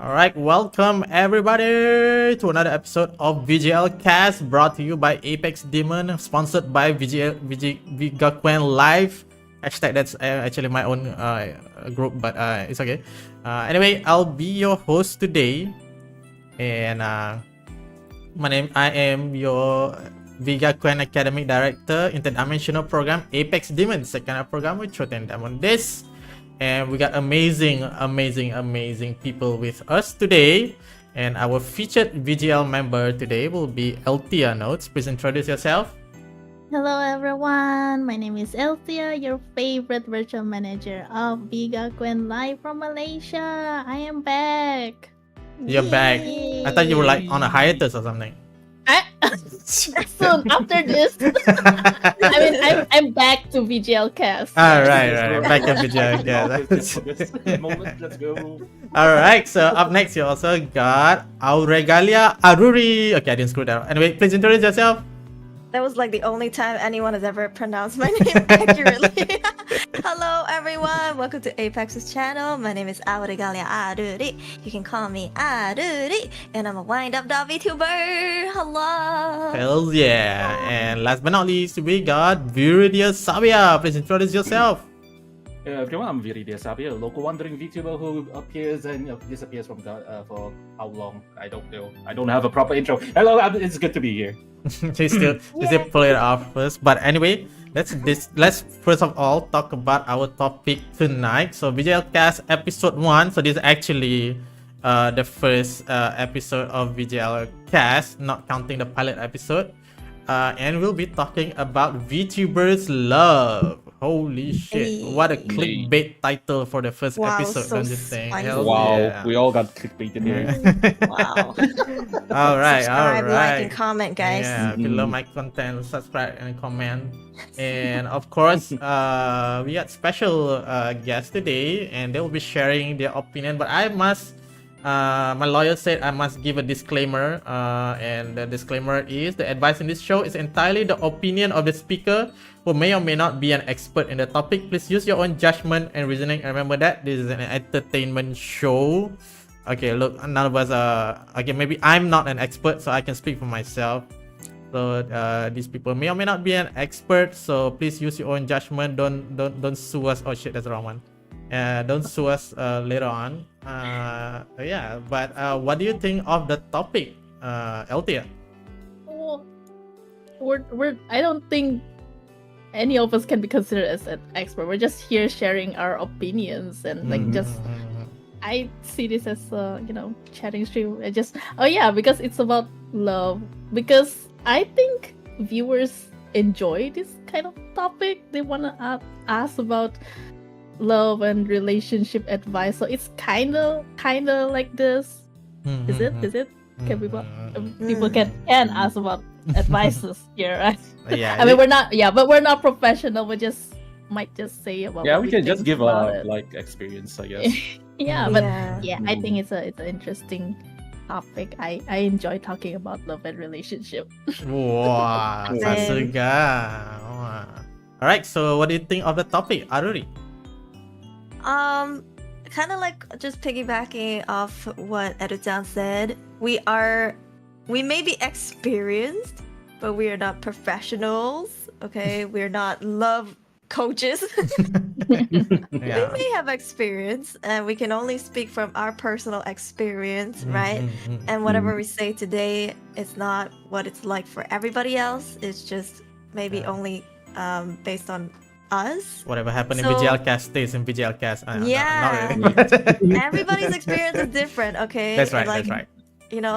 All right, welcome everybody to another episode of VGL Cast, brought to you by APXDMN, sponsored by VGakuenLIVE. Hashtag that's actually my own group, but it's okay. Anyway, I'll be your host today, and I am your VGakuen Academic Director, Interdimensional Program APXDMN, second program with Choten Daemon this. And we got amazing people with us today. And our featured VGL member today will be Eltia Notes. Please introduce yourself. Hello everyone, my name is Eltia, your favorite virtual manager of VGakuenLIVE from Malaysia. I am back. You're back. I thought you were like on a hiatus or something. Soon after this, I'm back to VGL Cast. Right. Back to VGL Cast. Let's go. Alright, so up next you also got Auregalia Aruri. Okay, I didn't screw that up. Anyway, please introduce yourself. That was like the only time anyone has ever pronounced my name accurately. Hello everyone, welcome to Apex's channel. My name is Auregalia Aruri. You can call me Aruri, and I'm a wind-up VTuber. Hello. Hell yeah. And last but not least, we got Viridia Sabia. Please introduce yourself. Everyone, I'm Viridia Sabia, a local wandering VTuber who appears and disappears from for how long? I don't know. I don't have a proper intro. Hello, it's good to be here. She's still pull it off first. But anyway, let's first of all talk about our topic tonight. So VGL Cast episode 1. So this is actually the first episode of VGL Cast, not counting the pilot episode. And we'll be talking about VTubers love. Holy shit, what a clickbait title for the first episode, so don't you think? Wow, yeah. we all got clickbaited here. Wow. Alright. Subscribe, like, and comment, guys. Yeah, if you love my content, subscribe and comment. And of course, we got special guests today, and they will be sharing their opinion. But I must, my lawyer said I must give a disclaimer, and the disclaimer is the advice in this show is entirely the opinion of the speaker, who may or may not be an expert in the topic. Please use your own judgment and reasoning. And remember that this is an entertainment show. Okay, look, none of us are. Okay, maybe I'm not an expert, so I can speak for myself. So these people may or may not be an expert. So please use your own judgment. Don't sue us. Oh shit, that's the wrong one. Don't sue us later on. Yeah, but what do you think of the topic, Eltia? Well, I don't think any of us can be considered as an expert. We're just here sharing our opinions and I see this as a chatting stream. Because it's about love. Because I think viewers enjoy this kind of topic. They wanna ask about love and relationship advice. So it's kinda like this. Is it? Can people can ask about advices here, right? Yeah. I mean, we're not professional. We might just say about. Yeah, we can just give a experience, I guess. I think it's an interesting topic. I enjoy talking about love and relationship. Wow, sasuga. Wow. All right. So, what do you think of the topic, Aruri? Kind of like just piggybacking off what Edu-chan said. We may be experienced, but we are not professionals. Okay, we're not love coaches. We may have experience, and we can only speak from our personal experience, right? And whatever we say today, it's not what it's like for everybody else. It's just maybe only based on us. Whatever happened in VGL Cast stays in VGL Cast. Not really. Everybody's experience is different, okay? That's right. Like, that's right.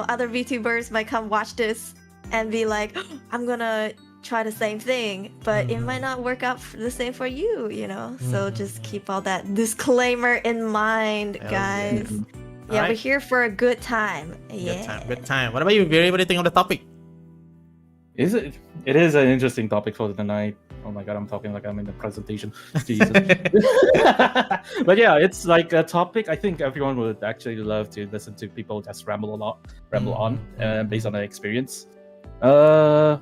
Other VTubers might come watch this and be like, I'm gonna try the same thing, but it might not work out the same for you, So just keep all that disclaimer in mind, guys. Yeah, right. We're here for a good time. Good time. What about you, Viri? What do you think of the topic? It is an interesting topic for tonight. Oh my god, I'm talking like I'm in the presentation. Jesus. But yeah, it's like a topic I think everyone would actually love to listen to people just ramble on based on their experience. I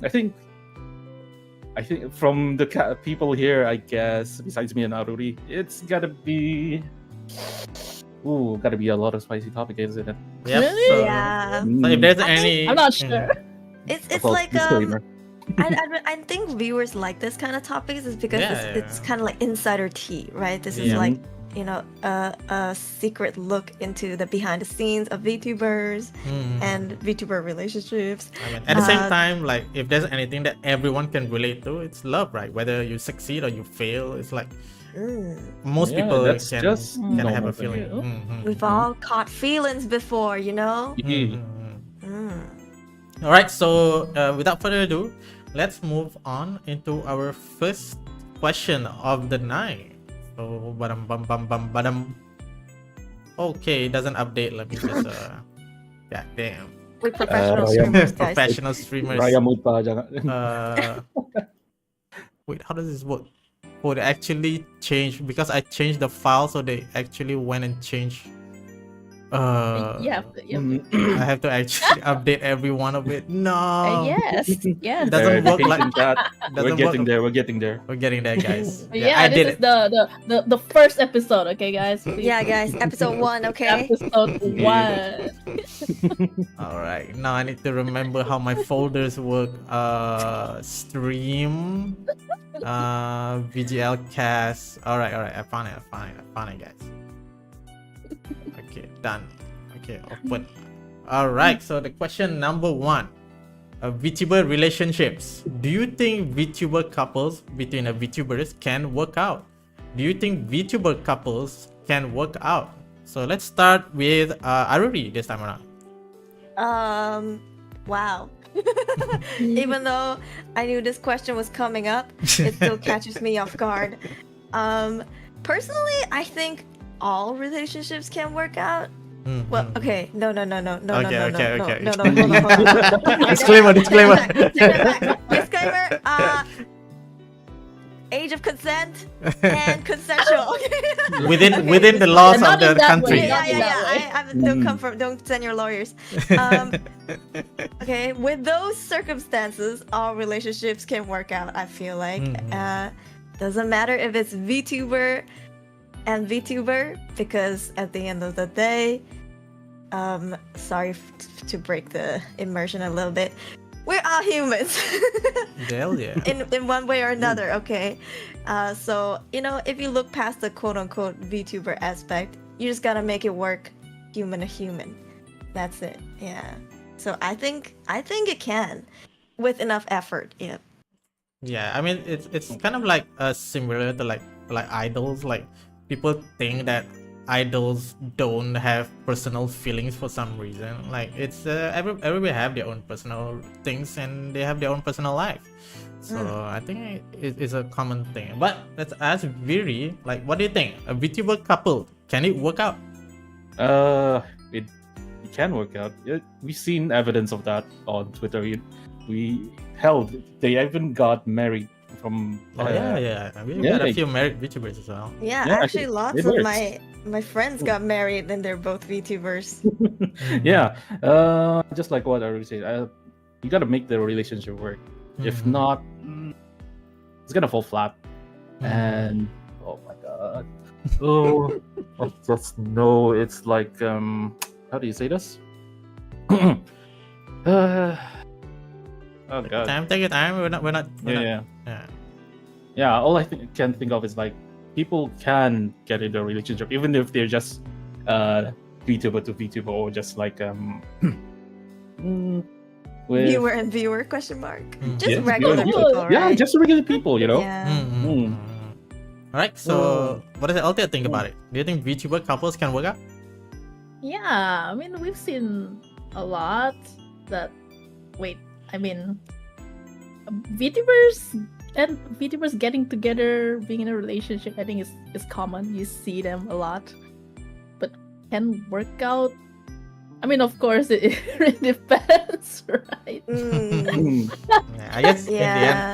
think from the people here, I guess, besides me and Aruri, it's gotta be Ooh, gotta be a lot of spicy topic, isn't it? Yep. Really? So, Yeah. so if there's I think- any, I'm not sure. It's Well, like disclaimer. I think viewers like this kind of topics is because it's Yeah. kind of like insider tea, right? This is Yeah. like, you know, a secret look into the behind the scenes of VTubers Mhm. and VTuber relationships. I mean, at the same Uh, time, like if there's anything that everyone can relate to, it's love, right? Whether you succeed or you fail, it's like most Yeah, people that's can just have a normal feeling. thing. Mhm. We've all caught feelings before, you know? Mhm. Mm. All right, so without further ado, let's move on into our first question of the night. So, badam bam bam bam badam. Okay, it doesn't update. Let me just yeah, damn. We're professional Raya- streamers, guys. Professional streamers. Raya mood pa, jangan. Wait, how does this work? Oh, they actually changed because I changed the file, so they actually went and changed. Yeah. I have to actually update every one of it. No. Yes. Yes. It doesn't work like Verification chat. doesn't We're getting work. there. We're getting there. We're getting there, guys. Yeah, I this did is it. the first episode, okay, guys? Please. Yeah, guys, episode 1, okay? Episode 1. All right. Now I need to remember how my folders work. Stream. VGL cast. All right. I found it, guys. Okay, done. Okay, open. All right. So the question number 1. VTuber relationships. Do you think VTuber couples between VTubers can work out? Do you think VTuber couples can work out? So let's start with Aruri this time around. Wow. Even though I knew this question was coming up, it still catches me off guard. Personally, I think all relationships can work out. Well, okay, no, Okay. hold on. Disclaimer. Take that back. Disclaimer. Age of consent and consensual. within the laws Not of the in that country. way. Yeah. Don't come from. Don't send your lawyers. Okay, with those circumstances, all relationships can work out. I feel like doesn't matter if it's VTuber and VTuber, because at the end of the day, sorry to break the immersion a little bit, we're all humans. Hell yeah. in one way or another, okay? So, you know, if you look past the quote-unquote VTuber aspect, you just gotta make it work human to human. That's it, yeah. So I think it can, with enough effort, yeah. Yeah, I mean it's kind of like similar to like idols. Like people think that idols don't have personal feelings for some reason. Like it's everybody have their own personal things and they have their own personal life. So I think it's a common thing. But let's ask Viri, like, what do you think? A VTuber couple, can it work out? It can work out. We've seen evidence of that on Twitter. They even got married from. Yeah. We got a few married VTubers as well. Yeah, Yeah, actually, lots it of works. my friends got married and they're both VTubers. Yeah, just like what I already said, you gotta make the relationship work. If not, it's gonna fall flat. And oh my god, I just know it's like how do you say this? Oh god. Take your time. We're not. Yeah. All I can think of is like people can get into a relationship even if they're just VTuber to VTuber or just like with, Viewer and viewer question mark. Just Yeah, regular viewer. people, right? yeah, just regular people, you know. Yeah. All right. So, what does Althea think about it? Do you think VTuber couples can work out? Yeah, I mean, we've seen a lot that. Wait, I mean, VTubers getting together, being in a relationship, I think is common. You see them a lot, but can work out. I mean, of course, it really depends, right? Yeah, I guess in the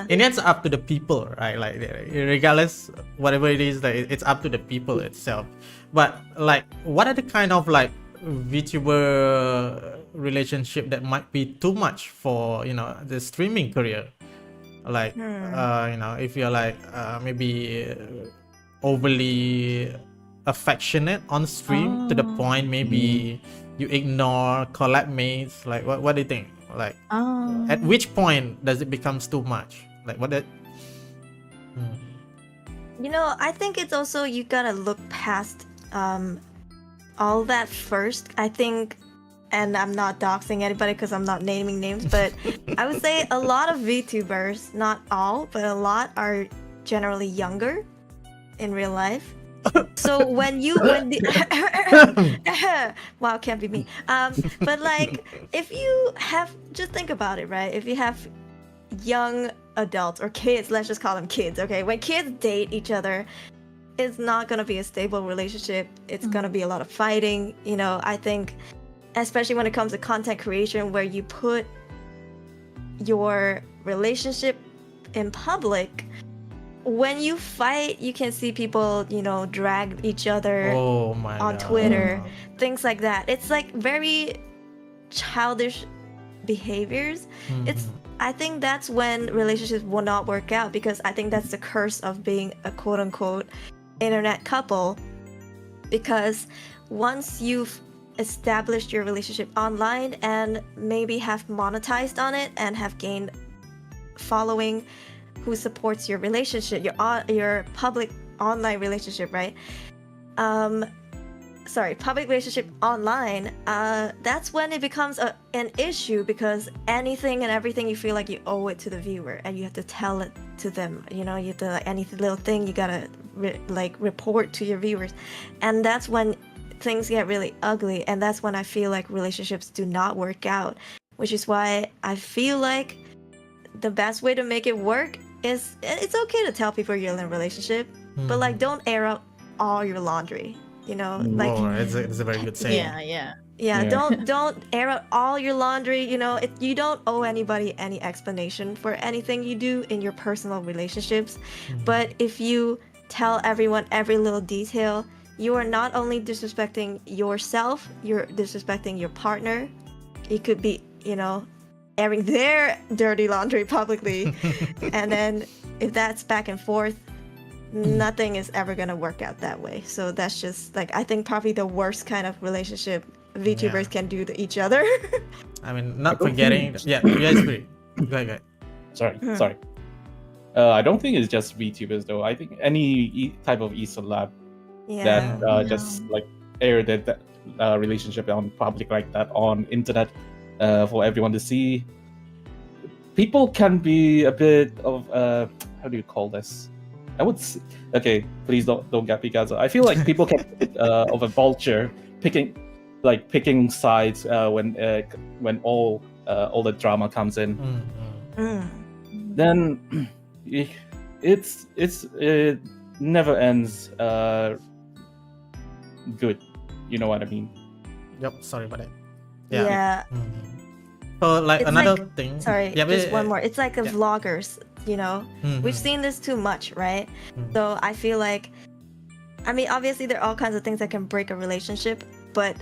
end, it's up to the people, right? Like, regardless, whatever it is, like it's up to the people itself. But like, what are the kind of like VTuber relationship that might be too much for the streaming career? Like, you know, if you're like maybe overly affectionate on stream to the point maybe you ignore collab mates? Like, what do you think? Like, at which point does it becomes too much? Like, what that? You know, I think it's also you gotta look past all that first. I think, and I'm not doxing anybody because I'm not naming names, but I would say a lot of VTubers, not all, but a lot are generally younger in real life. So when wow, can't be me. But like, if you have, just think about it, right? If you have young adults or kids, let's just call them kids, okay? When kids date each other, it's not gonna be a stable relationship. It's gonna be a lot of fighting. You know, I think, especially when it comes to content creation, where you put your relationship in public. When you fight, you can see people, you know, drag each other on Twitter, things like that. It's like very childish behaviors. I think that's when relationships will not work out, because I think that's the curse of being a quote-unquote internet couple. Because once you've established your relationship online and maybe have monetized on it and have gained following who supports your relationship, your public online relationship, right? Public relationship online, that's when it becomes an issue, because anything and everything you feel like you owe it to the viewer and you have to tell it to them. You know, you have to, like, any little thing you gotta report to your viewers, and that's when things get really ugly, and that's when I feel like relationships do not work out, which is why I feel like the best way to make it work is, it's okay to tell people you're in a relationship, but like, don't air out all your laundry, you know? Like, it's a very good saying. Yeah, don't air out all your laundry, you know? You don't owe anybody any explanation for anything you do in your personal relationships. But if you tell everyone every little detail, you are not only disrespecting yourself, you're disrespecting your partner. It could be, you know, airing their dirty laundry publicly. And then if that's back and forth, nothing is ever gonna work out that way. So that's just like, I think probably the worst kind of relationship VTubers can do to each other. I mean, not forgetting. You guys agree? Go ahead. Sorry. I don't think it's just VTubers though. I think any type of e-celeb that just like air that relationship on public like that on internet for everyone to see. People can be a bit of how do you call this? I would say, okay, please don't get me, guys. I feel like people can be a bit of a vulture, picking sides when all the drama comes in. Then it never ends good. You know what I mean? Yep. Sorry about that. Yeah. So like It's another like- thing. Sorry, just one more. It's like the yeah. vloggers, you know? We've seen this too much, right? So I feel like, I mean, obviously there are all kinds of things that can break a relationship, but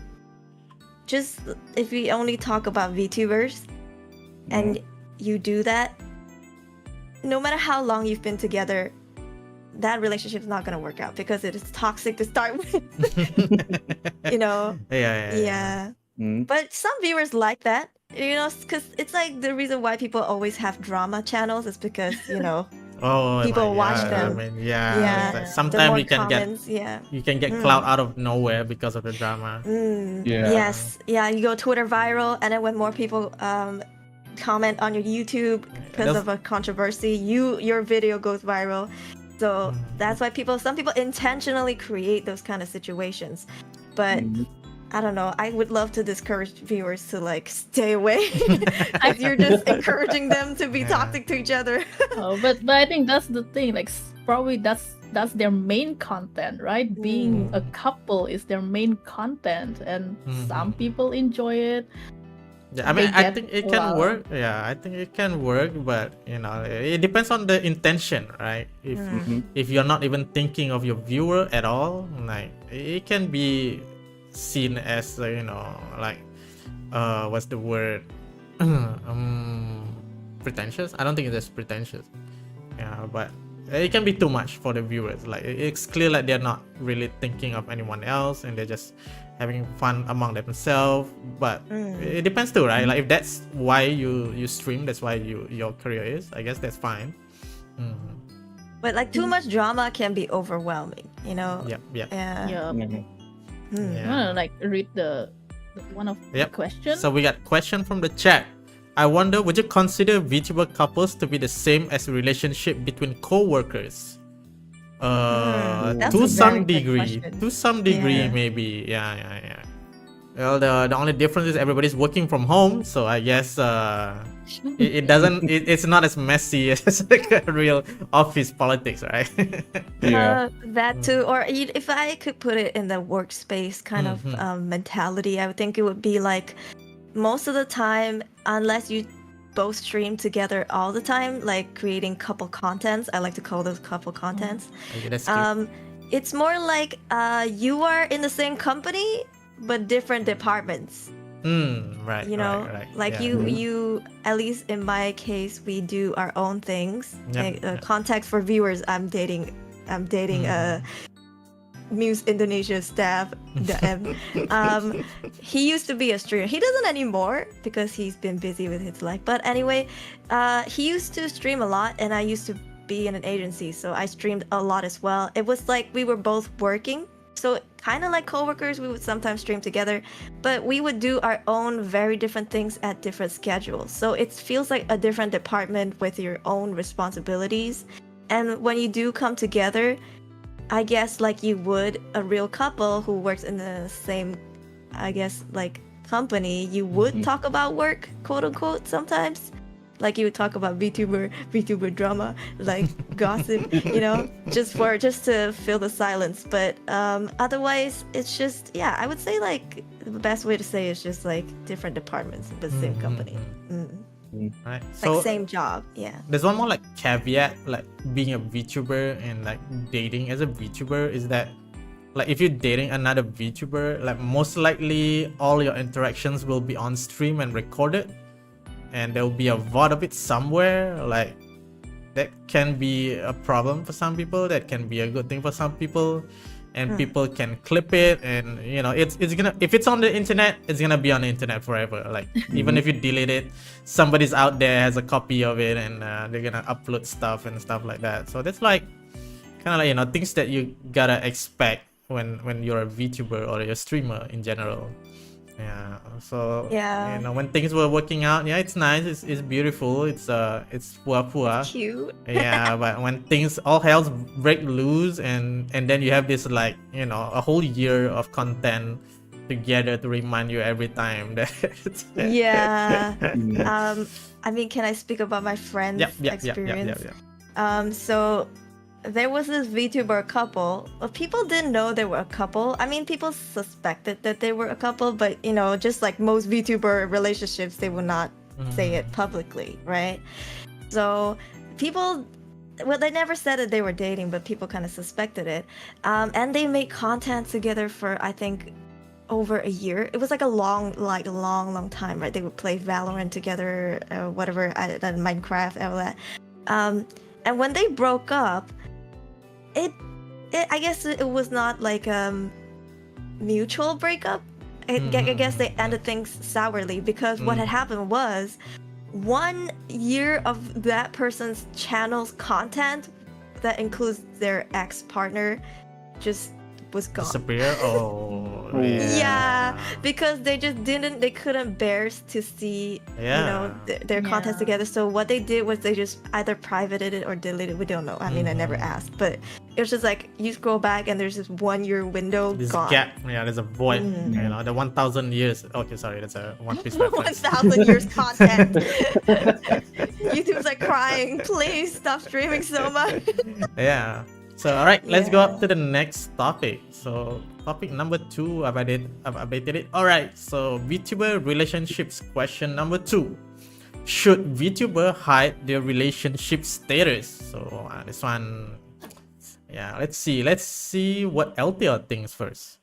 just if we only talk about VTubers and you do that, no matter how long you've been together, that relationship is not going to work out because it is toxic to start with. You know? Yeah. But some viewers like that, you know, because it's like the reason why people always have drama channels is because, you know, people watch them. I mean, like sometimes you can get clout out of nowhere because of the drama. Yes. Yeah, you go Twitter viral, and then when more people comment on your YouTube because of a controversy, your video goes viral. So that's why some people intentionally create those kind of situations. But I don't know, I would love to discourage viewers to like stay away as you're just encouraging them to be toxic to each other. But I think that's the thing, like probably that's their main content, right? Being a couple is their main content, and some people enjoy it. Yeah, I mean, I think it can work. Yeah, I think it can work, but you know, it depends on the intention, right? If you're not even thinking of your viewer at all, like it can be seen as you know, like what's the word? Pretentious. I don't think it's pretentious. Yeah, but it can be too much for the viewers. Like it's clear like they're not really thinking of anyone else and they're just having fun among themselves. But it depends too, right? Like if that's why you stream, that's why your career is, I guess that's fine. But like too much drama can be overwhelming, you know. Yep. Yeah. Yeah. I wanna like read the one of the questions. So we got question from the chat. I wonder, would you consider VTuber couples to be the same as a relationship between co-workers? That's To a some very good degree. question. To some degree, Yeah. maybe. Yeah. Well, the only difference is everybody's working from home, so I guess it doesn't. It's not as messy as like a real office politics, right? Yeah. That too, or if I could put it in the workspace kind of mentality, I would think it would be like most of the time, unless you both stream together all the time, like creating couple contents. I like to call those couple contents. Okay, that's cute. It's more like you are in the same company but different departments. Right. You know, right. like Yeah. you. At least in my case, we do our own things. Yep. Context for viewers: I'm dating Muse Indonesia staff. He used to be a streamer. He doesn't anymore because he's been busy with his life. But anyway, he used to stream a lot, and I used to be in an agency, so I streamed a lot as well. It was like we were both working, so kind of like coworkers. We would sometimes stream together, but we would do our own very different things at different schedules. So it feels like a different department with your own responsibilities. And when you do come together, I guess like you would a real couple who works in the same, I guess, like company, you would talk about work, quote unquote, sometimes. Like you would talk about VTuber drama, like gossip, you know, just to fill the silence. But otherwise, it's just, yeah, I would say like the best way to say it's just like different departments but same company. Right. Like same job, yeah. There's one more like caveat, like being a VTuber and like dating as a VTuber is that like if you're dating another VTuber, like most likely all your interactions will be on stream and recorded, and there will be a VOD of it somewhere. Like that can be a problem for some people, that can be a good thing for some people, and people can clip it, and you know it's gonna, if it's on the internet, it's gonna be on the internet forever. Like even if you delete it, somebody's out there has a copy of it, and they're gonna upload stuff and stuff like that. So that's like kind of like, you know, things that you gotta expect when you're a VTuber or a streamer in general. Yeah, so Yeah. you know, when things were working out, yeah, it's nice, it's beautiful, it's pua. Cute. Yeah, but when things all hell break loose, and then you have this like, you know, a whole year of content together to remind you every time that Yeah. I mean, can I speak about my friend's experience? So there was this VTuber couple. Well, people didn't know they were a couple. I mean, people suspected that they were a couple, but you know, just like most VTuber relationships, they will not say it publicly, right? So people, well, they never said that they were dating, but people kind of suspected it. And they made content together for, I think, over a year. It was like a long time, right? They would play Valorant together, whatever, Minecraft, all that. And when they broke up, it I guess it was not like mutual breakup. I guess they ended things sourly, because what had happened was 1 year of that person's channel's content that includes their ex-partner just was gone. disappear. Oh Yeah, because they couldn't bear to see, you know, their content together. So what they did was they just either privated it or deleted it. We don't know. I mean, I never asked, but it was just like you scroll back and there's this 1 year window this gone. gap, yeah, there's a void. You know, the 1,000 years. Okay, sorry, that's a One Piece reference. 1,000 years content. YouTube's like crying, please stop streaming so much. Yeah. So all right, let's go up to the next topic. So topic number 2, I've updated it. All right, so VTuber relationships question number 2. Should VTuber hide their relationship status? So this one, yeah, let's see what LTL thinks first.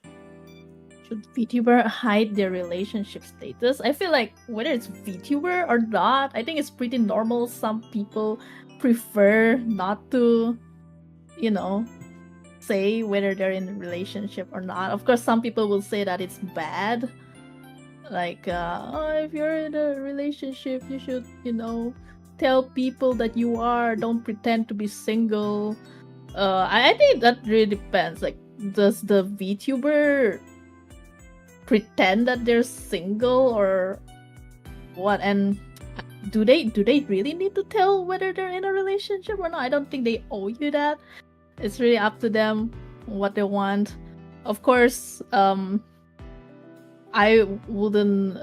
Should VTuber hide their relationship status? I feel like whether it's VTuber or not, I think it's pretty normal. Some people prefer not to you know, say whether they're in a relationship or not. Of course, some people will say that it's bad. Like, if you're in a relationship, you should, you know, tell people that you are. Don't pretend to be single. I think that really depends. Like, does the VTuber pretend that they're single or what? And do they really need to tell whether they're in a relationship or not? I don't think they owe you that. It's really up to them what they want. Of course, I wouldn't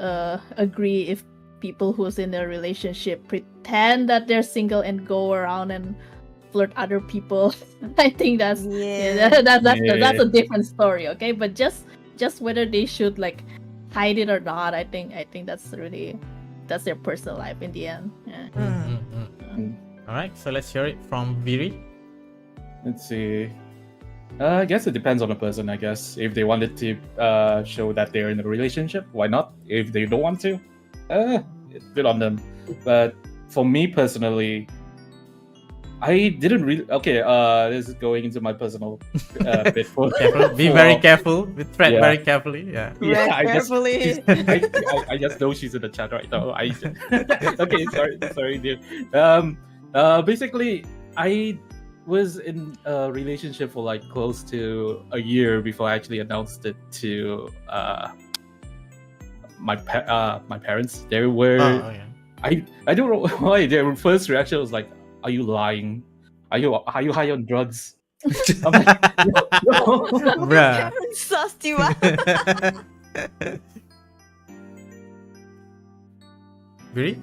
agree if people who's in a relationship pretend that they're single and go around and flirt other people. I think that's that's a different story. Okay, but just whether they should like hide it or not, I think that's their personal life in the end. Yeah. All right, so let's hear it from Viri. Let's see. I guess it depends on the person. I guess if they wanted to show that they're in a relationship, why not? If they don't want to, it's good on them. But for me personally, I didn't really. Okay, this is going into my personal bit. Be very careful. We tread very carefully. Yeah. Yeah, carefully. I just know she's in the chat right now. Okay, sorry, dear. Basically, I was in a relationship for like close to a year before I actually announced it to my parents. They were I don't know why their first reaction was like, "Are you lying? Are you high on drugs?" I'm like, no. Bruh. Sussed you out. Viri?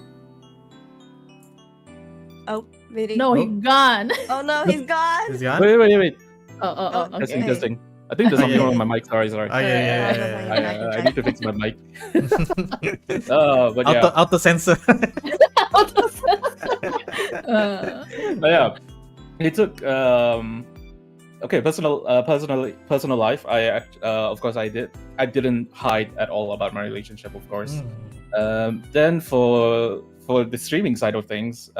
Oh, really? No, he's gone. Oh no, he's gone. Is gone? Wait. Oh, okay. Testing. I think there's something wrong with my mic. Sorry. Oh, yeah. I need to fix my mic. But yeah. Auto censor. But yeah, it took okay, personal life. Of course I didn't hide at all about my relationship, of course. Then for the streaming side of things,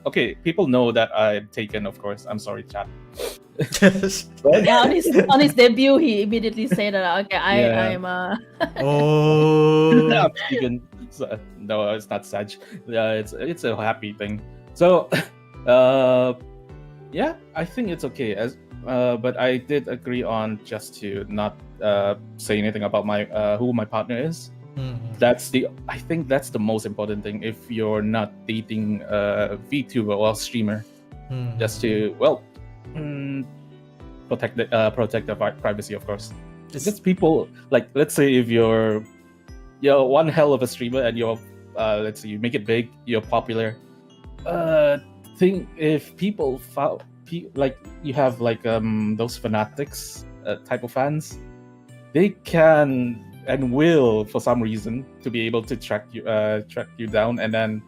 okay, people know that I'm taken, of course. I'm sorry, chat. Yeah, on his debut, he immediately said that, okay, I'm Oh. I'm vegan. So, no, it's not such. It's a happy thing. So, yeah, I think it's okay. But I did agree on just to not say anything about my who my partner is. I think that's the most important thing if you're not dating a VTuber or streamer. Just to protect the privacy, of course. Just people like, let's say if you're one hell of a streamer and you're let's say you make it big, you're popular. Think if people like you have like those fanatics type of fans, they can and will, for some reason, to be able to track you down, and then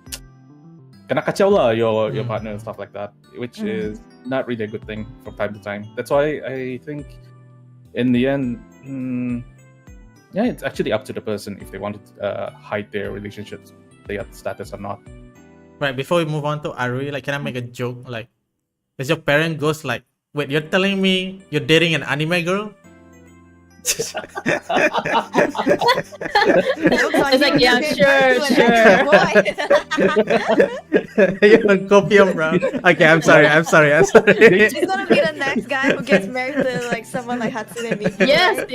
kena kacau lah your partner and stuff like that, which is not really a good thing from time to time. That's why I think in the end, yeah, it's actually up to the person if they want to hide their relationships, their status or not. Right, before we move on to Arui, like, can I make a joke? Like, does your parent goes like, wait, you're telling me you're dating an anime girl? It's like, yeah, sure. You're on copium, bro. Okay, I'm sorry. He's gonna be the next guy who gets married to like someone like Hatsune Miku. Yes.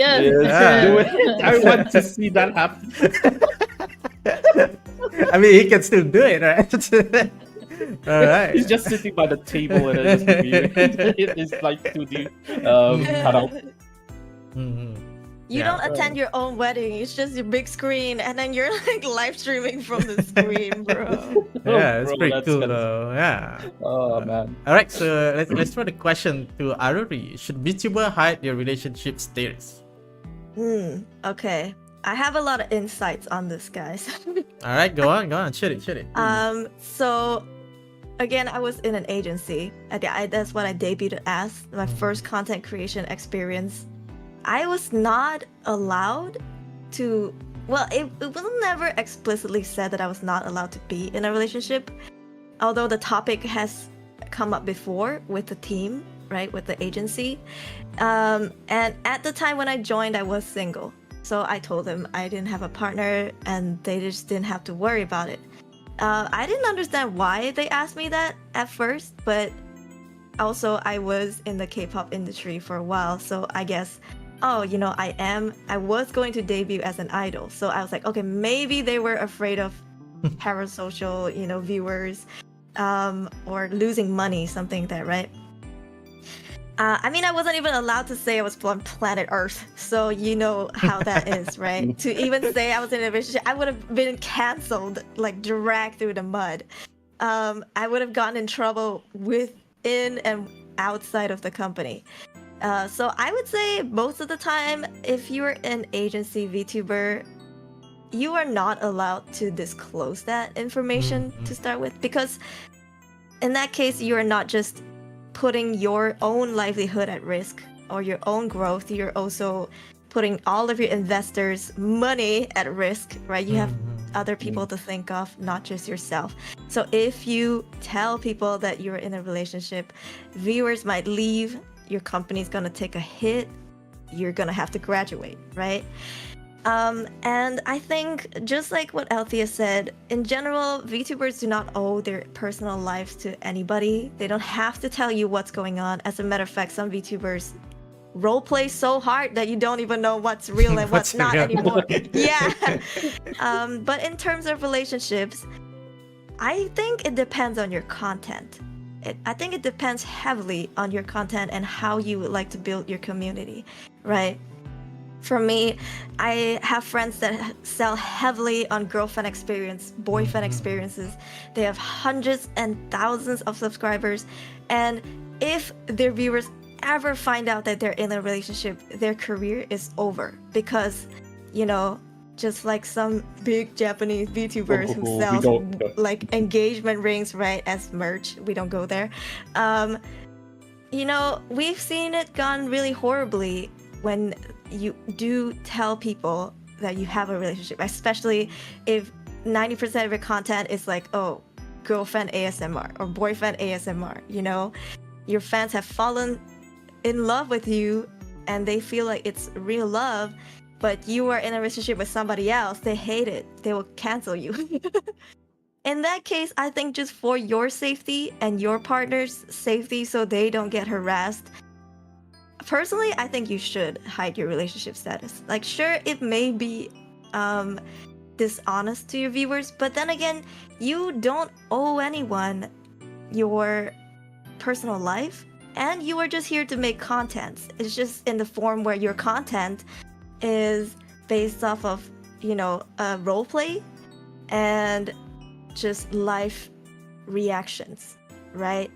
I want to see that happen. I mean, he can still do it, right? All right. He's just sitting by the table and just it's like 2D cut out. You don't attend your own wedding. It's just your big screen, and then you're like live streaming from the screen, bro. Yeah, it's pretty cool though. Yeah. Oh man. All right, so let's throw the question to Aruri. Should VTuber hide their relationship status? Okay. I have a lot of insights on this, guys. All right, go on, shoot it. So again, I was in an agency. That's what I debuted as my first content creation experience. I was not allowed to. Well, it was never explicitly said that I was not allowed to be in a relationship, although the topic has come up before with the team. right, with the agency. And at the time when I joined, I was single. So I told them I didn't have a partner and they just didn't have to worry about it. I didn't understand why they asked me that at first, but also I was in the K-pop industry for a while, so I guess, oh, you know, I was going to debut as an idol. So I was like, okay, maybe they were afraid of parasocial, you know, viewers, or losing money, something like that, right? I mean, I wasn't even allowed to say I was from planet Earth, so you know how that is, right? To even say I was in a relationship, I would have been canceled, like dragged through the mud. I would have gotten in trouble within and outside of the company. So I would say most of the time, if you're an agency VTuber, you are not allowed to disclose that information to start with, because in that case, you are not just putting your own livelihood at risk or your own growth, you're also putting all of your investors' money at risk, right? You have other people to think of, not just yourself. So if you tell people that you're in a relationship, viewers might leave, your company's gonna take a hit, you're gonna have to graduate, right? And I think, just like what Althea said, in general, VTubers do not owe their personal lives to anybody. They don't have to tell you what's going on. As a matter of fact, some VTubers roleplay so hard that you don't even know what's real and what's not anymore. Yeah. But in terms of relationships, I think it depends on your content. I think it depends heavily on your content and how you would like to build your community, right? For me, I have friends that sell heavily on girlfriend experience, boyfriend experiences. They have hundreds and thousands of subscribers. And if their viewers ever find out that they're in a relationship, their career is over. Because, you know, just like some big Japanese VTubers who sell like engagement rings, right, as merch. We don't go there. You know, we've seen it gone really horribly when you do tell people that you have a relationship, especially if 90% of your content is like, oh, girlfriend ASMR or boyfriend ASMR, you know? Your fans have fallen in love with you and they feel like it's real love, but you are in a relationship with somebody else, they hate it. They will cancel you. In that case, I think just for your safety and your partner's safety so they don't get harassed, personally, I think you should hide your relationship status. Like, sure, it may be dishonest to your viewers, but then again, you don't owe anyone your personal life, and you are just here to make content. It's just in the form where your content is based off of, you know, roleplay and just live reactions, right?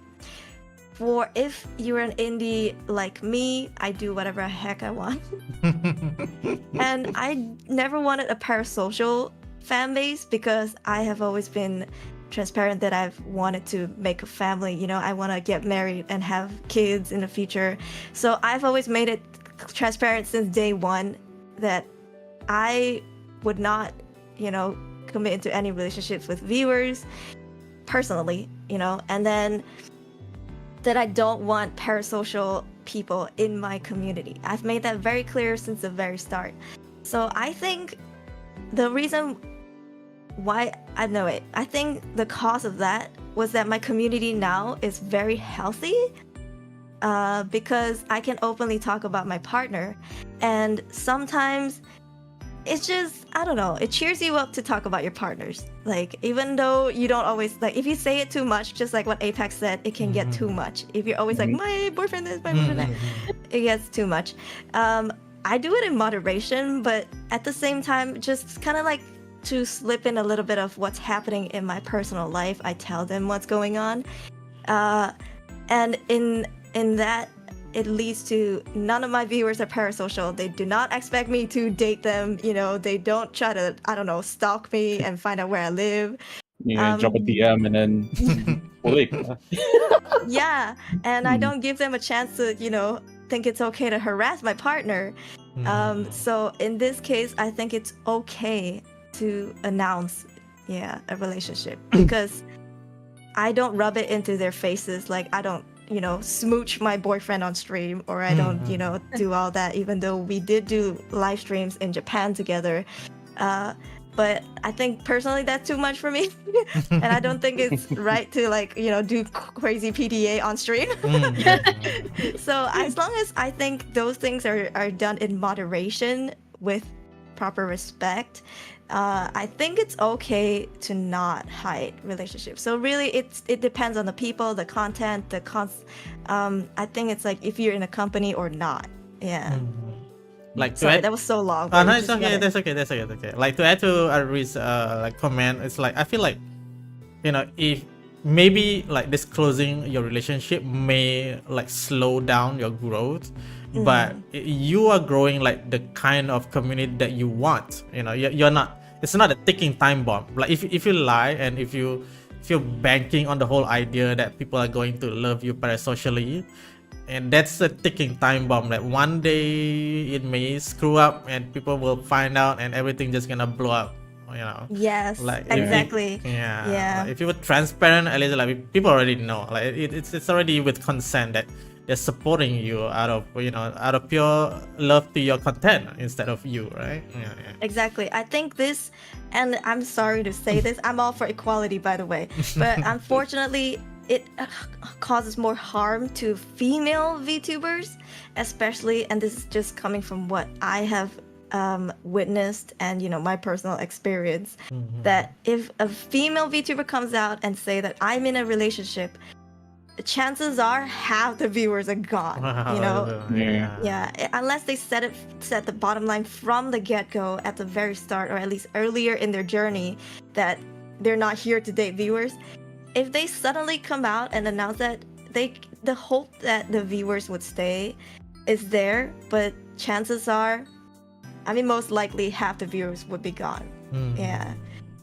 For if you're an indie like me, I do whatever the heck I want. And I never wanted a parasocial fan base because I have always been transparent that I've wanted to make a family. You know, I want to get married and have kids in the future. So I've always made it transparent since day one that I would not, you know, commit into any relationships with viewers personally, you know, and then that I don't want parasocial people in my community. I've made that very clear since the very start. So I think the reason why, I think the cause of that was that my community now is very healthy, because I can openly talk about my partner, and sometimes it's just, I don't know, it cheers you up to talk about your partners. Like, even though you don't always, like, if you say it too much, just like what Apex said, it can get too much. If you're always like, my boyfriend this, my boyfriend that, it gets too much. I do it in moderation, but at the same time, just kind of like to slip in a little bit of what's happening in my personal life. I tell them what's going on. And in that, it leads to none of my viewers are parasocial. They do not expect me to date them. You know, they don't try to, I don't know, stalk me and find out where I live. Yeah, drop a DM and then yeah, and I don't give them a chance to, you know, think it's okay to harass my partner. So in this case, I think it's okay to announce, a relationship, because I don't rub it into their faces. Like, I don't smooch my boyfriend on stream, or I don't, do all that, even though we did do live streams in Japan together. But I think personally that's too much for me. And I don't think it's right to do crazy PDA on stream. So as long as I think those things are done in moderation with proper respect, I think it's okay to not hide relationships. So really it depends on the people, the content, I think it's like if you're in a company or not. Yeah. Like sorry, that was so long. Oh no, it's okay. That's okay. Like to add to Ari's comment, it's like I feel like if maybe like disclosing your relationship may like slow down your growth, but you are growing like the kind of community that you want. You're not. It's not a ticking time bomb. Like if you lie and if you're banking on the whole idea that people are going to love you parasocially. And that's a ticking time bomb. Like one day it may screw up and people will find out and everything just gonna blow up. Yes, like exactly. Like if you were transparent, at least like people already know. Like it's already with consent that they're supporting you out of pure love to your content instead of you, right? Yeah. Exactly. I think this, and I'm sorry to say this, I'm all for equality, by the way, but unfortunately it causes more harm to female VTubers, especially, and this is just coming from what I have witnessed and my personal experience, that if a female VTuber comes out and say that I'm in a relationship, chances are half the viewers are gone. Unless they set the bottom line from the get-go at the very start, or at least earlier in their journey, that they're not here to date viewers. If they suddenly come out and announce that, the hope that the viewers would stay is there, but chances are, most likely half the viewers would be gone. Yeah.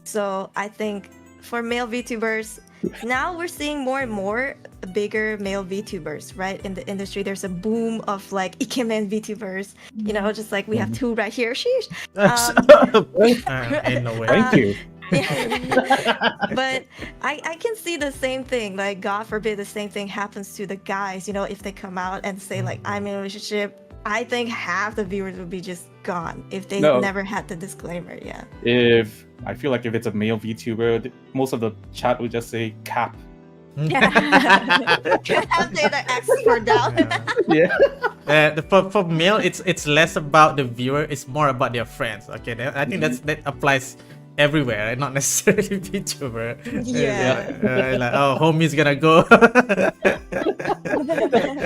So I think for male VTubers, now we're seeing more and more bigger male VTubers, right? In the industry, there's a boom of like ikemen VTubers, just like we have two right here. Sheesh. Ain't no way. Thank you. But I can see the same thing, like God forbid the same thing happens to the guys, if they come out and say like I'm in a relationship, I think half the viewers would be just gone if they never had the disclaimer. I feel like if it's a male VTuber, most of the chat would just say cap. Have their expert down. For male, it's less about the viewer, it's more about their friends. Okay, I think that applies everywhere, right? Not necessarily VTuber. Like, oh, homie's gonna go.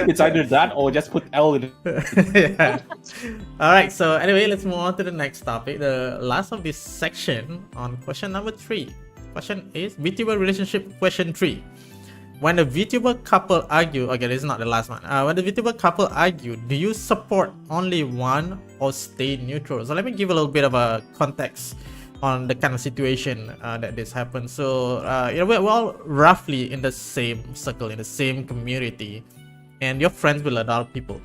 It's either that or just put L in it. All right, so anyway, let's move on to the next topic, the last of this section, on question number 3. Question is VTuber relationship question 3. When a VTuber couple argue, okay, this is not the last one. When the VTuber couple argue, do you support only one or stay neutral? So let me give a little bit of a context on the kind of situation that this happens. So we're all roughly in the same circle, in the same community, and you're friends with adult people,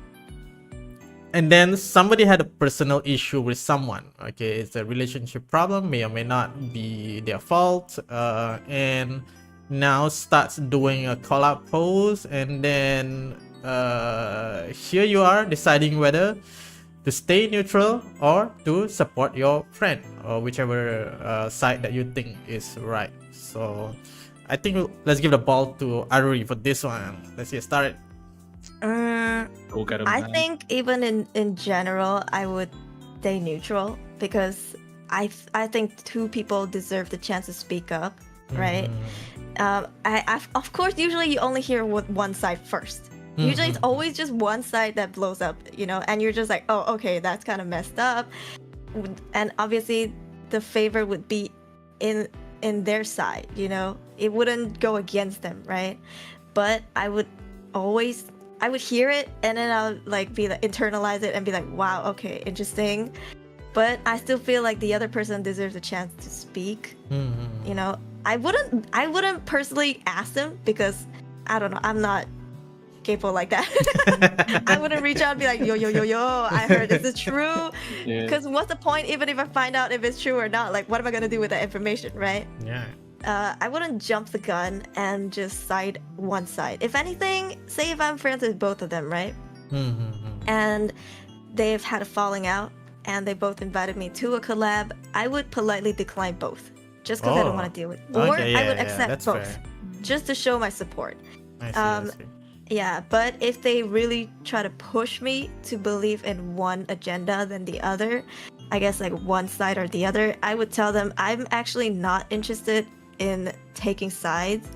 and then somebody had a personal issue with someone. Okay, it's a relationship problem, may or may not be their fault, and now starts doing a call-out post, and then here you are deciding whether to stay neutral or to support your friend, or whichever side that you think is right. So I think let's give the ball to Ari for this one. Let's get started. I think even in general, I would stay neutral, because I think two people deserve the chance to speak up, right? Of course, usually you only hear one side first. Usually it's always just one side that blows up, and you're just like, oh, okay, that's kind of messed up. And obviously the favor would be in their side, it wouldn't go against them, right? But I would hear it, and then I'll internalize it and be like, wow, okay, interesting. But I still feel like the other person deserves a chance to speak. I wouldn't personally ask them, because I don't know, I'm not capable like that. I wouldn't reach out and be like, yo, I heard this is true. Because what's the point, even if I find out if it's true or not? Like, what am I gonna do with that information, right? I wouldn't jump the gun and just side one side. If anything, say if I'm friends with both of them, right? And they've had a falling out and they both invited me to a collab, I would politely decline both just because I don't want to deal with it. Or Okay, I would yeah, accept that's both fair. just to show my support. I see. Yeah, but if they really try to push me to believe in one agenda than the other, I guess like one side or the other, I would tell them I'm actually not interested in taking sides.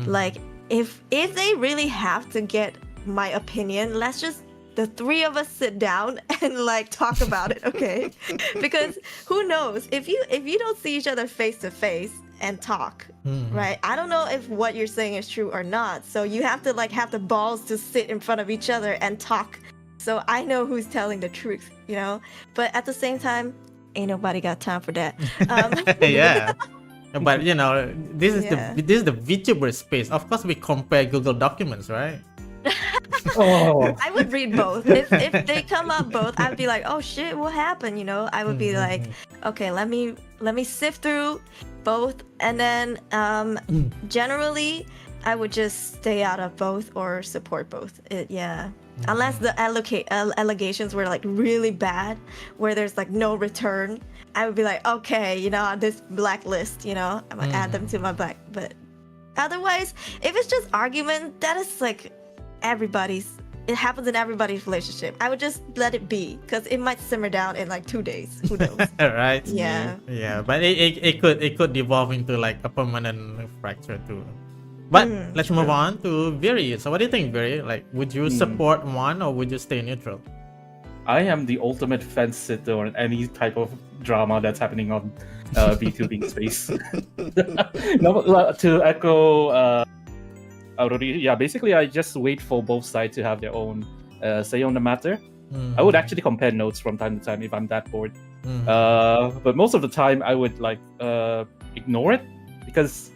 Like if they really have to get my opinion, let's just the three of us sit down and like talk about it, okay? Because who knows, if you don't see each other face to face and talk, right? I don't know if what you're saying is true or not. So you have to like have the balls to sit in front of each other and talk. So I know who's telling the truth, you know? But at the same time, ain't nobody got time for that. Yeah. But you know, this is the VTuber space. Of course, we compare Google documents, right? I would read both. If they come up both, I'd be like, oh shit, what happened? You know, I would be like, okay, let me sift through both, and then generally I would just stay out of both or support both. Unless the allegations were like really bad, where there's like no return, I would be like, okay, you know, this blacklist, you know, I'm gonna add them to my black. But otherwise, if it's just argument, that is like it happens in everybody's relationship. I would just let it be because it might simmer down in like 2 days. Who knows? Right. Yeah. Yeah, but it could evolve into like a permanent fracture too. But let's move on to Viri. So what do you think, Viri? Like, would you support one or would you stay neutral? I am the ultimate fence sitter on any type of drama that's happening on VTubing space. No, to echo Aurori, yeah, basically I just wait for both sides to have their own say on the matter. I would actually compare notes from time to time if I'm that bored. But most of the time I would like ignore it because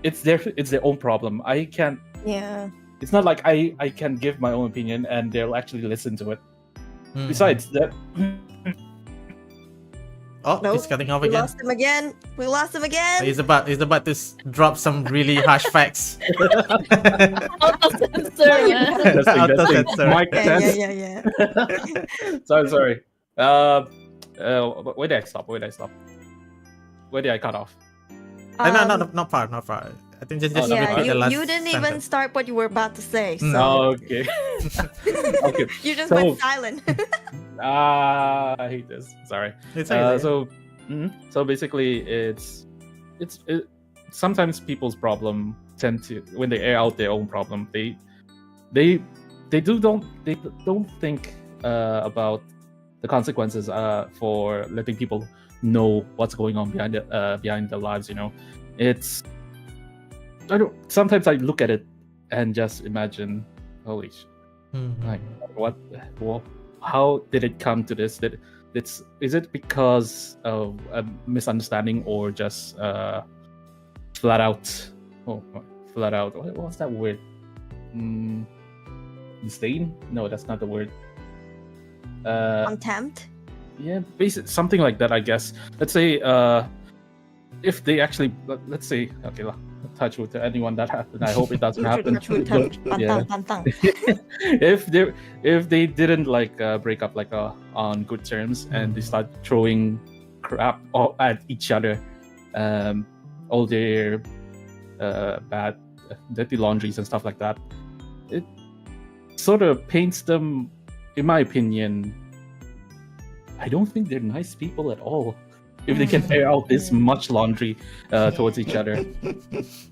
it's their own problem. I can't. Yeah. It's not like I can give my own opinion and they'll actually listen to it. Besides that. Oh, he's cutting off again. We lost him again. He's about to drop some really harsh facts. Auto-censor, man. Auto-censor. Mic test. Yeah. Sorry. Where did I stop? Where did I cut off? No, not far. I think just repeat the last you didn't sentence. even start what you were about to say. So. Okay. Okay. You just went silent. I hate this. Sorry. It's okay. So basically, it's sometimes people's problem tend to when they air out their own problem, they don't think about the consequences for letting people know what's going on behind their lives. You know, sometimes I look at it and just imagine, holy shit, like what? How did it come to this? Is it because of a misunderstanding or just flat out? What was that word? Disdain? No, that's not the word. Contempt? Yeah, basically something like that, I guess. Let's say if they actually, let's say, okay, touch wood to anyone that happened. I hope it doesn't happen. If they didn't like break up like on good terms and they start throwing crap at each other, all their bad dirty laundries and stuff like that, it sort of paints them, in my opinion. I don't think they're nice people at all if they can air out this much laundry towards each other.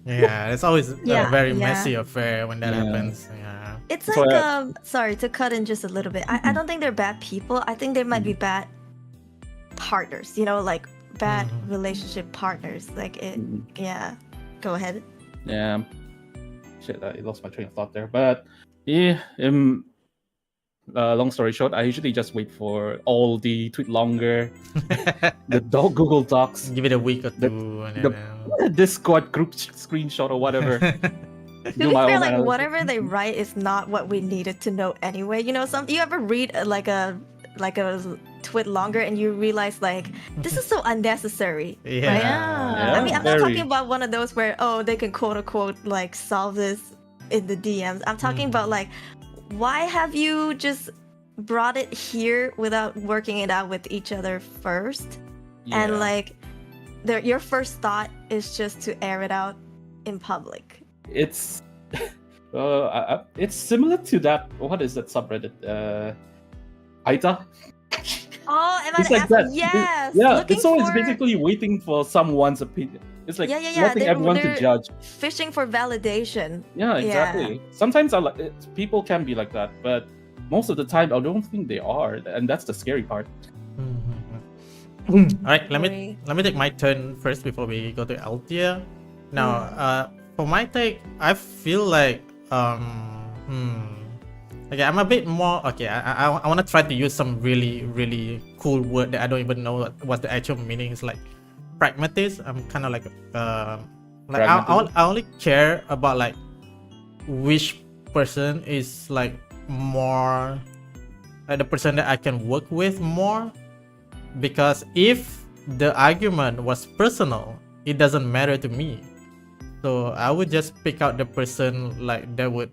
Yeah, it's always a very messy affair when that happens. Yeah. It's like, sorry to cut in just a little bit. I don't think they're bad people. I think they might be bad partners, you know, like bad relationship partners. Like it, yeah. Go ahead. Yeah. Shit, I lost my train of thought there. But yeah, long story short, I usually just wait for all the tweet longer, the Google Docs, give it a week or two, and then, the Discord group screenshot or whatever. To be fair, like whatever they write is not what we needed to know anyway. You know, you ever read like a like a twit longer, and you realize like this is so unnecessary. Yeah. Right? Yeah. I mean, I'm not very. talking about one of those where they can quote unquote like solve this in the DMs. I'm talking about like, why have you just brought it here without working it out with each other first? Yeah. And like, your first thought is just to air it out in public. It's it's similar to that. What is that subreddit? Aita. Oh, am I It's the like asshole? that. Yes. Yeah, looking it's always for- basically waiting for someone's opinion. It's like letting everyone to they're judge. fishing for validation. Yeah, exactly. Sometimes people can be like that, but most of the time I don't think they are, and that's the scary part. All right, let Agree. me take my turn first before we go to Altia. Now, for my take, I feel like okay, I'm a bit more okay. I want to try to use some really cool word that I don't even know what the actual meaning is. Like pragmatist. I'm kind of like I only care about like which person is like more like the person that I can work with more, because if the argument was personal, it doesn't matter to me. So I would just pick out the person like that would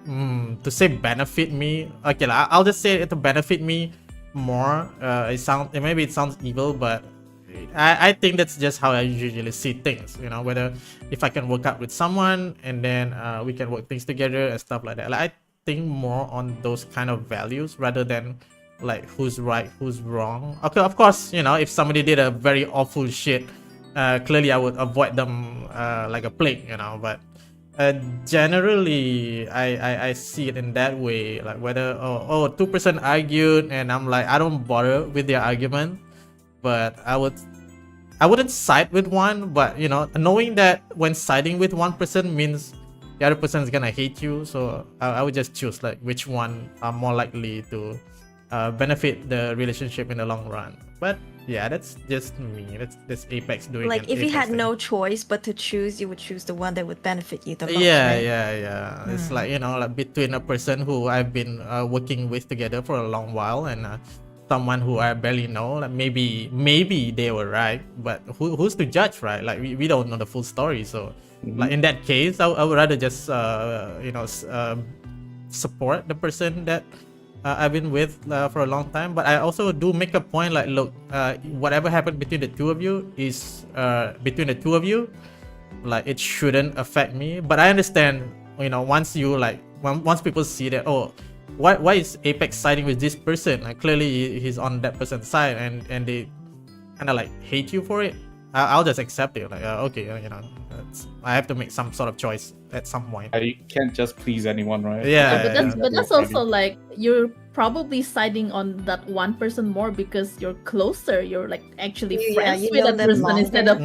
to say benefit me. Okay, I'll just say it to benefit me more. Maybe it sounds evil, but I think that's just how I usually see things. You know, whether if I can work out with someone and then we can work things together and stuff like that. Like I think more on those kind of values rather than like who's right, who's wrong. Okay, of course, you know, if somebody did a very awful shit, clearly I would avoid them like a plague, you know. But generally, I see it in that way. Like whether 2% argued, and I'm like I don't bother with their argument, but I wouldn't side with one. But you know, knowing that when siding with one person means the other person is gonna hate you, so I would just choose like which one are more likely to benefit the relationship in the long run. But yeah, that's just me. That's Apex doing. Like if you Apex had thing. no choice but to choose, you would choose the one that would benefit you the most. Yeah, right? yeah. It's like, you know, like between a person who I've been working with together for a long while and someone who I barely know. Like maybe they were right, but who's to judge, right? Like we don't know the full story. So like in that case, I would rather just support the person that I've been with for a long time. But I also do make a point like, look, whatever happened between the two of you is between the two of you. Like it shouldn't affect me. But I understand, you know, once people see that, oh, why is Apex siding with this person? Like clearly he's on that person's side, and they kind of like hate you for it. I'll just accept it. Like okay, you know, I have to make some sort of choice at some point. You can't just please anyone, right? Yeah, But that's also like you're probably siding on that one person more because you're closer. You're like actually friends you with know that them person longer. instead of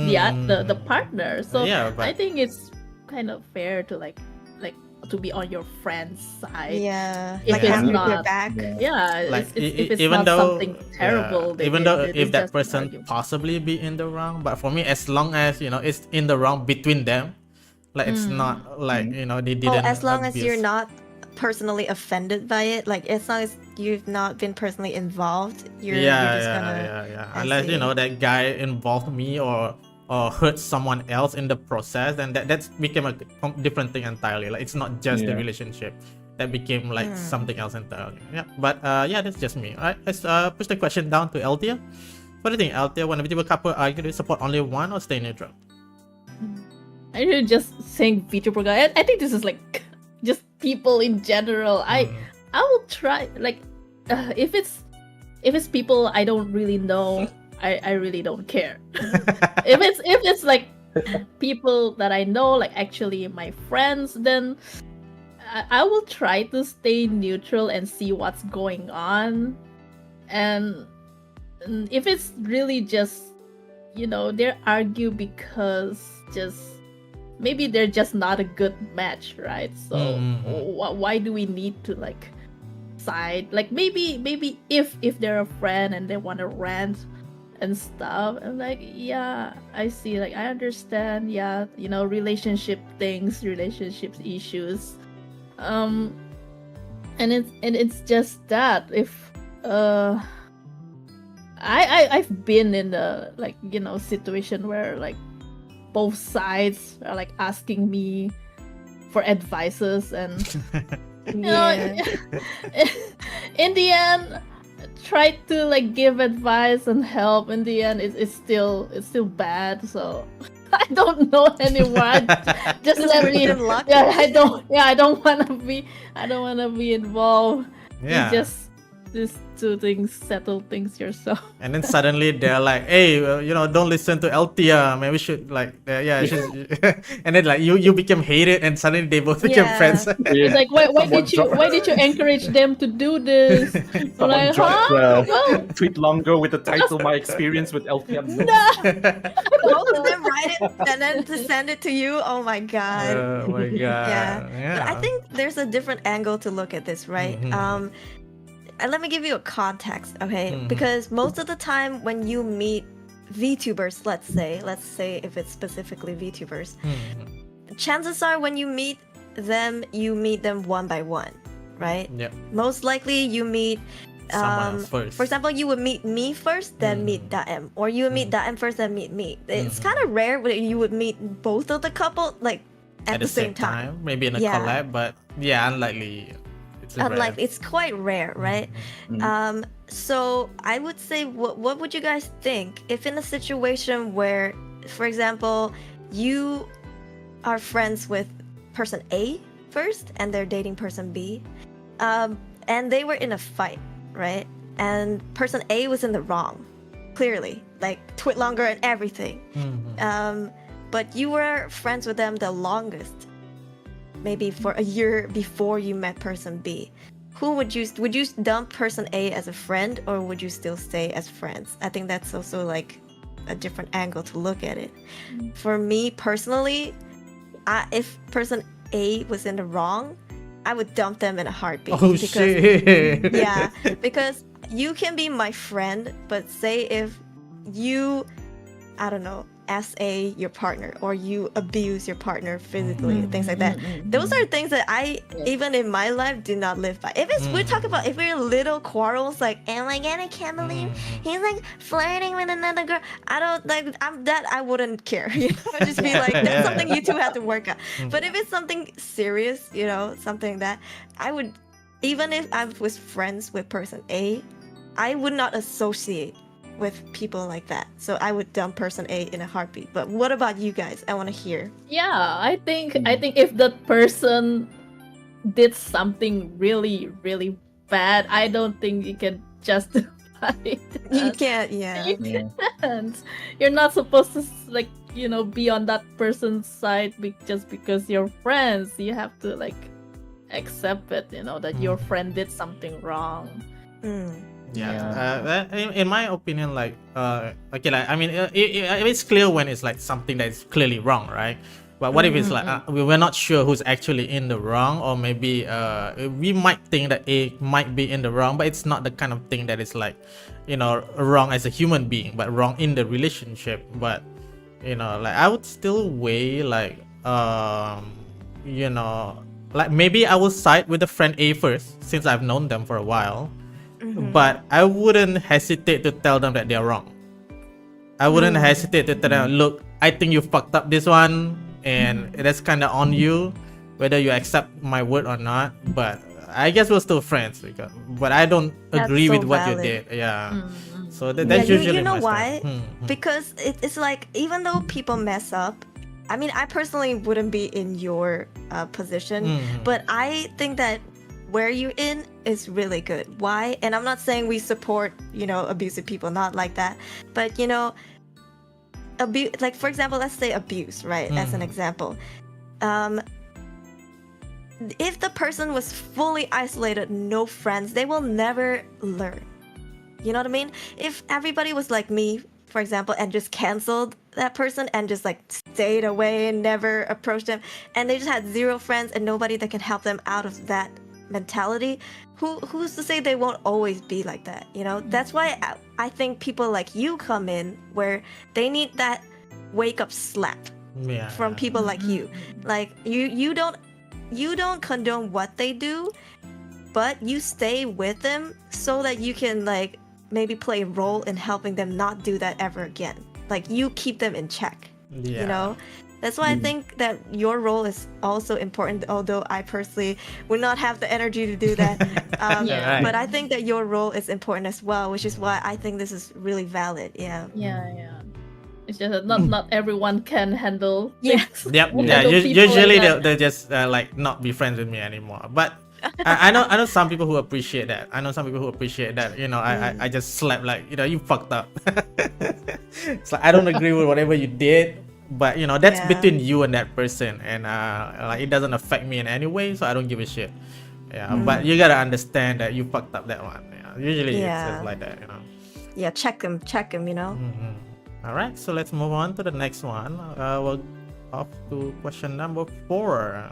the partner. So yeah, but I think it's kind of fair to like to be on your friend's side. Yeah, If like it's having not- your back. Yeah, like if it's even not though something terrible, yeah, even though if that just person argue. possibly be in the wrong, but for me, as long as you know it's in the wrong between them, like it's not like you know they didn't. As long as you're abuse. not personally offended by it, like as long as you've not been personally involved, you're just gonna. I Unless you see. know that guy involved me or hurt someone else in the process, then that's became a different thing entirely. Like it's not just the Yeah. relationship that became like something else entirely. Yeah, but yeah, that's just me. All right, let's push the question down to Altia. What do you think, Altia? When a VTuber couple argue, do you support only one or stay neutral? I really just saying VTuber guy. I think this is like just people in general. I will try like if it's people I don't really know, I really don't care. if it's like people that I know, like actually my friends, then I will try to stay neutral and see what's going on. And if it's really just, you know, they argue because just maybe they're just not a good match, right? So why do we need to like side? Like maybe if they're a friend and they want to rant and stuff, I'm like, yeah, I see, like I understand, yeah, you know, relationship issues, and it's just that if uh I've been in the situation where like both sides are like asking me for advices, and in the end try to like give advice and help. In the end it's still bad, so I don't know anymore. Just let me I don't want to be involved. Yeah. Just do things, settle things yourself. And then suddenly they're like, "Hey, don't listen to Altia. Maybe we should and then like you became hated, and suddenly they both became friends. It's like, why did you encourage them to do this? Someone Like, dropped Well, tweet longer with the title "My Experience with LTM." Both of them write it and then to send it to you. Oh my god. Oh my god. Yeah. But I think there's a different angle to look at this, right? And let me give you a context, okay? Because most of the time when you meet VTubers, let's say if it's specifically VTubers, chances are when you meet them one by one, right? Yep. Most likely you meet Someone else first. For example, you would meet me first, then meet Daem, or you would meet Daem first, then meet me. It's kind of rare that you would meet both of the couple like at the same time. Maybe in a collab, but unlikely. It's quite rare, right? So I would say, what would you guys think if in a situation where, for example, you are friends with person A first and they're dating person B, and they were in a fight, right? And person A was in the wrong, clearly, like tweet longer and everything. But you were friends with them the longest, maybe for a year before you met person B. Who would you dump person A as a friend, or would you still stay as friends? I think that's also like a different angle to look at it. For me personally, if person A was in the wrong, I would dump them in a heartbeat. Shit. Yeah, because you can be my friend, but say if you, I don't know, SA your partner, or you abuse your partner physically, things like that. Those are things that I, even in my life, do not live by. If it's, we're talking about, if we're little quarrels, like, oh my god, I can't believe he's like flirting with another girl. I don't like, I wouldn't care. You know, I'd just be like, that's something you two have to work out. But if it's something serious, you know, something that I would, even if I was friends with person A, I would not associate with people like that. So I would dump person A in a heartbeat. But what about you guys? I want to hear. Yeah, I think if that person did something really, really bad, I don't think you can justify it. You can't, You can't. You're not supposed to like, you know, be on that person's side just because you're friends. You have to like accept it, you know, that your friend did something wrong. In my opinion, like I mean, it's clear when it's like something that is clearly wrong, right? But what if it's like we're not sure who's actually in the wrong, or maybe we might think that A might be in the wrong, but it's not the kind of thing that is like, you know, wrong as a human being, but wrong in the relationship. But you know, like I would still weigh like you know, like maybe I will side with the friend A first, since I've known them for a while. But I wouldn't hesitate to tell them that they're wrong. I wouldn't hesitate to tell them, look, I think you fucked up this one, and that's kind of on you, whether you accept my word or not. But I guess we're still friends, but I don't agree with what you did. So that's usually you know my why? Because it's like, even though people mess up, I mean, I personally wouldn't be in your position, but I think that where you're in is really good. Why? And I'm not saying we support, you know, abusive people, not like that. But, you know, like, for example, let's say abuse, right? As an example. If the person was fully isolated, no friends, they will never learn. You know what I mean? If everybody was like me, for example, and just canceled that person and just like stayed away and never approached them, and they just had zero friends and nobody that can help them out of that mentality, who's to say they won't always be like that, you know? That's why I think people like you come in, where they need that wake up slap from people like you. Like you don't condone what they do, but you stay with them so that you can like maybe play a role in helping them not do that ever again. Like you keep them in check. Yeah. You know? That's why I think that your role is also important, although I personally would not have the energy to do that. Yeah. Right. But I think that your role is important as well, which is why I think this is really valid. Yeah. Yeah. It's just that not everyone can handle. Yeah. things. Yep. Handle Yeah. people Usually like that. they'll just like not be friends with me anymore. But I know some people who appreciate that. You know, I just slap like, you know, you fucked up. It's like I don't agree with whatever you did, but you know that's Yeah. between you and that person, and like it doesn't affect me in any way, so I don't give a shit. Yeah. But you gotta understand that you fucked up that one. Yeah. Usually it's Yeah. just like that. You know. Yeah, check them, you know? All right, so let's move on to the next one. We'll off to question number 4.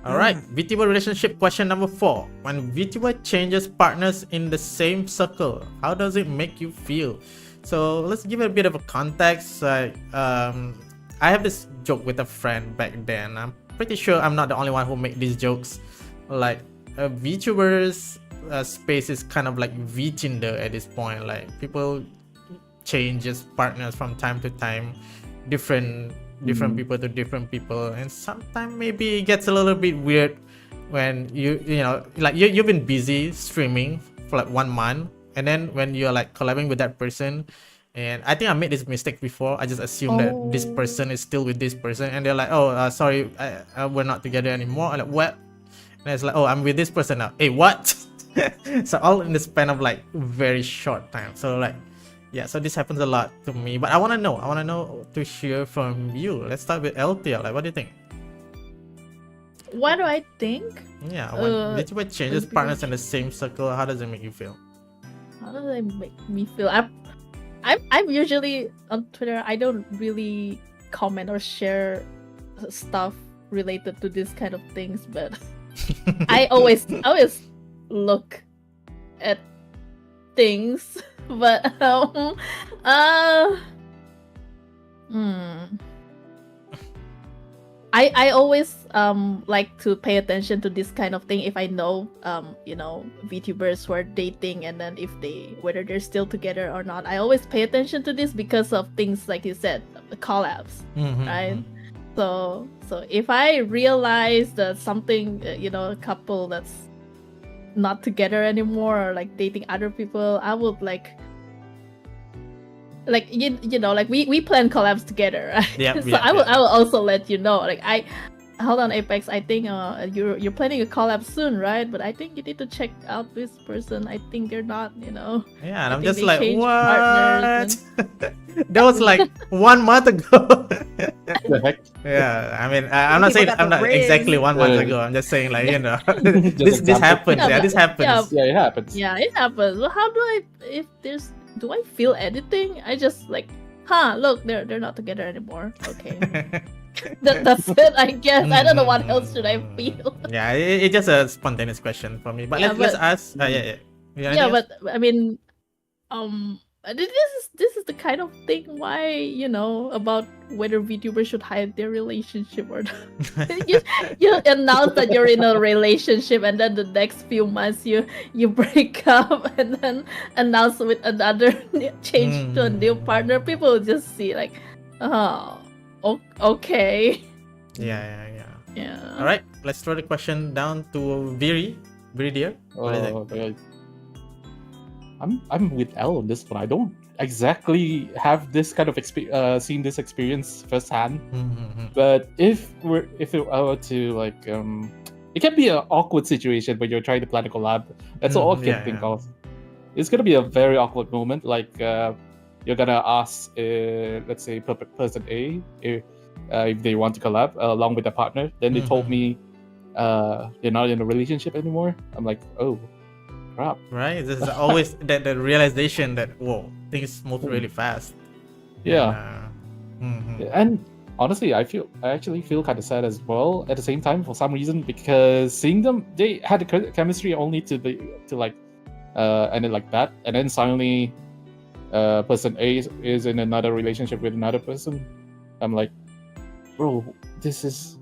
All right, VTuber relationship question number 4. When VTuber changes partners in the same circle, how does it make you feel? So let's give it a bit of a context. I have this joke with a friend back then. I'm pretty sure I'm not the only one who make these jokes. Like VTubers space is kind of like VTinder at this point. Like people changes partners from time to time, different people to different people, and sometimes maybe it gets a little bit weird when you know like you've been busy streaming for like 1 month, and then when you're like collabing with that person, and I think I made this mistake before. I just assume that this person is still with this person, and they're like, oh sorry, we're not together anymore. I'm like, what? And it's like, oh, I'm with this person now. Hey, what? So all in the span of like very short time. So like, yeah, so this happens a lot to me, but I want to know to hear from you. Let's start with LTL. Like, what do you think? What do I think? Yeah, when VTuber changes partners in the same circle, how does it make you feel? How does it make me feel? I'm usually on Twitter. I don't really comment or share stuff related to this kind of things, but I always look at things. But I always like to pay attention to this kind of thing if I know you know VTubers who are dating, and then whether they're still together or not. I always pay attention to this because of things like you said, the collabs, right? So if I realize that something you know, a couple that's not together anymore or like dating other people, I would like you know, like we plan collabs together, right? Yep, So I will also let you know. Like hold on, Apex, I think you're planning a collab soon, right? But I think you need to check out this person. I think they're not, you know. Yeah, and I'm think just they like, changed what? partners That was like 1 month ago. The heck? Yeah, I mean, I'm not People saying got I'm the not riz. exactly 1 month Yeah. ago. I'm just saying, like, you know, Just this happens. Yeah, Yeah, but- this happens. Yeah, it happens. Yeah, it happens. Well, how do I feel anything? I just like, look, they're not together anymore. Okay. That's it, I guess. I don't know what else should I feel. Yeah, it's just a spontaneous question for me. But Yeah, let's ask. Yeah. Yeah, but I mean, this is the kind of thing why, you know, about whether VTubers should hide their relationship or not. you announce that you're in a relationship, and then the next few months you break up, and then announce with another change to a new partner. People will just see like, oh, okay. Yeah. Yeah. All right, let's throw the question down to Viri. Viri, dear. What do you think? Oh, God. I'm with L on this one. I don't exactly have this kind of seen this experience firsthand. But if I were to like, it can be an awkward situation when you're trying to plan a collab. That's all I can think of. It's gonna be a very awkward moment. Like you're gonna ask, let's say, person A if they want to collab along with a partner. Then they told me they're not in a relationship anymore. I'm like, oh. Crap. Right, this is always that the realization that whoa, things move really fast. Yeah. And honestly, I actually feel kind of sad as well at the same time for some reason, because seeing them, they had the chemistry only to like end it like that, and then suddenly person A is in another relationship with another person. I'm like, bro, this is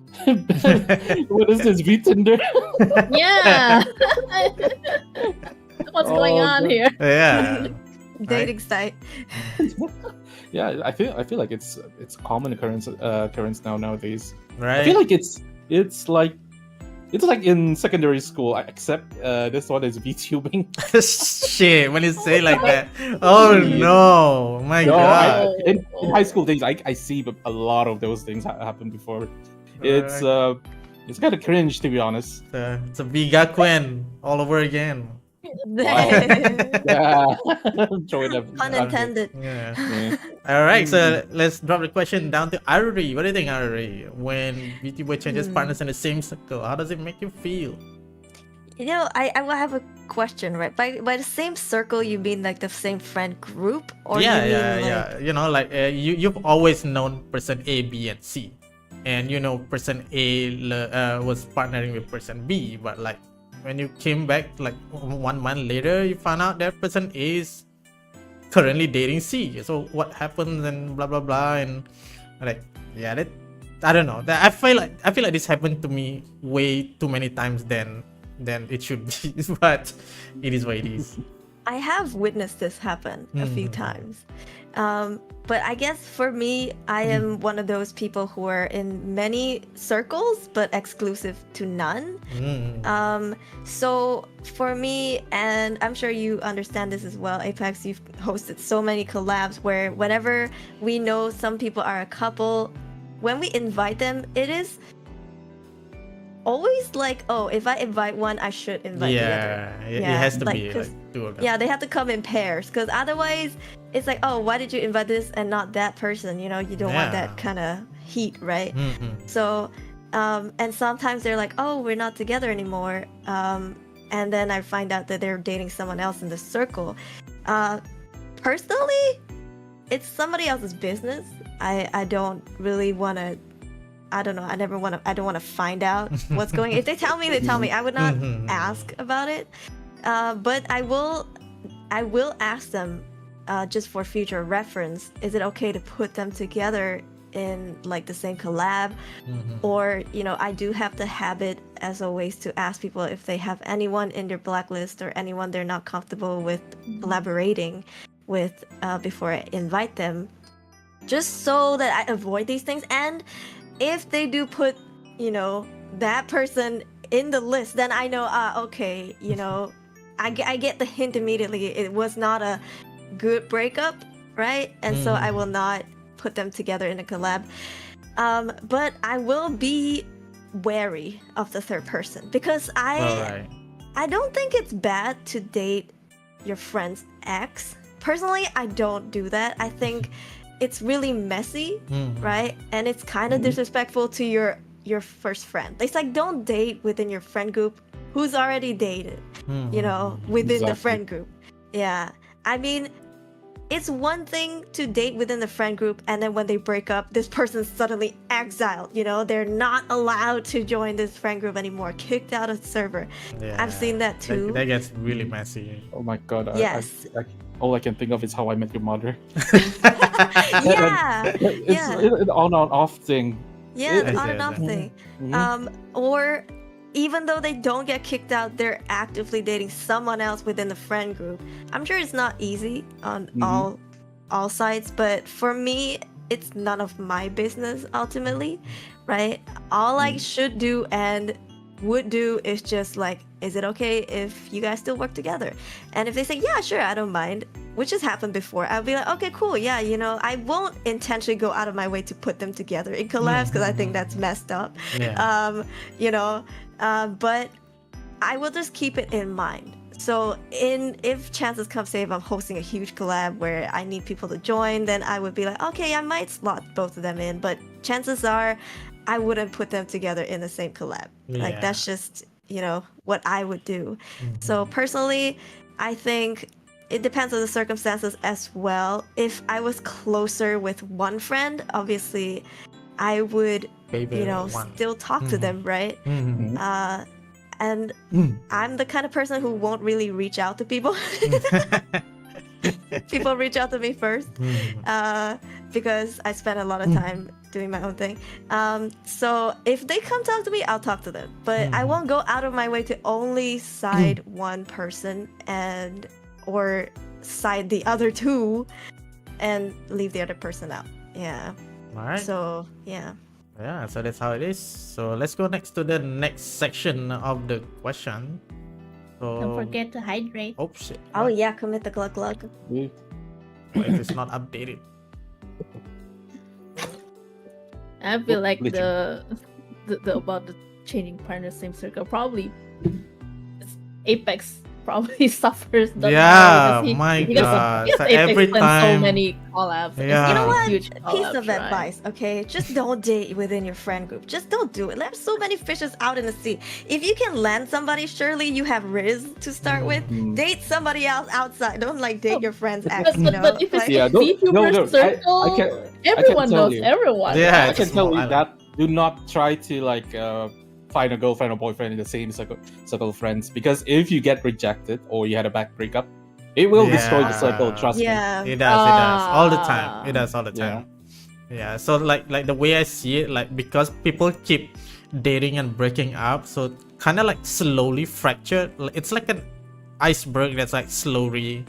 What is this, VTuber? Yeah. What's going Oh, on God. here? Yeah. Dating site. Yeah, I feel like it's common occurrence nowadays. Right. I feel like it's like in secondary school, except this one is VTubing. Shit, when you say like that. Oh no, my No, god. in high school days, I see a lot of those things happen before. It's kind of cringe, to be honest. It's a VGakuen all over again. Yeah, throwing up. Pun intended. Yeah. Yeah. All right, so let's drop the question down to Aruri. What do you think, Aruri? When VTuber changes partners in the same circle, how does it make you feel? You know, I will have a question, right? By the same circle, you mean like the same friend group, or Yeah, you mean yeah, like... yeah. You know, like you've always known person A, B, and C, and you know person A was partnering with person B, but like when you came back like 1 month later, you found out that person A is currently dating C. So what happens and blah blah blah, and like yeah, that I don't know. I feel like this happened to me way too many times than it should be, but it is what it is. I have witnessed this happen a few times. But I guess for me, I am one of those people who are in many circles, but exclusive to none. So for me, and I'm sure you understand this as well, Apex, you've hosted so many collabs where whenever we know some people are a couple, when we invite them, it is always like, oh, if I invite one, I should invite the other. It has to like, be 'cause- like two of them. Yeah, they have to come in pairs, because otherwise it's like, oh, why did you invite this and not that person? You know, you don't want Yeah. that kind of heat, right? Mhm. So, and sometimes they're like, oh, we're not together anymore. And then I find out that they're dating someone else in the circle. Personally, it's somebody else's business. I don't really want to. I don't know. I don't want to find out what's going. If they tell me, they tell me. I would not ask about it. But I will ask them, just for future reference. Is it okay to put them together in like the same collab? Or, you know, I do have the habit as always to ask people if they have anyone in their blacklist or anyone they're not comfortable with collaborating with before I invite them, just so that I avoid these things. And if they do put, you know, that person in the list, then I know, okay, you know, I get the hint immediately. It was not a good breakup, right? And so I will not put them together in a collab. But I will be wary of the third person, because I don't think it's bad to date your friend's ex. Personally, I don't do that. I think it's really messy, right? And it's kind of disrespectful to your first friend. It's like, don't date within your friend group who's already dated, you know, within the friend group. Yeah. I mean, it's one thing to date within the friend group, and then when they break up, this person's suddenly exiled, you know? They're not allowed to join this friend group anymore, kicked out of the server. Yeah, I've seen that too. That gets really messy. Oh my god. Yes. All I can think of is How I Met Your Mother. Yeah. It's an on-off thing. Yeah, the Yes, on and yes, off yes. thing. Or even though they don't get kicked out, they're actively dating someone else within the friend group. I'm sure it's not easy on all sides, but for me, it's none of my business ultimately, right? All I should do and would do is just like, is it okay if you guys still work together? And if they say, yeah, sure, I don't mind, which has happened before, I'll be like, okay, cool, yeah, you know, I won't intentionally go out of my way to put them together in collabs, because I think that's messed up. Yeah. You know, but I will just keep it in mind. So if chances come, say if I'm hosting a huge collab where I need people to join, then I would be like, okay, I might slot both of them in, but chances are I wouldn't put them together in the same collab. Like, Yeah. that's just, you know, what I would do. So personally, I think it depends on the circumstances as well. If I was closer with one friend, obviously I would, Baby you know, one. still talk to them, right? And I'm the kind of person who won't really reach out to people. people reach out to me first, because I spend a lot of time doing my own thing. So if they come talk to me, I'll talk to them. But I won't go out of my way to only side one person or side the other two and leave the other person out. Yeah. All right. So yeah. Yeah, so that's how it is. So let's go next to the next section of the question. So Don't forget to hydrate. oh shit. Oh yeah, commit the glug glug. Wait, it's not updated. I feel like Literally. the about the changing partner same circle probably Apex probably suffers the Yeah, most. my Because God. So Apex every wins time- so many collabs. Yeah. You know what? Huge Piece collabs, of right? advice, okay? Just don't date within your friend group. Just don't do it. There's so many fishes out in the sea. If you can land somebody, surely you have Riz to start with. Date somebody else outside. Don't like date your friend's ex, you know? But if it's Like, Yeah, a don't- VTuber no, circle, I can everyone tell knows you. everyone. Yeah, I it's can tell small you island. that do not try to like find a girlfriend or boyfriend in the same circle of friends, because if you get rejected or you had a bad breakup, it will destroy the circle. Trust me. yeah. It does all the time. It does all the Yeah. time. Yeah. So like the way I see it, like because people keep dating and breaking up, so kind of like slowly fracture. It's like an iceberg that's like slowly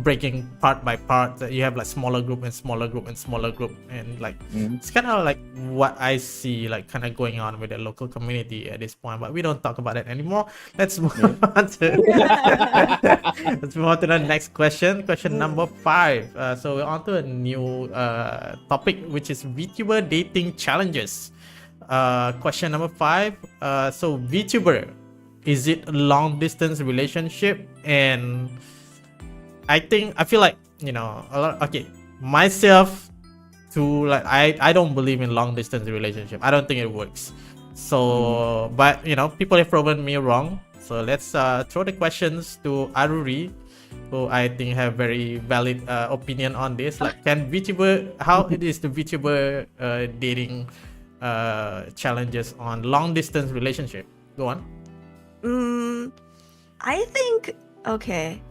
breaking part by part. That you have like smaller group and smaller group and smaller group, and like it's kind of like what I see like kind of going on with the local community at this point. But we don't talk about it anymore. Let's move on to let's move on to the next question. Question number 5. So we're on to a new topic, which is VTuber dating challenges. Question number 5. So VTuber, is it a long distance relationship? And I feel like, you know, okay, myself to like I don't believe in long distance relationship. I don't think it works. So but you know, people have proven me wrong. So let's throw the questions to Aruri, who I think have very valid opinion on this. Like, can VTuber, how it is the VTuber dating challenges on long distance relationship? Go on. I think, okay.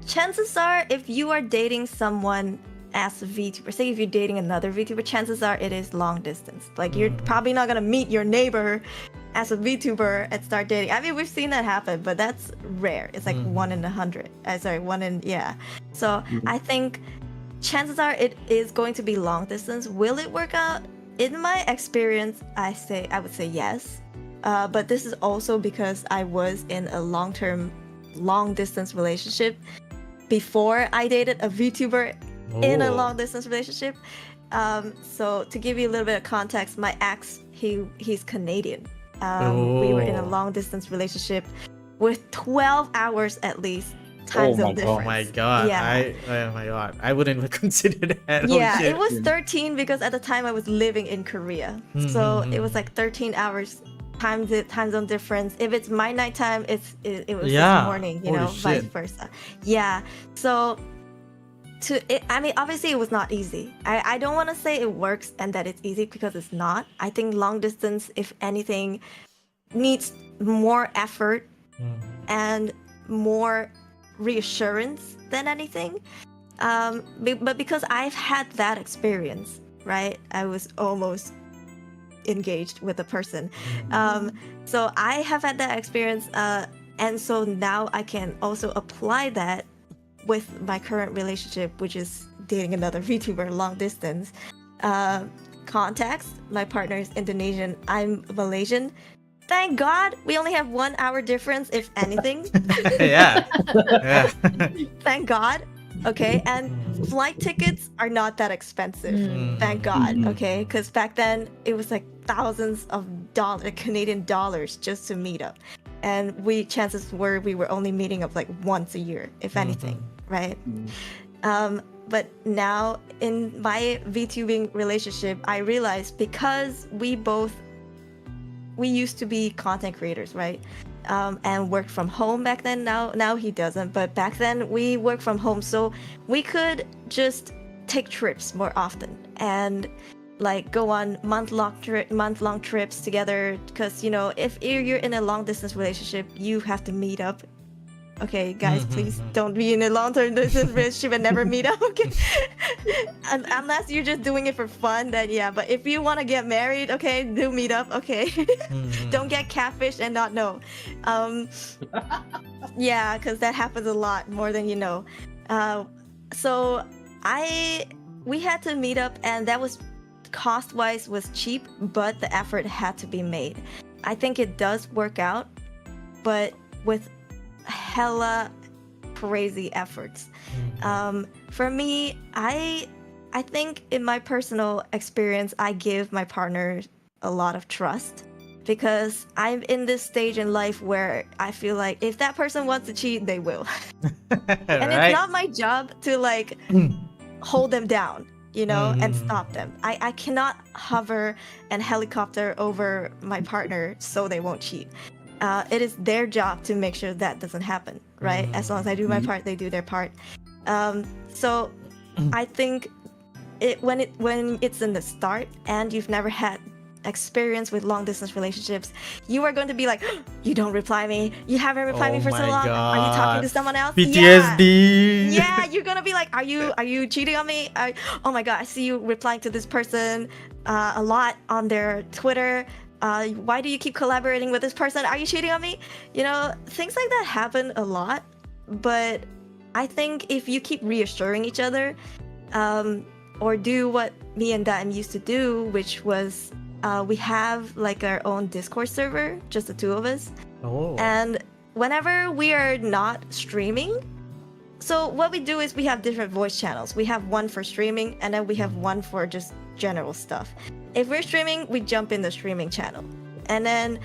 Chances are, if you are dating someone as a VTuber, say if you're dating another VTuber, chances are it is long distance. Like, you're probably not gonna meet your neighbor as a VTuber and start dating. I mean, we've seen that happen, but that's rare. It's like 1 in 100. Yeah. So I think chances are it is going to be long distance. Will it work out? In my experience, I would say yes. But this is also because I was in a long distance relationship before I dated a VTuber in a long distance relationship. So to give you a little bit of context, my ex, he's Canadian. We were in a long distance relationship with 12 hours at least time zone difference. Oh my god. Yeah. Oh my god. I wouldn't even consider that. Yeah, Oh, shit. it was 13 because at the time I was living in Korea. So it was like 13 hours time zone difference. If it's my nighttime, it was his morning, you Holy know, vice shit. versa. Yeah. So I mean, obviously it was not easy. I don't want to say it works and that it's easy, because it's not. I think long distance, if anything, needs more effort and more reassurance than anything. But because I've had that experience, right? I was almost engaged with a person. So I have had that experience, and so now I can also apply that with my current relationship, which is dating another VTuber long distance. Context, my partner is Indonesian, I'm Malaysian. Thank God we only have 1 hour difference, if anything. yeah. Thank God. Okay, and flight tickets are not that expensive. Thank God. Okay, because back then it was like thousands of Canadian dollars just to meet up, and chances were we were only meeting up like once a year, if anything, right? But now in my VTubing relationship, I realized, because we used to be content creators, right? And worked from home back then. Now he doesn't, but back then we worked from home, so we could just take trips more often and like go on month-long trips together. Because, you know, if you're in a long distance relationship, you have to meet up Okay, guys, please don't be in a long-term distance relationship and never meet up. Okay, unless you're just doing it for fun, then yeah. But if you want to get married, okay, do meet up. Okay, don't get catfish and not know. Yeah, because that happens a lot, more than you know. So we had to meet up, and that was cost-wise was cheap, but the effort had to be made. I think it does work out, but with hella crazy efforts. For me, I think in my personal experience, I give my partner a lot of trust, because I'm in this stage in life where I feel like if that person wants to cheat, they will. And it's not my job to like hold them down, you know, and stop them. I cannot hover and helicopter over my partner so they won't cheat. It is their job to make sure that doesn't happen, right? As long as I do my part, they do their part. So I think when it's in the start and you've never had experience with long distance relationships, you are going to be like, you don't reply me, you haven't replied me for so long, are you talking to someone else? PTSD. Yeah, you're gonna be like, are you cheating on me? Oh my god, I see you replying to this person a lot on their Twitter. Why do you keep collaborating with this person? Are you cheating on me? You know, things like that happen a lot. But I think if you keep reassuring each other, or do what me and Daem used to do, which was we have like our own Discord server, just the two of us. And whenever we are not streaming, so what we do is we have different voice channels. We have one for streaming, and then we have one for just general stuff. If we're streaming, we jump in the streaming channel, and then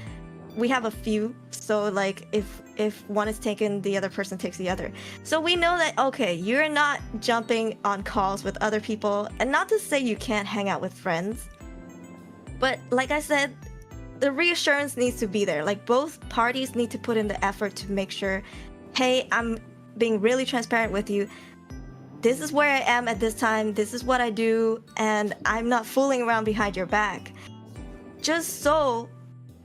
we have a few. So like if one is taken, the other person takes the other. So we know that, okay, you're not jumping on calls with other people, and not to say you can't hang out with friends, but like I said, the reassurance needs to be there. Like both parties need to put in the effort to make sure, hey, I'm being really transparent with you. This is where I am at this time. This is what I do, and I'm not fooling around behind your back. Just so,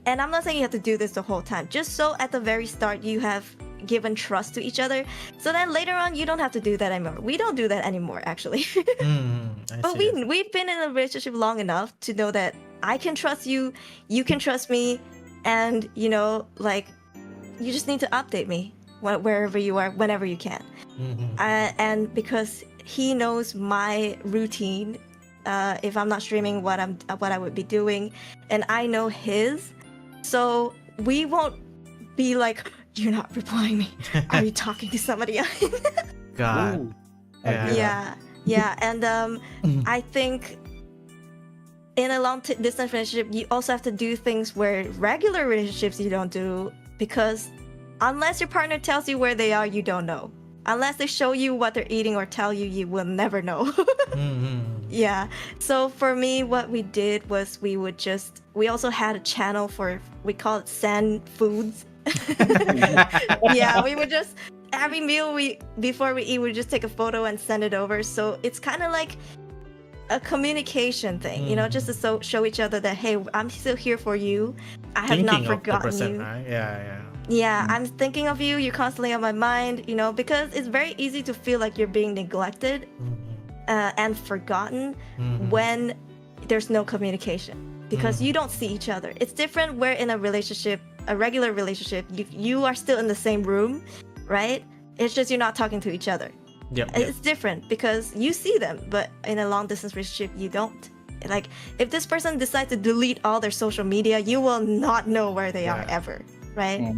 and I'm not saying you have to do this the whole time, just so at the very start you have given trust to each other, so then later on you don't have to do that anymore. We don't do that anymore, actually. But we've been in a relationship long enough to know that I can trust you, you can trust me, and you know, like, you just need to update me wherever you are, whenever you can. And because he knows my routine, if I'm not streaming, what I would be doing, and I know his, so we won't be like, you're not replying me. Are you talking to somebody else? God. Yeah. And I think in a long distance relationship, you also have to do things where regular relationships you don't do, because unless your partner tells you where they are, you don't know. Unless they show you what they're eating or tell you, you will never know. Yeah. So for me, what we did was we also had a channel for, we call it Sand Foods. Yeah, we would just, every meal before we eat, we just take a photo and send it over. So it's kind of like a communication thing, you know, just to show each other that, hey, I'm still here for you. I have not forgotten you. Right? Yeah, I'm thinking of you. You're constantly on my mind, you know, because it's very easy to feel like you're being neglected and forgotten when there's no communication, because you don't see each other. It's different where in a relationship, a regular relationship, you are still in the same room, right? It's just you're not talking to each other. It's different because you see them, but in a long distance relationship, you don't. Like, if this person decides to delete all their social media, you will not know where they are ever, right?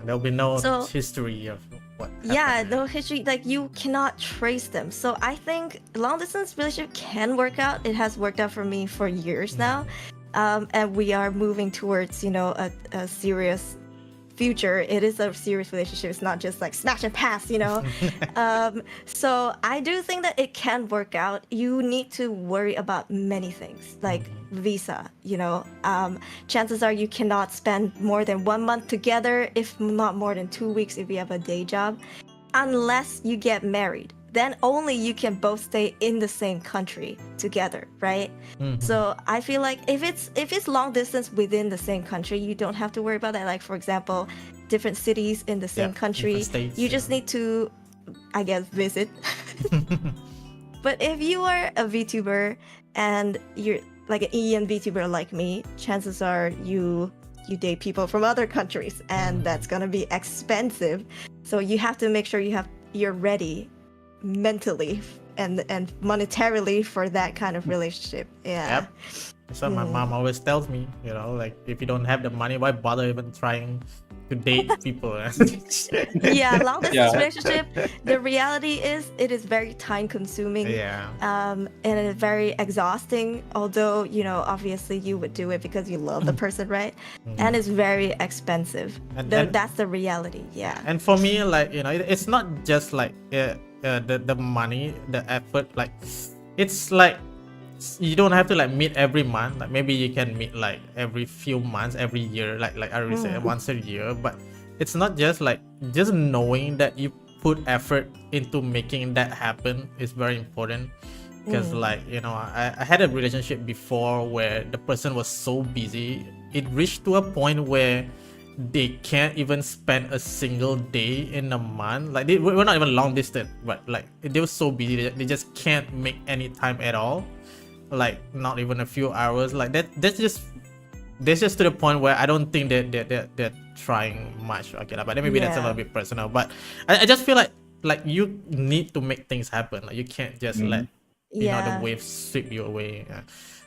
There'll be no history of what happened. Yeah, no history, like you cannot trace them. So I think long distance relationship can work out. It has worked out for me for years now. And we are moving towards, you know, a serious future. It is a serious relationship. It's not just like smash and pass, you know. So I do think that it can work out. You need to worry about many things, like visa, you know. Chances are you cannot spend more than 1 month together, if not more than 2 weeks if you have a day job, unless you get married. Then only you can both stay in the same country together, right? So I feel like if it's long distance within the same country, you don't have to worry about that. Like, for example, different cities in the same country. States, You just need to, I guess, visit. But if you are a VTuber and you're like an EN VTuber like me, chances are you date people from other countries, and that's gonna be expensive. So you have to make sure you're ready mentally and monetarily for that kind of relationship. Yeah. Yep. So my mom always tells me, you know, like if you don't have the money, why bother even trying to date people? Yeah, long distance relationship. The reality is, it is very time consuming. Yeah. And it's very exhausting. Although, you know, obviously you would do it because you love the person, right? And it's very expensive. And That's the reality. Yeah. And for me, like, you know, it's not just like the money, the effort. Like, it's like you don't have to like meet every month. Like maybe you can meet like every few months, every year, like I already said, once a year. But it's not just like just knowing that you put effort into making that happen is very important. Because like, you know, I had a relationship before where the person was so busy, it reached to a point where they can't even spend a single day in a month. Like we're not even long distance, but like they were so busy, they just can't make any time at all. Like not even a few hours. Like that's just to the point where I don't think that they're trying much. Okay, but maybe that's a little bit personal. But I just feel like you need to make things happen. Like you can't just let you know the waves sweep you away. Yeah.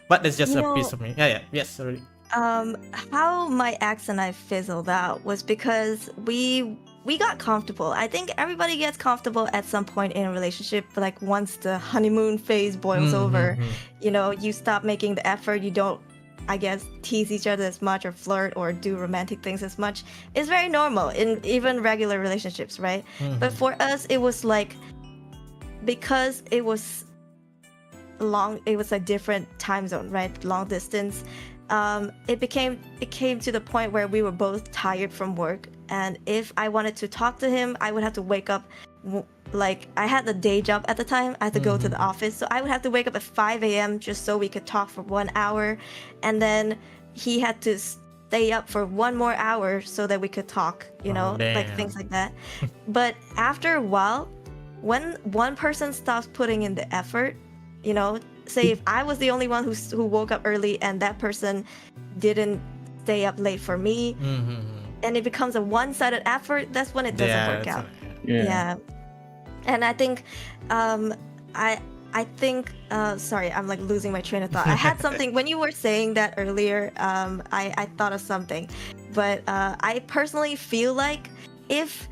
But that's just a piece of me. Yes, sorry. How my ex and I fizzled out was because we got comfortable. I think everybody gets comfortable at some point in a relationship, but like once the honeymoon phase boils over, you know, you stop making the effort. You don't, I guess, tease each other as much or flirt or do romantic things as much. It's very normal in even regular relationships, right? But for us, it was like, because it was a different time zone, right? Long distance. It came to the point where we were both tired from work, and if I wanted to talk to him, I would have to wake up. Like I had the day job at the time, I had to go to the office, so I would have to wake up at 5 a.m. just so we could talk for 1 hour, and then he had to stay up for 1 more hour so that we could talk. You know, like things like that. But after a while, when one person stops putting in the effort, you know, say if I was the only one who woke up early and that person didn't stay up late for me, and it becomes a one-sided effort, that's when it doesn't work out. And I think I think sorry, I'm like losing my train of thought. I had something when you were saying that earlier. I thought of something, but I personally feel like if,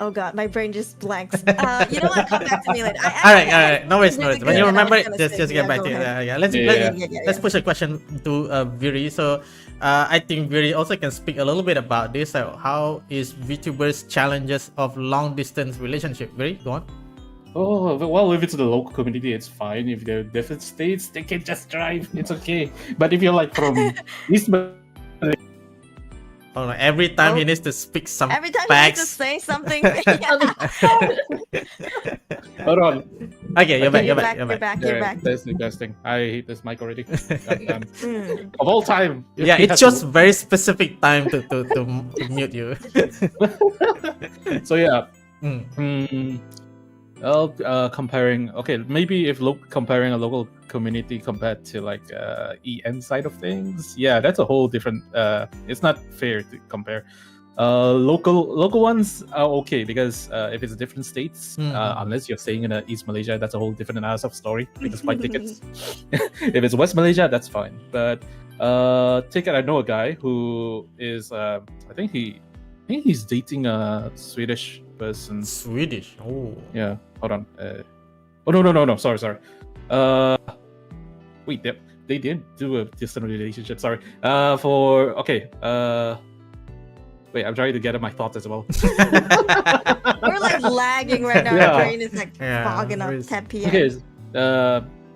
oh god, my brain just blanks. You know what? Come back to me later. All right. No worries. When you remember it, just get back to it. Let's push a question to Viri. So I think Viri also can speak a little bit about this. How is VTubers' challenges of long distance relationship? Viri, go on. Oh, well, if it's the local community, it's fine. If they're different states, they can just drive. It's okay. But if you're like from East, oh, every time he needs to speak some every time facts. he needs to say something. Hold on. Okay, you're back. You're back. That's disgusting. I hate this mic already. Of all time. Yeah, it chose very specific time to mute you. So yeah. Well, comparing, okay, maybe if comparing a local community compared to like EN side of things, yeah, that's a whole different. It's not fair to compare. Local ones are okay because if it's different states, unless you're staying in East Malaysia, that's a whole different analysis of story because flight tickets. If it's West Malaysia, that's fine. But ticket, I know a guy who is, I think he's dating a Swedish person. Swedish. Oh. Yeah. Hold on. Oh no. Sorry. Wait. They did do a distant relationship. Sorry. Wait. I'm trying to gather my thoughts as well. We're like lagging right now. Yeah. Our brain is like fogging up 10 p.m. Okay.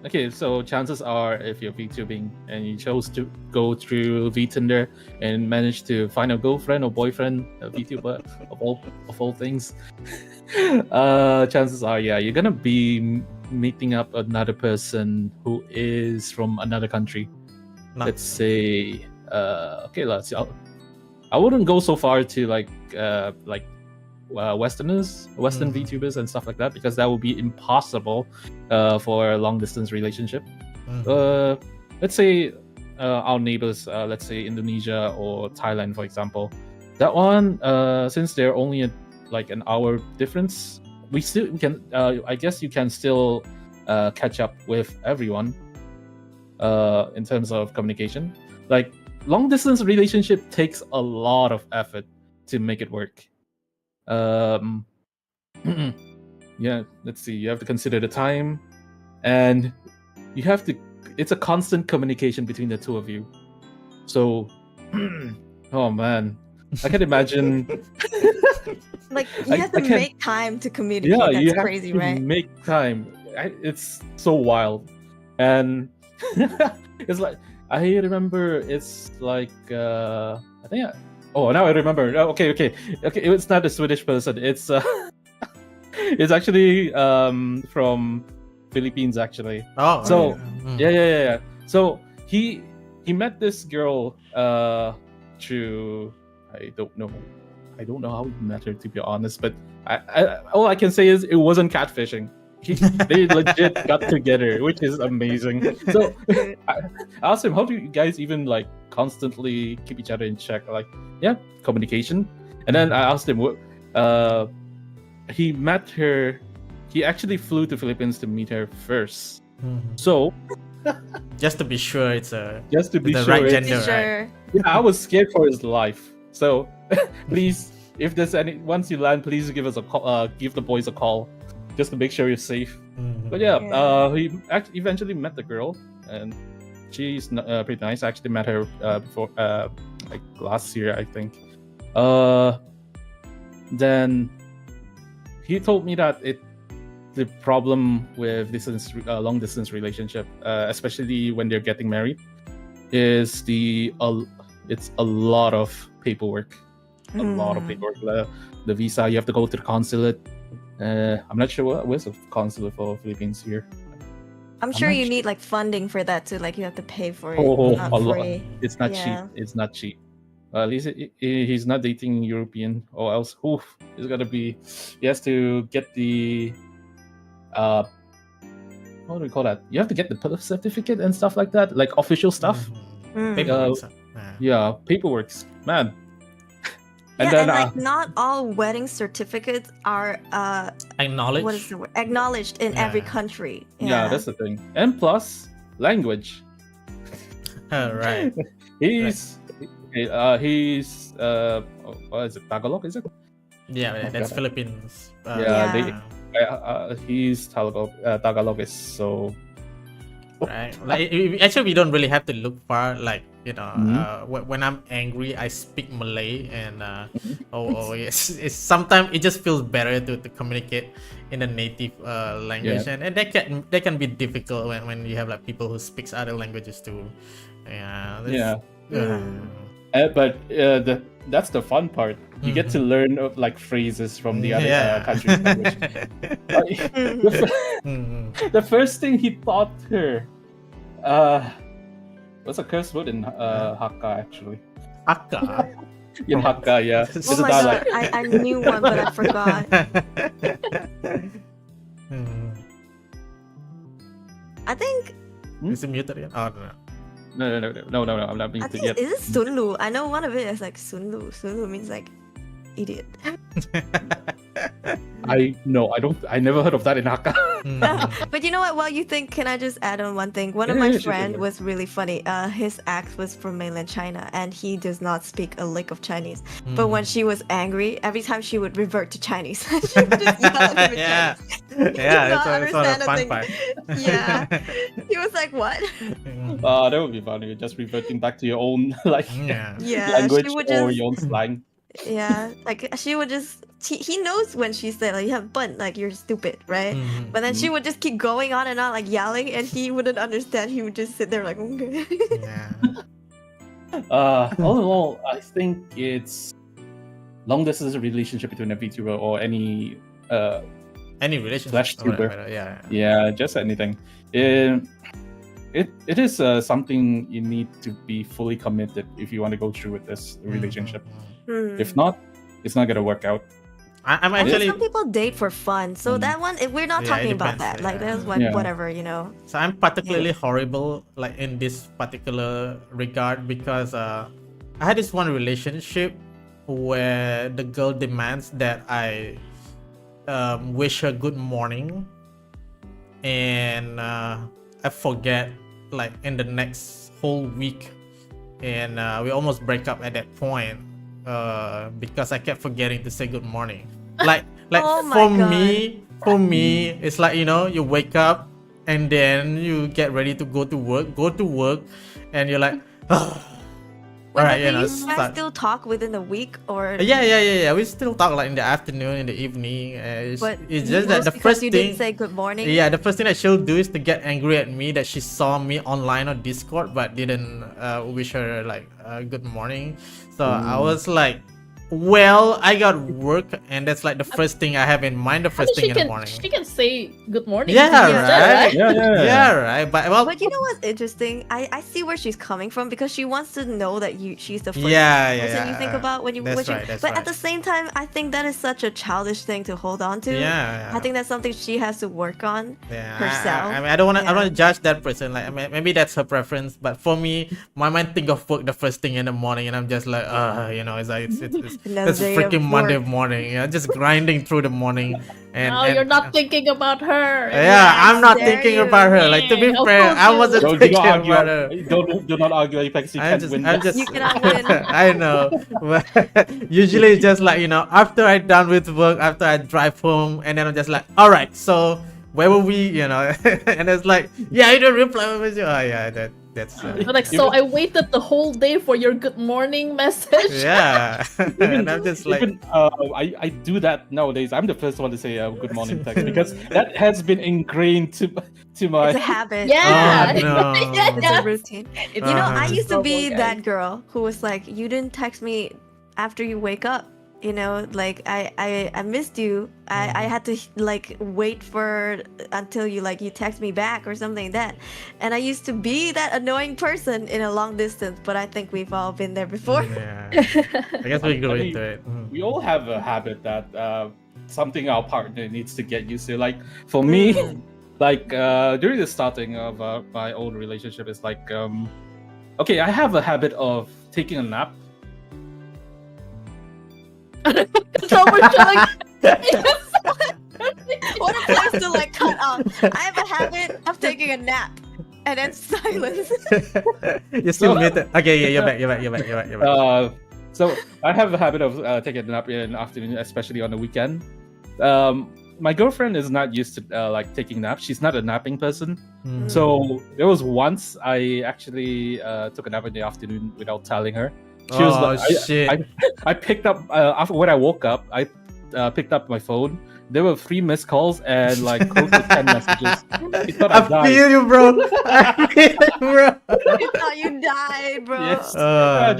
Okay, so chances are if you're VTubing and you chose to go through VTinder and manage to find a girlfriend or boyfriend, a VTuber of all things, chances are, yeah, you're gonna be meeting up another person who is from another country. Let's say, okay, I wouldn't go so far to like Western VTubers and stuff like that, because that would be impossible for a long distance relationship. Let's say our neighbors, let's say Indonesia or Thailand, for example. That one, since they're only like an hour difference, we can. I guess you can still catch up with everyone in terms of communication. Like long distance relationship takes a lot of effort to make it work. Yeah, let's see. You have to consider the time, and you have to. It's a constant communication between the two of you. So, oh man, I can imagine. Like you have to make time to communicate. Yeah, that's you have crazy, to right? make time. It's so wild, and it's like I remember. It's like I think. Oh, now I remember. Okay. It's not a Swedish person. It's it's actually from Philippines actually. Oh, So yeah. So he met this girl through I don't know how he met her, to be honest, but I all I can say is it wasn't catfishing. They legit got together, which is amazing. So I asked him, how do you guys even like constantly keep each other in check? Like, yeah, communication. And then I asked him, he met her. He actually flew to Philippines to meet her first. So just to be sure it's the right gender, Sure. Yeah, I was scared for his life. So please, if there's once you land, please give us a call. Give the boys a call, just to make sure you're safe. But yeah, he eventually met the girl, and she's pretty nice. I actually met her before, like last year, I think. Then he told me that the problem with long distance relationship, especially when they're getting married, is it's a lot of paperwork. A lot of paperwork. The visa, you have to go to the consulate. I'm not sure where's the consulate for Philippines here. I'm sure you need like funding for that too. Like you have to pay for it. A Not lot. free. It's not cheap. It's not cheap. At least he's not dating European, or else it's gonna be. He has to get the what do we call that? You have to get the birth certificate and stuff like that, like official stuff. Yeah, paperwork, man. And like not all wedding certificates are acknowledged. What is the word? Acknowledged in every country. Yeah, that's the thing. And plus language. Right. He's what is it? Tagalog, is it? Yeah, that's Philippines. He's Tagalog is so. Right. Like actually, we don't really have to look far. Like when I'm angry, I speak Malay, and yes, it's sometimes it just feels better to communicate in a native language, and that can be difficult when you have like people who speaks other languages too. But that's the fun part. You get to learn like phrases from the other country's language. The first thing he taught her what's a curse word in Hakka actually? Hakka? In Hakka, yeah. Oh my god, I knew one but I forgot. I think Is it muted again? Oh no, I'm not being muted yet. Is it Sunlu? I know one of it is like Sunlu. Sunlu means like idiot. I never heard of that in Hakka. But you know what? While you think, can I just add on one thing? One of my friends was really funny. His ex was from mainland China, and he does not speak a lick of Chinese. But when she was angry, every time she would revert to Chinese. She would just yell at him in Chinese. That's one of the fun part. Yeah, he was like, "What?" That would be funny. Just reverting back to your own language or your own slang. Yeah, like she would just he knows when she said like, "Yeah, but like you're stupid," right? But then she would just keep going on and on like yelling, and he wouldn't understand. He would just sit there like, "Okay." All in all, I think it's long distance relationship between a VTuber or any relationship Slash tuber. Yeah, just anything. it is something you need to be fully committed if you want to go through with this relationship. If not, it's not gonna work out. I'm I mean, actually some people date for fun, so that one we're not Yeah, it talking about depends, that. Like yeah. that's what, Yeah. whatever, you know. so I'm particularly horrible like in this particular regard because I had this one relationship where the girl demands that I wish her good morning, and I forget like in the next whole week, and we almost break up at that point because I kept forgetting to say good morning. Like Oh my for God. me, it's like, you know, you wake up and then you get ready to go to work, and you're like, oh, Wait, all but right, do you know, you guys start. still talk within the week or? Yeah. We still talk like in the afternoon, in the evening. But It's just that the because first you thing. didn't say good morning. Yeah, the first thing that she'll do is to get angry at me that she saw me online on Discord but didn't wish her like good morning. So I was like, well, I got work, and that's like the first thing I have in mind. The I first mean, thing in the morning. she can say good morning. Yeah, to you instead, right. Yeah. Right. But well, But you know what's interesting? I see where she's coming from because she wants to know that she's the first Yeah, person you think about when you That's wish you. right, that's But right. at the same time, I think that is such a childish thing to hold on to. Yeah. I think that's something she has to work on Yeah, herself. I mean, I don't want to. I Yeah. don't want to judge that person. Like, I mean, maybe that's her preference, but for me, my mind think of work the first thing in the morning, and I'm just like, you know, it's like Another it's day of freaking Monday work. morning, you know, just grinding through the morning, and No, and you're not thinking about her. yeah, I'm not dare thinking you. about her. Like, to be How fair, could I you? wasn't Do thinking not argue. about her. Do not argue, Apex. You can't win. I'm that. just You cannot win. I know, but usually it's just like, you know, after I'm done with work, after I drive home, and then I'm just like, all right, so where were we, you know? And it's like, yeah, you don't reply. Oh yeah, that's But like, so I waited the whole day for your good morning message. yeah. Even, And I'm just like, even I do that nowadays. I'm the first one to say good morning text because that has been ingrained to my. It's a habit. Yeah. Oh, no. Yeah. It's a routine. It's You know, I Uh-huh. used to be Guys. that girl who was like, you didn't text me after you wake up. You know, like I missed you. I had to like wait for until you text me back or something like that. And I used to be that annoying person in a long distance, but I think we've all been there before. yeah. I guess we go I mean, into it. We all have a habit that something our partner needs to get used to. Like for me, like during the starting of my old relationship, it's like okay, I have a habit of taking a nap. So we're like, What a place to like cut off. I have a habit of taking a nap and then silence. You still mute it. Okay, yeah, you're back. So I have a habit of taking a nap in the afternoon, especially on the weekend. My girlfriend is not used to like taking naps. She's not a napping person. Mm. So there was once I actually took a nap in the afternoon without telling her. She was Oh, like, shit. I picked up after when I woke up. I picked up my phone. There were 3 missed calls and like close to 10 messages. She thought I I died. feel you, bro. I feel you, bro. I thought you died, bro. Yes. I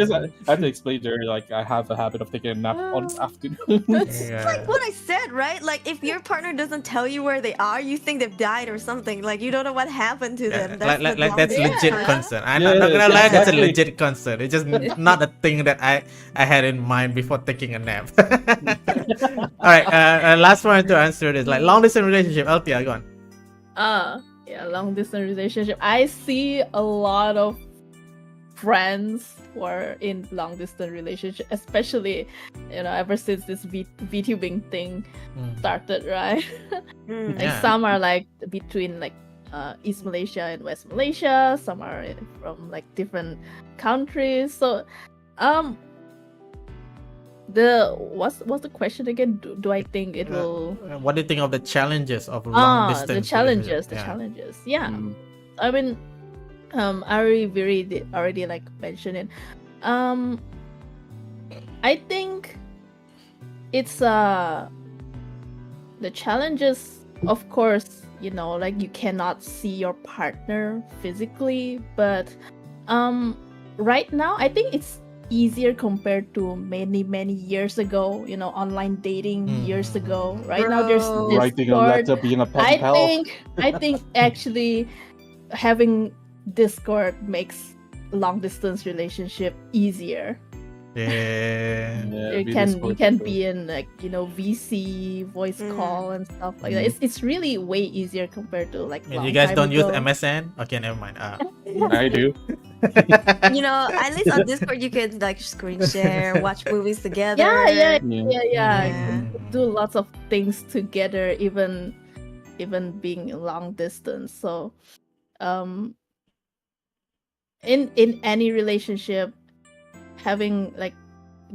had to explain to her like I have a habit of taking a nap on afternoons. It's Yeah. like what I said, right? Like if your partner doesn't tell you where they are, you think they've died or something. Like you don't know what happened to them. Like the that's long- legit Yeah. concern. I'm Yeah, not gonna lie, that's a exactly. legit concern. It's just not a thing that I had in mind before taking a nap. All right, last one to answer is like long distance relationship. LTR, go on. Yeah, long distance relationship. I see a lot of friends who are in long distance relationship, especially ever since this VTubing thing started, right? Mm. Like Yeah. some are like between like East Malaysia and West Malaysia. Some are from like different countries. So, what's the question again? Do I think it will? What do you think of the challenges of long distance? The relationship? challenges. Yeah. Mm. I mean, I already like mentioned it. I think it's the challenges, of course, like you cannot see your partner physically, but right now I think it's easier compared to many years ago, online dating years ago. Right now there's Bro. Writing a Discord. letter, being a pen pal. I think actually having Discord makes long distance relationship easier. Yeah. You can be in like VC voice call and stuff like that. It's really way easier compared to like. And you guys don't use MSN? Okay, never mind. I do. At least on Discord you can like screen share, watch movies together. Yeah. Do lots of things together, even being long distance. So, in any relationship, having like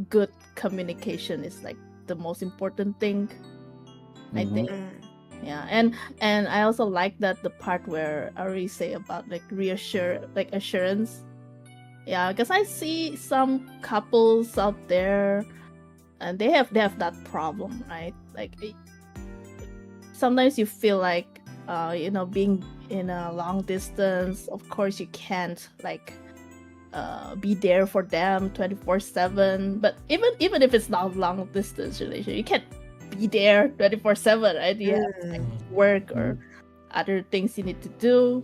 good communication is like the most important thing, I think. Yeah, and I also like that the part where Ari say about like assurance. Yeah, because I see some couples out there, and they have that problem, right? Like sometimes you feel like being in a long distance, of course you can't like be there for them 24/7. But even if it's not long distance relationship, you can't be there 24/7, right? You have like, work or other things you need to do.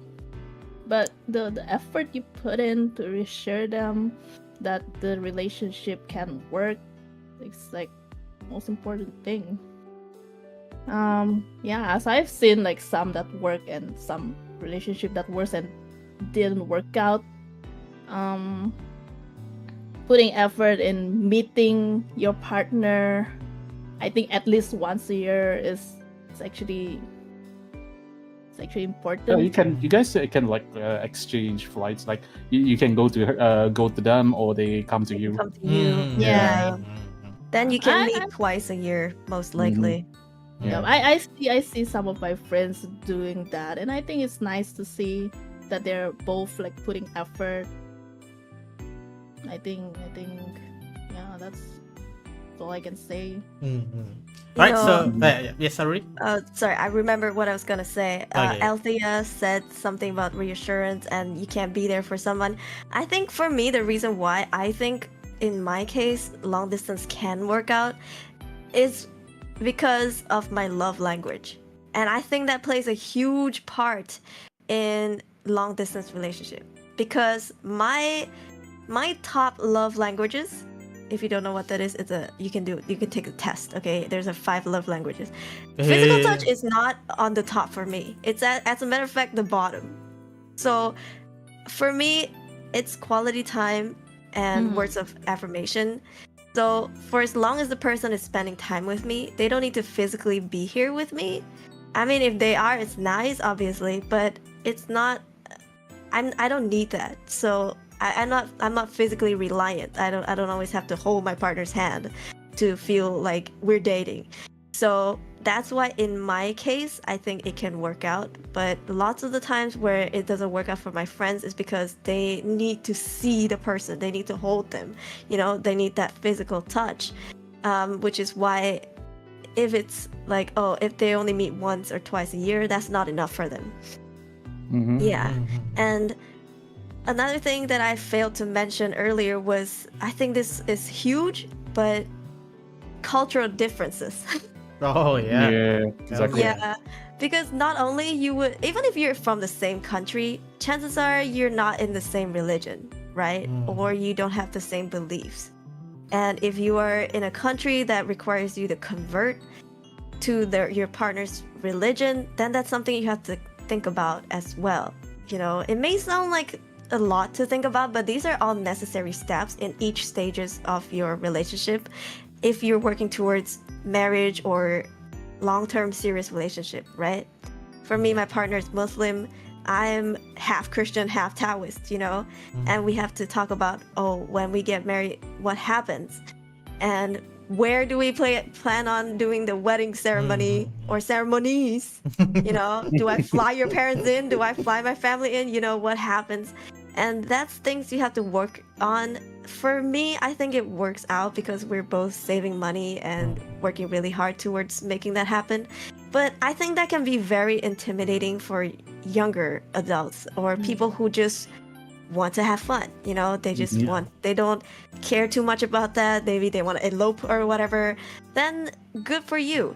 But the effort you put in to reassure them that the relationship can work, it's like most important thing. So I've seen like some that work and some relationship that works and didn't work out. Putting effort in meeting your partner, I think at least once a year is actually important. You guys can like exchange flights. Like you can go to them, or they come to you. Yeah. Then you can meet twice a year, most likely. Yeah, I see some of my friends doing that, and I think it's nice to see that they're both like putting effort. I think yeah, that's all I can say. Right, so yes, sorry. Sorry, I remember what I was gonna say. Althea said something about reassurance and you can't be there for someone. I think for me, the reason why I think in my case long distance can work out is because of my love language, and I think that plays a huge part in long distance relationship, because my top love languages, if you don't know what that is, you can take a test. Okay, there's 5 love languages. Physical touch is not on the top for me. It's as a matter of fact the bottom. So for me, it's quality time and words of affirmation. So for as long as the person is spending time with me, they don't need to physically be here with me. I mean, if they are, it's nice, obviously, but it's not. I don't need that. So I'm not physically reliant. I don't always have to hold my partner's hand to feel like we're dating. So that's why in my case I think it can work out. But lots of the times where it doesn't work out for my friends is because they need to see the person, they need to hold them, they need that physical touch, which is why if it's like, if they only meet once or twice a year, that's not enough for them. And another thing that I failed to mention earlier was, I think this is huge, but cultural differences. Oh yeah. Yeah, exactly. Yeah, because not only you would, even if you're from the same country, chances are you're not in the same religion, right? Or you don't have the same beliefs. And if you are in a country that requires you to convert to your partner's religion, then that's something you have to think about as well. It may sound like a lot to think about, but these are all necessary steps in each stages of your relationship if you're working towards marriage or long-term serious relationship, right? For me, my partner is Muslim. I'm half Christian, half Taoist, and we have to talk about, when we get married, what happens, and where do we plan on doing the wedding ceremony or ceremonies? Do I fly your parents in? Do I fly my family in? What happens? And that's things you have to work on. For me, I think it works out because we're both saving money and working really hard towards making that happen. But I think that can be very intimidating for younger adults or people who just want to have fun. They just they don't care too much about that. Maybe they want to elope or whatever. Then good for you.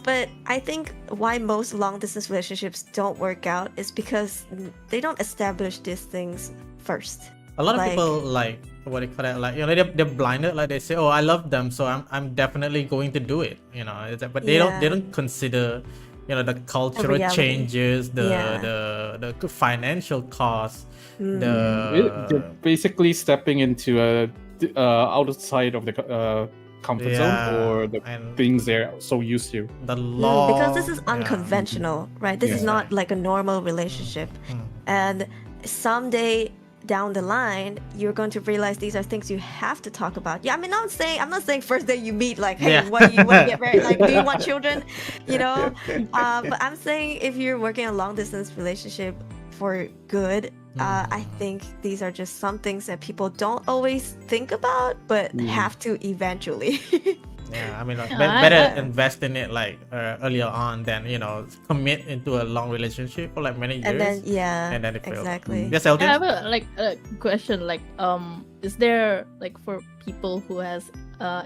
But I think why most long distance relationships don't work out is because they don't establish these things first. A lot of Like- people like what do you call that? Like, you know, they're blinded. Like they say, "Oh, I love them, so I'm definitely going to do it." You know, but they don't consider, you know, the cultural reality. changes, Yeah. the financial costs, They're basically stepping into a outside of the comfort zone or the and things they're so used to. the law, because this is yeah. unconventional, right? This is Yes. not like a normal relationship. And someday down the line, you're going to realize these are things you have to talk about. Yeah, I mean, I'm not saying first day you meet, like, hey, Yeah. what do you want to get married? Like, do you want children? You know? But I'm saying if you're working a long distance relationship for good, I think these are just some things that people don't always think about, but have to eventually. Yeah, I mean, like, Yeah, better I- invest in it like earlier on than, you know, commit into a long relationship for like many years. And then, yeah, and then it fails. exactly. Yes, I Elton? have a question. Like, is there like for people who has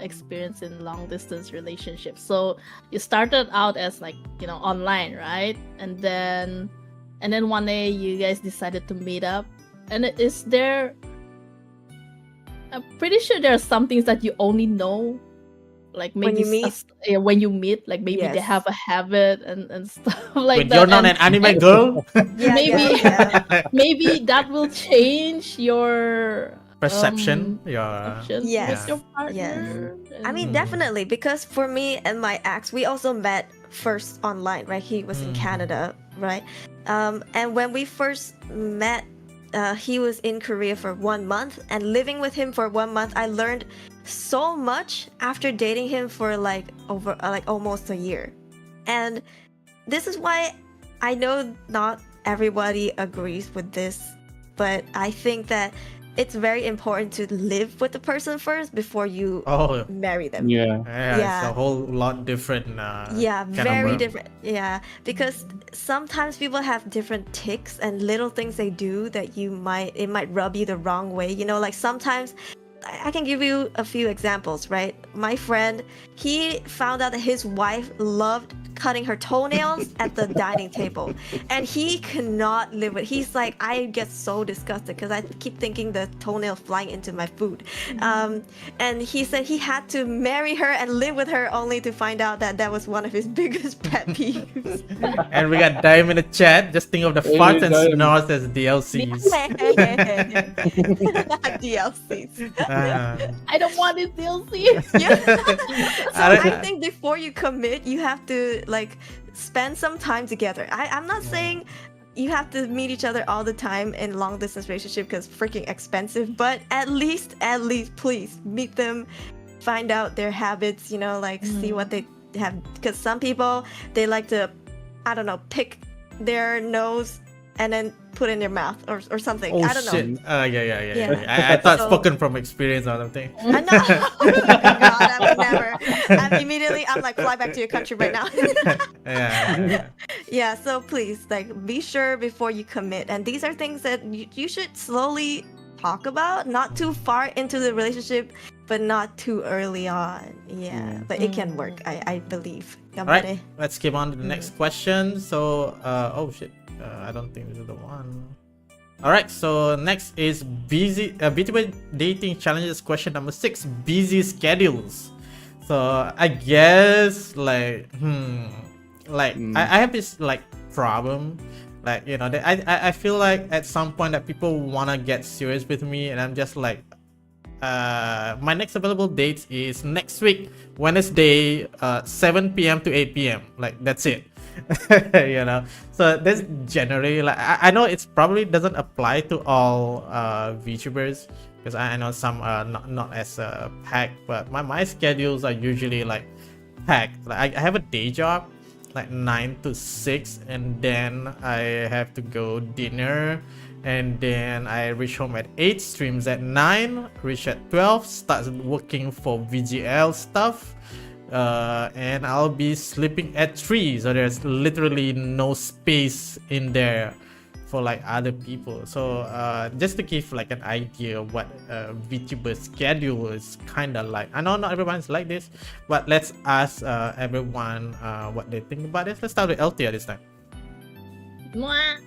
experience in long distance relationships? So you started out as like, you know, online, right? And then one day you guys decided to meet up. And is there? I'm pretty sure there are some things that you only know, like When maybe you meet? when you meet, like maybe they Yes. have a habit and stuff like But that. you're not and- an anime and- girl? Yeah, Maybe- yeah. maybe that will change your Perception? Your perception Yes. with your partner. Yes. I mean, Mm. definitely, because for me and my ex, we also met first online, right? He was in Canada, right? And when we first met, he was in Korea for 1 month, and living with him for 1 month, I learned so much after dating him for like almost a year. And this is why I know not everybody agrees with this, but I think that it's very important to live with the person first before you Oh, marry them. Yeah. yeah, it's Yeah. a whole lot different. Yeah, kind of very world. different. Yeah, because sometimes people have different ticks and little things they do that it might rub you the wrong way. You know, like sometimes I can give you a few examples, right? My friend, he found out that his wife loved cutting her toenails at the dining table, and he cannot live with. He's like, I get so disgusted because I keep thinking the toenail flying into my food. And he said he had to marry her and live with her only to find out that that was one of his biggest pet peeves. And we got Daemon in the chat. Just think of the Hey, farts and Daemon. snorts as DLCs. DLCs. I don't want it, DLC. Yeah. So I don't- I think before you commit, you have to like spend some time together. I'm not saying you have to meet each other all the time in long distance relationship because freaking expensive, but at least please meet them, find out their habits, you know, like see what they have, because some people, they like to, I don't know, pick their nose and then put in their mouth or something. Oh I don't know. shit! Yeah. Yeah. I thought So- spoken from experience or something. I know. Oh my God, I would never. I'm like, fly back to your country right now. Yeah. Yeah, so please, like, be sure before you commit. And these are things that you should slowly talk about, not too far into the relationship, but not too early on. Yeah, but it can work, I believe. All right, let's keep on to the next question. So, oh shit, I don't think this is the one. All right, so next is VTuber dating challenges question number 6: busy schedules. So I guess like I have this like problem, like, you know, that I feel like at some point that people wanna get serious with me, and I'm just like, my next available date is next week Wednesday, 7 p.m. to 8 p.m. Like that's it. You know, so that's generally like I know it's probably doesn't apply to all VTubers, because I know some are not as packed, but my schedules are usually like packed. Like I have a day job like 9 to 6, and then I have to go dinner, and then I reach home at 8, streams at 9, reach at 12, start working for VGL stuff, and I'll be sleeping at 3, so there's literally no space in there for like other people. So just to give like an idea of what VTuber schedule is kind of like. I know not everyone's like this, but let's ask everyone what they think about this. Let's start with LT this time. Mwah.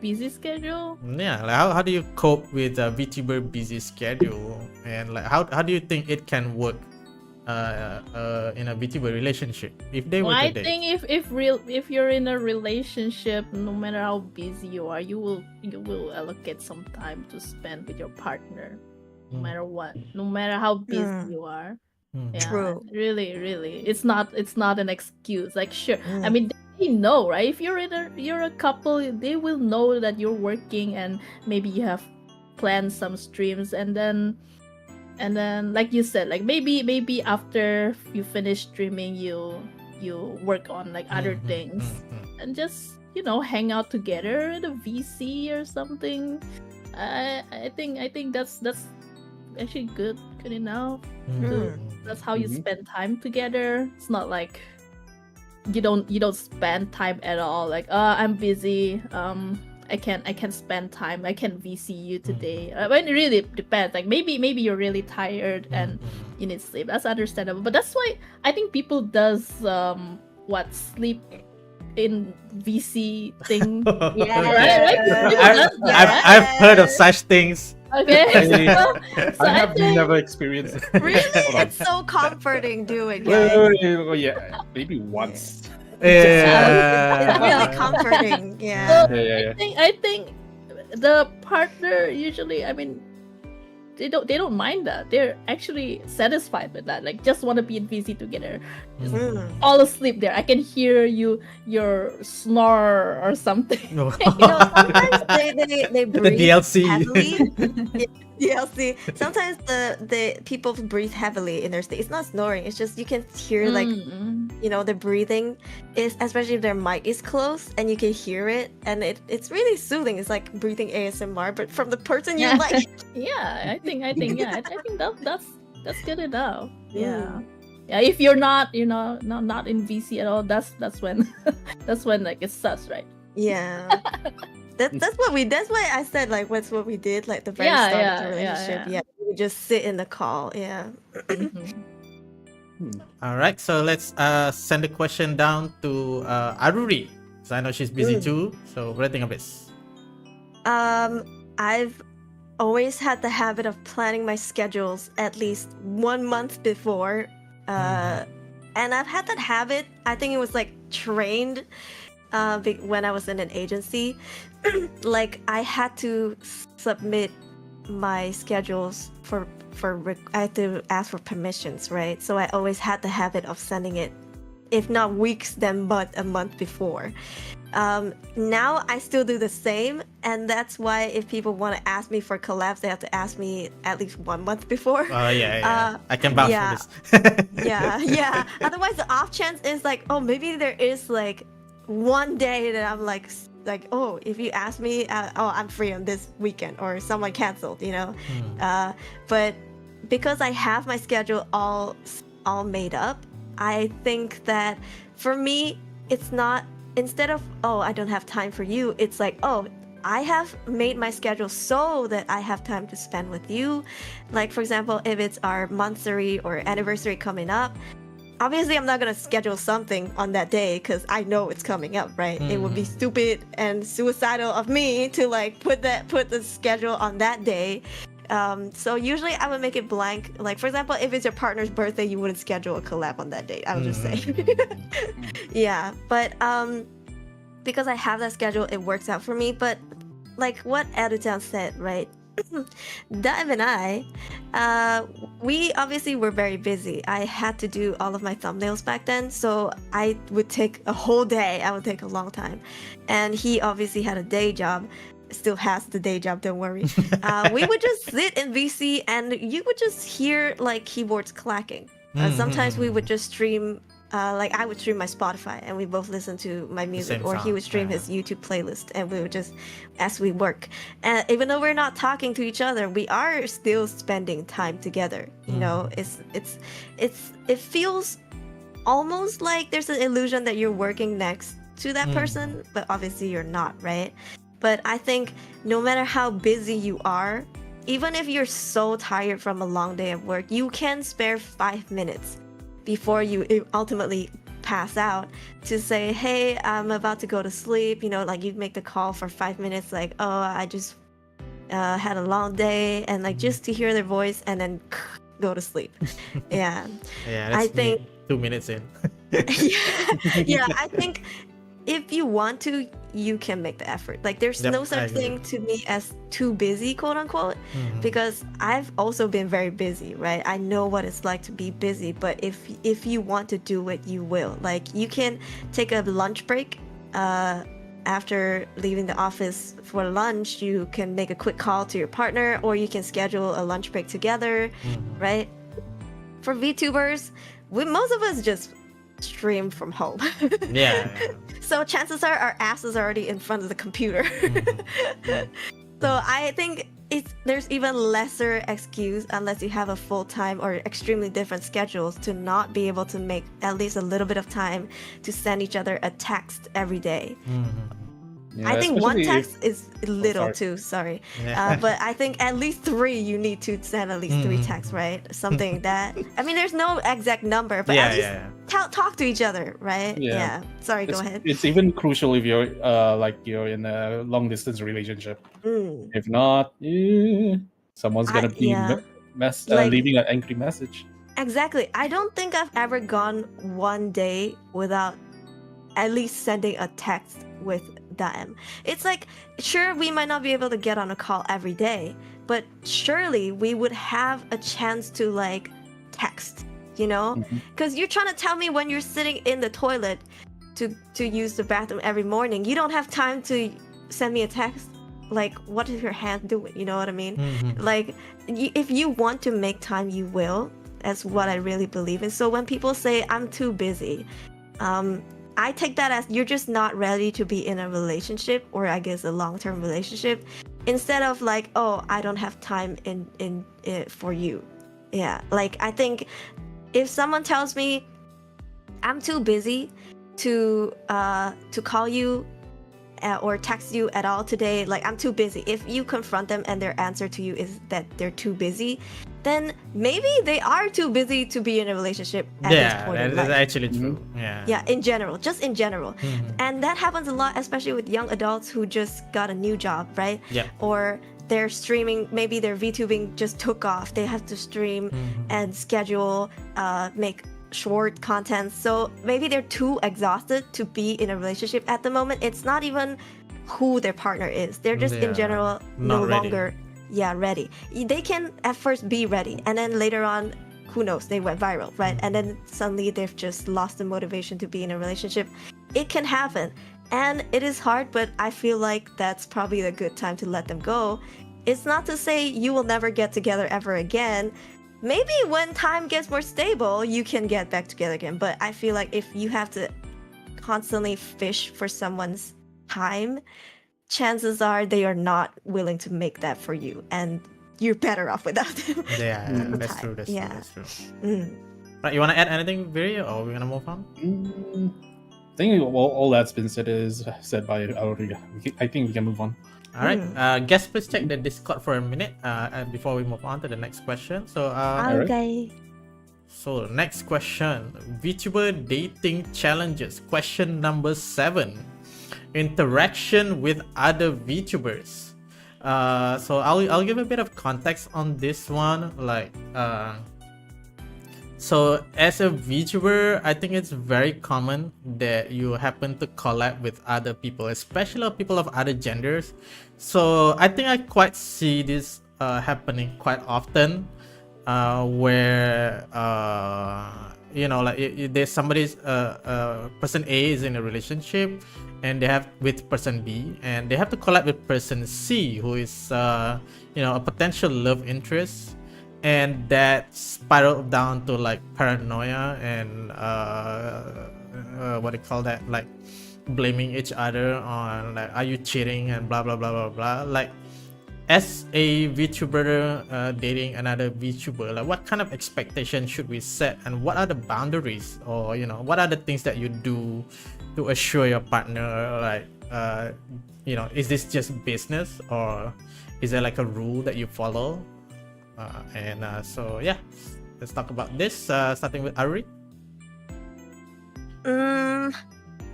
Busy schedule. Yeah, like how do you cope with a VTuber busy schedule, and like how do you think it can work in a VTuber relationship if they were Well, to I date? think if you're in a relationship, no matter how busy you are, you will allocate some time to spend with your partner, no matter what, no matter how busy you are. Yeah, True. really, it's not an excuse. Like, sure, I mean, they know, right? If you're a couple, they will know that you're working and maybe you have planned some streams, and then like you said, like maybe after you finish streaming, you work on like other things and just hang out together at a VC or something. I think that's actually good enough. That's how you spend time together. It's not like you don't spend time at all. Like, I'm busy. I can't spend time. I can't VC you today. But it really depends. Like maybe you're really tired and you need sleep. That's understandable. But that's why I think people does sleep in VC thing. I've heard of such things. Okay. I have never experienced it. Really? It's so comforting doing it. Yeah, maybe once. It's really comforting. Yeah. I think the partner usually, I mean, they don't mind that. They're actually satisfied with that. Like, just want to be in VC together. Just all asleep there. I can hear your snore or something. Sometimes they breathe The DLC. heavily. DLC. Sometimes the people breathe heavily in their state. It's not snoring. It's just you can hear like the breathing is, especially if their mic is close and you can hear it, and it's really soothing. It's like breathing ASMR, but from the person you like. Yeah, I think that's good enough. Yeah. Yeah, if you're not not in VC at all, that's when like it sucks, right? Yeah. That's why I said like what's what we did like the very start of the relationship. Yeah. We would just sit in the call. Yeah. All right, so let's send the question down to Aruri. So I know she's busy too. So what do you think of this? I've always had the habit of planning my schedules at least 1 month before. And I've had that habit. I think it was like trained when I was in an agency. Like I had to submit my schedules I had to ask for permissions, right? So I always had the habit of sending it, if not weeks, then but a month before. Now I still do the same, and that's why if people want to ask me for collabs, they have to ask me at least 1 month before. Yeah. I can vouch for this. yeah. Otherwise, the off chance is like, oh, maybe there is like one day that I'm like, oh, if you ask me, I'm free on this weekend, or someone canceled, but because I have my schedule all made up, I think that for me, it's not, instead of, oh, I don't have time for you, it's like, oh, I have made my schedule so that I have time to spend with you. Like, for example, if it's our monthsary or anniversary coming up, obviously I'm not going to schedule something on that day because I know it's coming up, right? It would be stupid and suicidal of me to like put the schedule on that day. So usually I would make it blank. Like, for example, if it's your partner's birthday, you wouldn't schedule a collab on that date. I would just say. Yeah, but because I have that schedule, it works out for me. But like what Edu-chan said, right? Daemon and I, we obviously were very busy. I had to do all of my thumbnails back then, so I would take a whole day. I would take a long time. And he obviously had a day job. Still has the day job, don't worry. We would just sit in VC and you would just hear like keyboards clacking. Sometimes we would just stream, like I would stream my Spotify and we both listen to my music, or he would stream his YouTube playlist, and we would just, as we work. And even though we're not talking to each other, we are still spending time together. You know, it feels almost like there's an illusion that you're working next to that person, but obviously you're not, right? But I think no matter how busy you are, even if you're so tired from a long day of work, you can spare 5 minutes before you ultimately pass out to say, hey, I'm about to go to sleep. You know, like you make the call for 5 minutes, like, oh, I just had a long day, and like just to hear their voice and then go to sleep. Yeah. Yeah, I that's think me 2 minutes in. yeah, I think if you want to, you can make the effort. Like there's Yep, no I such agree. thing to me as too busy, quote unquote, Mhm. because I've also been very busy, right? I know what it's like to be busy, but if you want to do it, you will. Like you can take a lunch break after leaving the office for lunch. You can make a quick call to your partner, or you can schedule a lunch break together, Mhm. right? For VTubers, most of us just stream from home. Yeah. So chances are our asses are already in front of the computer. Mhm. So I think there's even lesser excuse, unless you have a full-time or extremely different schedules, to not be able to make at least a little bit of time to send each other a text every day. Mhm. Yeah, I think one especially text is little sorry. too, sorry. Yeah. But I think at least 3 you need to send at least 3 texts, right? Something that, I mean, there's no exact number, but Yeah, at least yeah, talk to each other, right? Yeah. Sorry, go It's, ahead. it's even crucial if you're like you're in a long distance relationship. Mm. If not, someone's gonna be Yeah. Like, leaving an angry message. exactly. I don't think I've ever gone one day without at least sending a text with Daem. It's like, sure, we might not be able to get on a call every day, but surely we would have a chance to like text, you know? Mhm. Because you're trying to tell me when you're sitting in the toilet to use the bathroom every morning, you don't have time to send me a text. Like, what is your hand doing? You know what I mean? Mhm. Like, if you want to make time, you will. That's what I really believe in. So when people say I'm too busy, I take that as you're just not ready to be in a relationship, or I guess a long-term relationship, instead of like, oh, I don't have time in for you. Yeah, like I think if someone tells me I'm too busy to call you or text you at all today, like I'm too busy. If you confront them and their answer to you is that they're too busy, then maybe they are too busy to be in a relationship at this Yeah, point that in is life. actually Mhm. true. Yeah. Yeah, in general, just in general. Mhm. And that happens a lot, especially with young adults who just got a new job, right? Yeah. Or they're streaming, maybe their VTubing just took off. They have to stream Mhm. and schedule, make short content. So maybe they're too exhausted to be in a relationship at the moment. It's not even who their partner is. They're just in Yeah, general no not ready. longer ready. They can at first be ready, and then later on, who knows, they went viral, right? And then suddenly they've just lost the motivation to be in a relationship. It can happen, and it is hard, but I feel like that's probably a good time to let them go. It's not to say you will never get together ever again. Maybe when time gets more stable, you can get back together again. But I feel like if you have to constantly fish for someone's time, chances are they are not willing to make that for you, and you're better off without them. Yeah, Mm. the that's time. true. That's Yeah. true. That's true. Mm. Right, you want to add anything, Viri, or we're gonna move on? I think all that's been said is said by already. I think we can move on. All right. Guys, please check the Discord for a minute before we move on to the next question. So, Okay. so next question: VTuber dating challenges. Question number 7: interaction with other VTubers. So I'll give a bit of context on this one. Like, so as a VTuber, I think it's very common that you happen to collab with other people, especially people of other genders. So I think I quite see this happening quite often, where you know, like there's somebody's person A is in a relationship, and they have with person B, and they have to collab with person C, who is you know, a potential love interest. And that spiraled down to like paranoia and what do you call that, like blaming each other on like, are you cheating and blah blah blah blah blah. Like as a VTuber dating another VTuber, like what kind of expectation should we set, and what are the boundaries, or what are the things that you do to assure your partner, like is this just business, or is there like a rule that you follow? So yeah, let's talk about this, starting with Ari.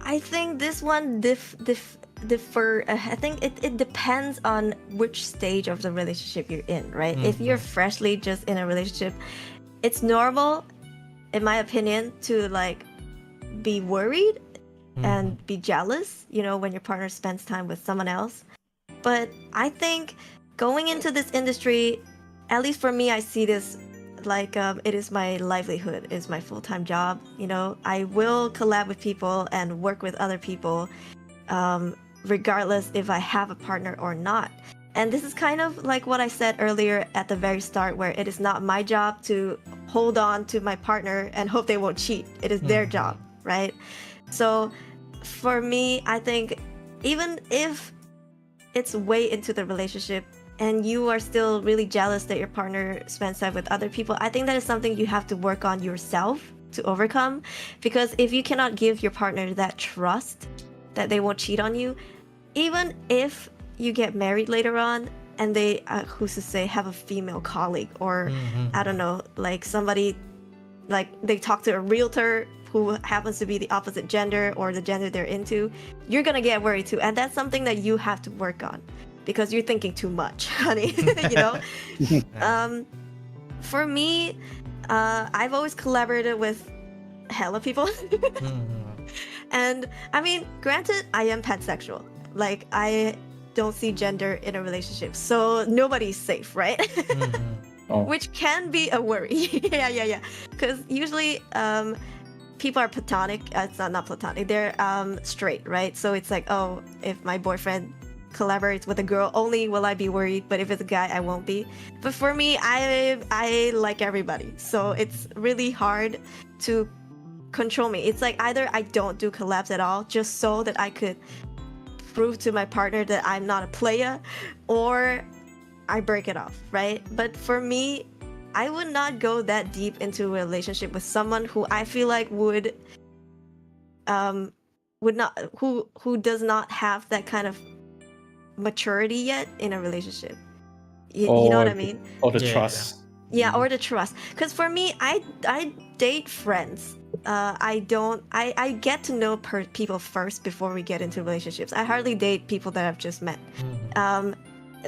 I think this one differ. I think it depends on which stage of the relationship you're in, right? If you're freshly just in a relationship, it's normal, in my opinion, to like be worried and be jealous, when your partner spends time with someone else. But I think going into this industry, at least for me, I see this like it is my livelihood, is my full-time job. I will collab with people and work with other people, regardless if I have a partner or not. And this is kind of like what I said earlier at the very start, where it is not my job to hold on to my partner and hope they won't cheat. It is their job, right? So for me, I think even if it's way into the relationship and you are still really jealous that your partner spends time with other people, I think that is something you have to work on yourself to overcome. Because if you cannot give your partner that trust that they won't cheat on you, even if you get married later on and they, who's to say, have a female colleague, or I don't know, like somebody, like they talk to a realtor who happens to be the opposite gender or the gender they're into, you're gonna get worried too. And that's something that you have to work on, because you're thinking too much, honey. For me, I've always collaborated with hella people. And I mean, granted, I am pansexual. Like, I don't see gender in a relationship, so nobody's safe, right? Which can be a worry. yeah. Because usually people are platonic. It's not platonic. They're straight, right? So it's like, oh, if my boyfriend collaborates with a girl only, will I be worried? But if it's a guy, I won't be. But for me, I like everybody, so it's really hard to control me. It's like either I don't do collabs at all, just so that I could prove to my partner that I'm not a player, or I break it off, right? But for me, I would not go that deep into a relationship with someone who I feel like would not, who does not have that kind of maturity yet in a relationship. You know what I mean? Or the trust. Yeah, or the trust. Because for me, I date friends. I get to know people first before we get into relationships. I hardly date people that I've just met.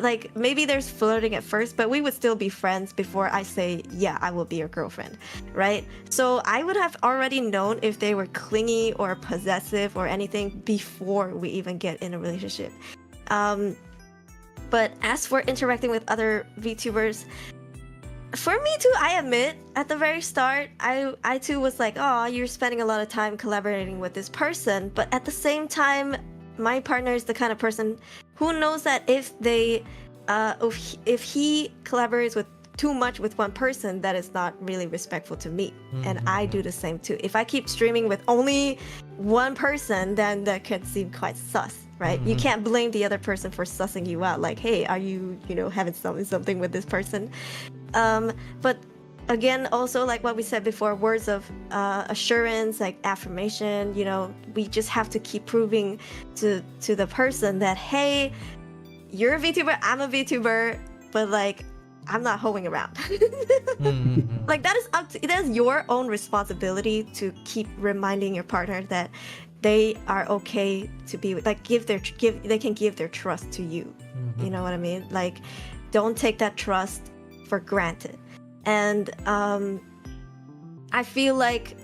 Like, maybe there's flirting at first, but we would still be friends before I say, yeah, I will be your girlfriend, right? So I would have already known if they were clingy or possessive or anything before we even get in a relationship. But as for interacting with other VTubers, for me too, I admit, at the very start, I too was like, oh, you're spending a lot of time collaborating with this person. But at the same time, my partner is the kind of person who knows that if they, if he collaborates with too much with one person, that is not really respectful to me. And I do the same too. If I keep streaming with only one person, then that could seem quite sus, right? You can't blame the other person for sussing you out. Like, hey, are you, having something with this person? But again, also like what we said before, words of assurance, like affirmation, we just have to keep proving to the person that, hey, you're a VTuber, I'm a VTuber, but like, I'm not hoeing around. Like, that is your own responsibility to keep reminding your partner that they are okay to be with, like, they can give their trust to you. You know what I mean? Like, don't take that trust for granted. And I feel like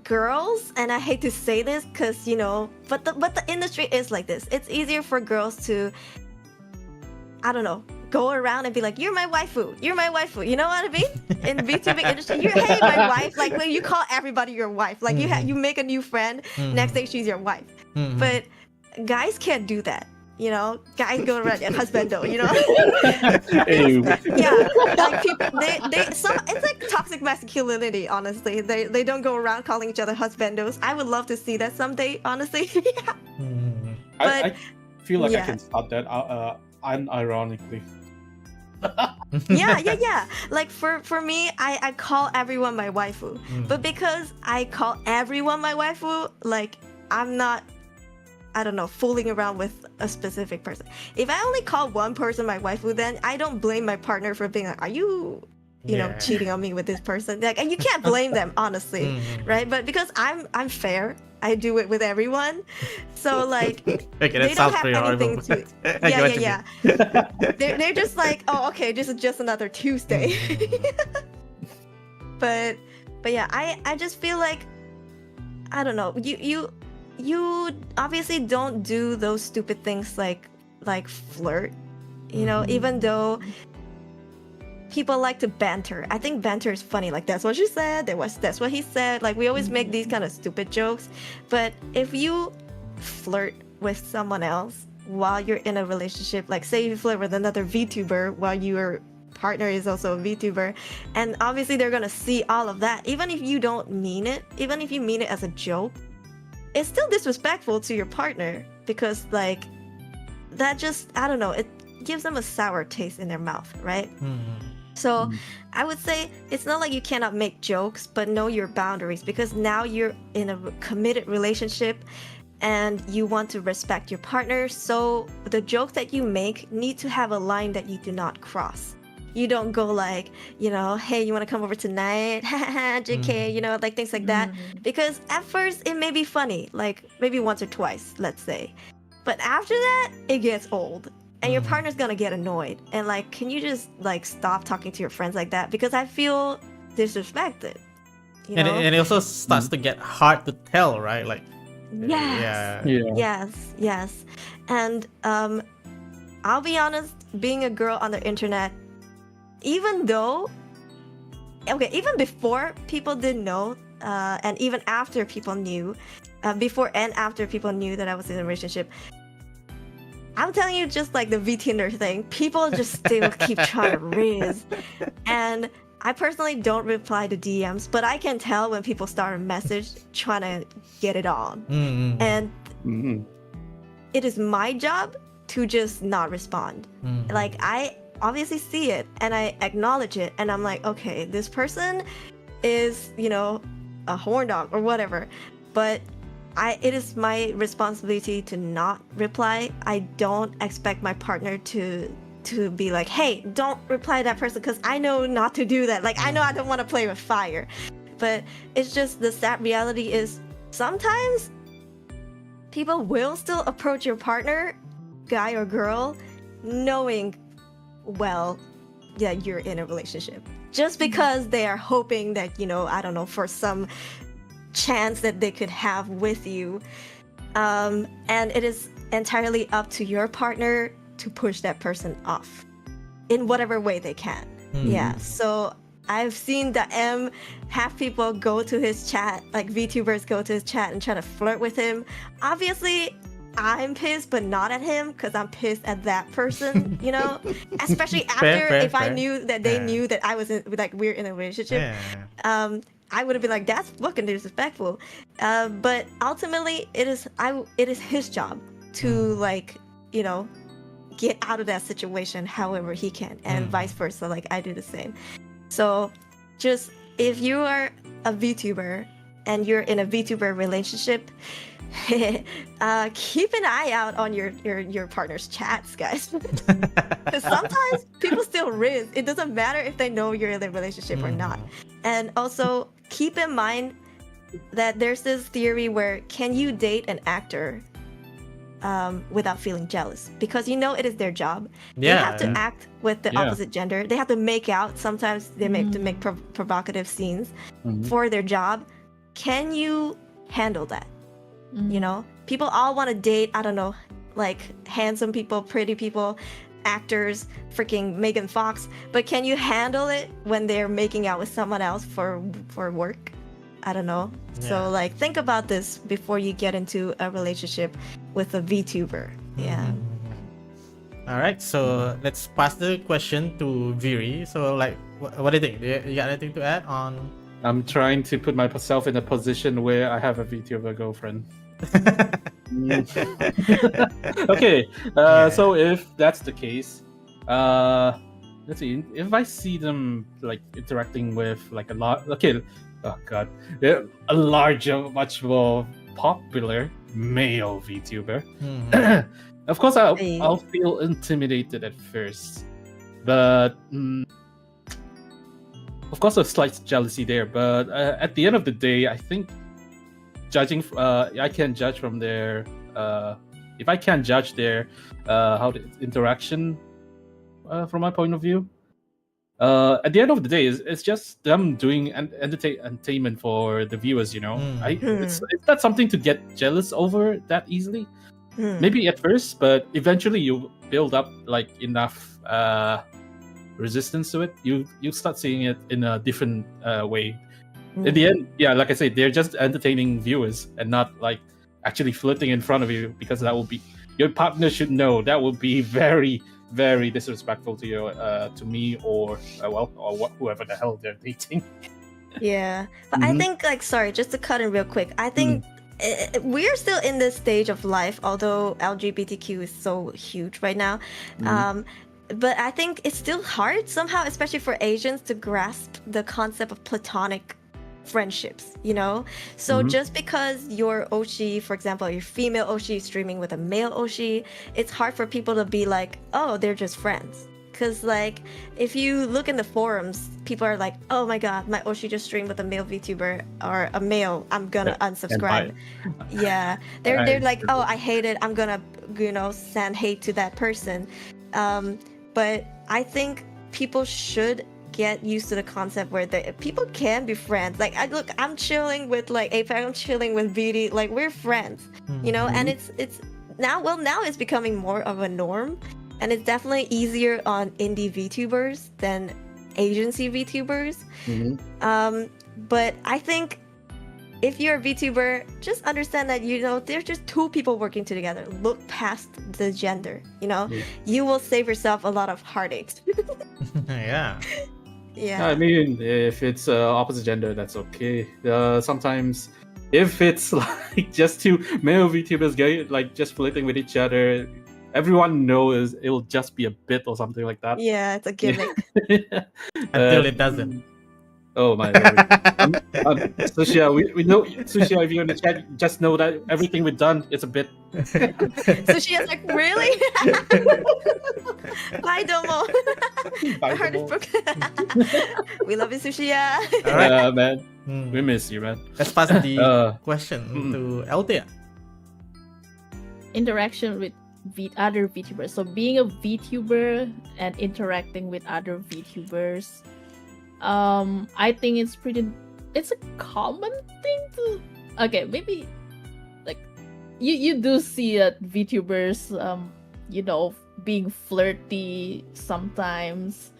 girls, and I hate to say this because but the industry is like this. It's easier for girls to, I don't know, go around and be like, you're my waifu, you know what I mean? In the VTubing industry, hey, my wife, like when you call everybody your wife, like you make a new friend, next day she's your wife. But guys can't do that. Guys go around and husbando, Yeah, like people, it's like toxic masculinity, honestly. They don't go around calling each other husbandos. I would love to see that someday, honestly. I feel like I can stop that. unironically. Yeah. Like for me, I call everyone my waifu. But because I call everyone my waifu, like I'm not, I don't know, fooling around with a specific person. If I only call one person my waifu, then I don't blame my partner for being like, are you know, cheating on me with this person? Like, and you can't blame them, honestly, right? But because I'm fair, I do it with everyone. So like, they don't have anything to. Yeah. They're just like, oh, okay, this is just another Tuesday. But yeah, I just feel like, I don't know, you obviously don't do those stupid things like flirt, you know, even though people like to banter. I think banter is funny. Like, that's what she said, that's what he said. Like, we always make these kind of stupid jokes. But if you flirt with someone else while you're in a relationship, like say you flirt with another VTuber while your partner is also a VTuber, and obviously they're gonna see all of that, even if you don't mean it, even if you mean it as a joke, it's still disrespectful to your partner, because like that just, I don't know, it gives them a sour taste in their mouth, right? So I would say it's not like you cannot make jokes, but know your boundaries, because now you're in a committed relationship and you want to respect your partner. So the jokes that you make need to have a line that you do not cross. You don't go like, you know, hey, you want to come over tonight? JK, you know, like things like that. Because at first it may be funny, like maybe once or twice, let's say. But after that, it gets old. And your partner's gonna get annoyed. And like, can you just like stop talking to your friends like that? Because I feel disrespected. You know? And it also starts to get hard to tell, right? Like, Yes. And I'll be honest, being a girl on the internet, even before people didn't know, and even after people knew, before and after people knew that I was in a relationship, I'm telling you, just like the VTinder thing, people just still keep trying to riz. And I personally don't reply to DMs, but I can tell when people start a message trying to get it on. And it is my job to just not respond. Like, I obviously see it and I acknowledge it, and I'm like, okay, this person is, you know, a horn dog or whatever, but it is my responsibility to not reply. I don't expect my partner to be like, hey, don't reply to that person, because I know not to do that. Like, I know I don't want to play with fire. But it's just, the sad reality is sometimes people will still approach your partner, guy or girl, knowing well that you're in a relationship, just because they are hoping that, you know, I don't know, for some chance that they could have with you. And it is entirely up to your partner to push that person off in whatever way they can. Yeah, so I've seen the M have people go to his chat, like VTubers go to his chat and try to flirt with him. Obviously, I'm pissed, but not at him, because I'm pissed at that person, you know? Especially after, if I knew that they knew that I was we're in a relationship. I would have been like, that's fucking disrespectful. But ultimately, it is his job to, like, you know, get out of that situation however he can, and vice versa. Like, I do the same. So just, if you are a VTuber and you're in a VTuber relationship, keep an eye out on your partner's chats, guys. Because sometimes people still riz. It doesn't matter if they know you're in a relationship or not. And also keep in mind that there's this theory where, can you date an actor without feeling jealous? Because you know it is their job. They have to act with the opposite gender. They have to make out. Sometimes they make provocative scenes for their job. Can you handle that? You know, people all want to date, I don't know, like handsome people, pretty people, actors, freaking Megan Fox. But can you handle it when they're making out with someone else for work? I don't know. So like, think about this before you get into a relationship with a VTuber. All right, so let's pass the question to Viri. So like, what do you think? You got anything to add on? I'm trying to put myself in a position where I have a VTuber girlfriend. Okay, Yeah. so if that's the case, let's see. If I see them like interacting with like a lot, okay, oh god, a larger, much more popular male VTuber. Mhm. Of course, I'll Hey. feel intimidated at first, but of course, a slight jealousy there. But at the end of the day, I think judging, I can judge from their, if I can judge their how the interaction from my point of view. At the end of the day, it's just them doing entertainment for the viewers. You know, it's not something to get jealous over that easily. Maybe at first, but eventually you build up like enough resistance to it. You start seeing it in a different way. In the end, yeah, like I said, they're just entertaining viewers and not like actually flirting in front of you, because that will be, your partner should know that would be very, very disrespectful to you, to me, or whoever the hell they're dating. Yeah, but I think, like, sorry, just to cut in real quick, I think we're still in this stage of life, although LGBTQ is so huge right now. But I think it's still hard somehow, especially for Asians, to grasp the concept of platonic friendships, you know? So just because your Oshi, for example, your female Oshi is streaming with a male Oshi, it's hard for people to be like, oh, they're just friends. Because, like, if you look in the forums, people are like, oh my god, my Oshi just streamed with a male VTuber, or a male, I'm gonna unsubscribe. Yeah, they're like, oh, I hate it, I'm gonna, you know, send hate to that person. But I think people should get used to the concept where people can be friends. Like, I'm chilling with like Apex, I'm chilling with BD, like we're friends, you know. And it's now it's becoming more of a norm. And it's definitely easier on indie VTubers than agency VTubers. But I think if you're a VTuber, just understand that, you know, they're just two people working together. Look past the gender, you know? You will save yourself a lot of heartaches. Yeah. Yeah. I mean, if it's opposite gender, that's okay. Sometimes, if it's like just two male VTubers like just flirting with each other, everyone knows it'll just be a bit or something like that. Yeah, it's a gimmick. Until it doesn't. Oh my god. Sushia, we know, Sushia, if you're in the chat, just know that everything we've done is a bit. Sushia's like, really? Bye, Domo. My heart is broken. We love you, Sushia. All right. Man. We miss you, man. Let's pass the question to Althea. Interaction with other VTubers. So being a VTuber and interacting with other VTubers, I think it's a common thing to, okay, maybe like you do see VTubers you know, being flirty sometimes,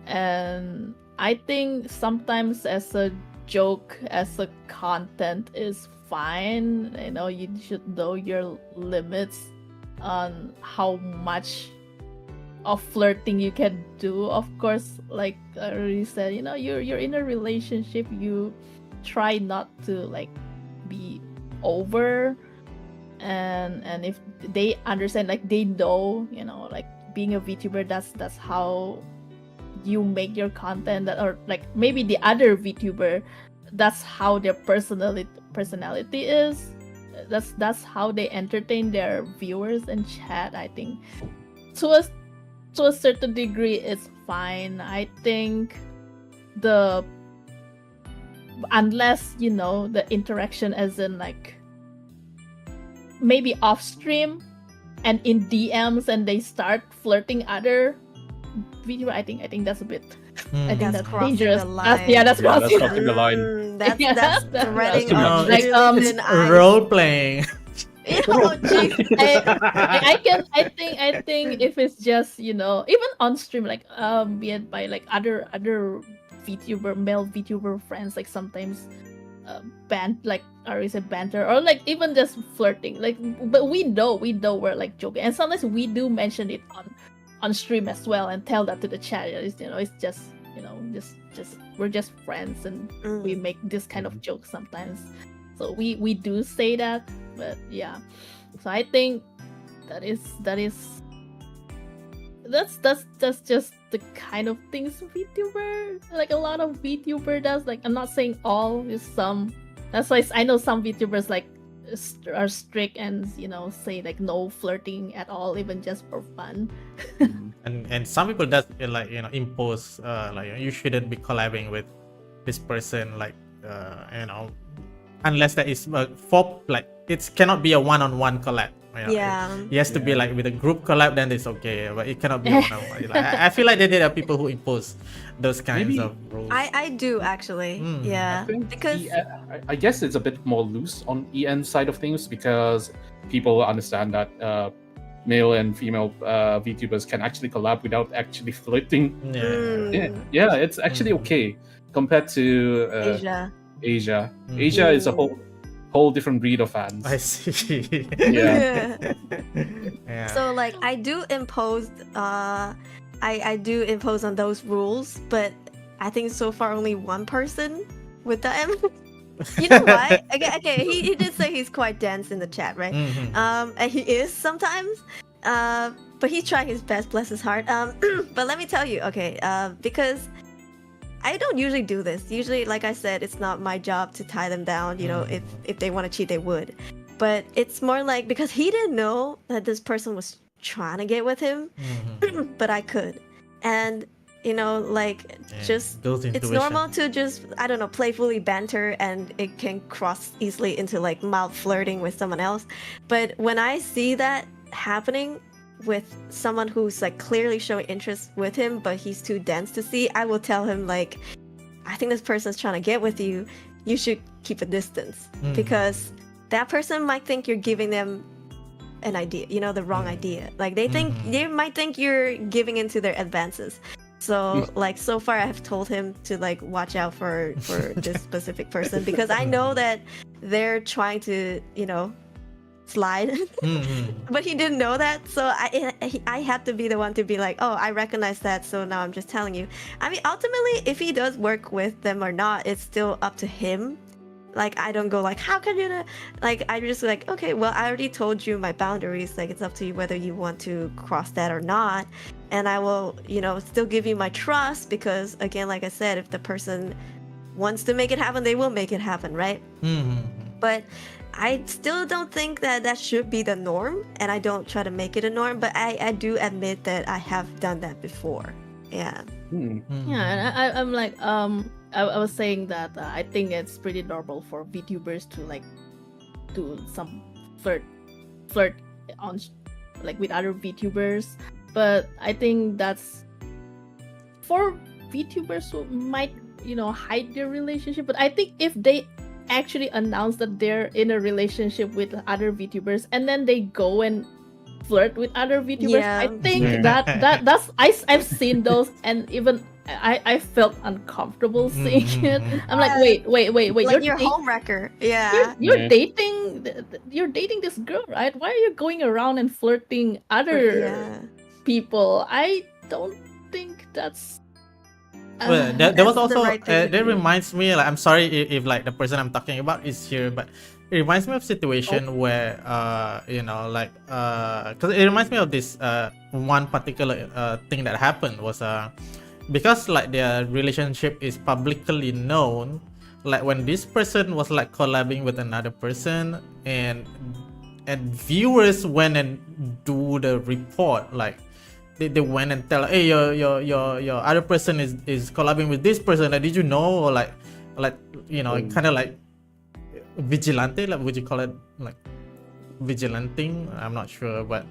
and I think sometimes as a joke, as a content is fine. You know, you should know your limits on how much of flirting you can do. Of course, like I already said, you know, you're in a relationship, you try not to like be over, and if they understand, like they know, you know, like being a VTuber, that's how you make your content, that, or like maybe the other VTuber, that's how their personality is. That's how they entertain their viewers and chat. I think to a certain degree it's fine. I think unless, you know, the interaction as in like maybe off stream and in DMs and they start flirting other VTuber, I think that's a bit I think that's dangerous. The line. That's crossing the line. That's threading too on much. thin ice. Role playing. Oh, geez. I think if it's just, you know, even on stream, like be it by like other VTuber, male VTuber friends, like sometimes like I already said banter, or like even just flirting, like, but we know we're like joking, and sometimes we do mention it on stream as well and tell that to the chat. It's, you know, it's just, you know, just we're just friends and we make this kind of jokes sometimes. So we do say that, but yeah. So I think that's just the kind of things VTuber, like a lot of VTuber does. Like, I'm not saying all, is some. That's why I know some VTubers like are strict and, you know, say like no flirting at all, even just for fun. And some people does like, you know, impose like you shouldn't be collabing with this person, like you know, unless that is for like it cannot be a one-on-one collab. You know, Yeah. it has to be like with a group collab, then it's okay, but it cannot be a one-on-one. Like, I feel like there are people who impose those kinds Maybe of rules. I do actually. Mm. Yeah. I think Because I guess it's a bit more loose on EN side of things because people understand that male and female VTubers can actually collab without actually flirting. Yeah, it's actually okay compared to Asia. Asia. Mm. Asia is a whole different breed of fans. I see. Yeah. Yeah. So like I do impose I do impose on those rules, but I think so far only one person with them. You know why? Okay, he did say he's quite dense in the chat, right? Mhm. And he is sometimes. But he's trying his best, bless his heart. But let me tell you, okay, because I don't usually do this. Usually, like I said, it's not my job to tie them down. You know, if they want to cheat, they would. But it's more like because he didn't know that this person was trying to get with him, but I could. And you know, like just Built it's intuition. normal to just, I don't know, playfully banter, and it can cross easily into like mild flirting with someone else. But when I see that happening with someone who's like clearly showing interest with him, but he's too dense to see, I will tell him like, I think this person's trying to get with you. You should keep a distance because that person might think you're giving them an idea, you know, the wrong idea. Like they think they might think you're giving into their advances. So like so far I have told him to like watch out for this specific person because I know that they're trying to, you know, slide. But he didn't know that, so I had to be the one to be like, oh, I recognize that, so now I'm just telling you. I mean, ultimately, if he does work with them or not, it's still up to him. Like, I don't go like, how can you do? Like, I just like, okay, well, I already told you my boundaries. Like, it's up to you whether you want to cross that or not. And I will, you know, still give you my trust because, again, like I said, if the person wants to make it happen, they will make it happen, right? But I still don't think that that should be the norm, and I don't try to make it a norm, but I do admit that I have done that before. Yeah. Yeah, and I'm like, I was saying that I think it's pretty normal for VTubers to like do some flirt on like with other VTubers, but I think that's for VTubers who might, you know, hide their relationship. But I think if they actually announce that they're in a relationship with other VTubers and then they go and flirt with other VTubers, I think that's I've seen those, and even I felt uncomfortable seeing it. I'm like, wait, Like you're homewrecker. Yeah. You're dating this girl, right? Why are you going around and flirting other people? I don't think that's Well, there was also right thing to that do. reminds me, like, I'm sorry if like the person I'm talking about is here, but it reminds me of a situation where you know, like because it reminds me of this one particular thing that happened was because like their relationship is publicly known, like when this person was like collabing with another person and viewers went and do the report, like they went and tell, hey, your other person is collabing with this person, like, did you know? Or like you know, kind of like vigilante, like, would you call it like vigilanting? I'm not sure, but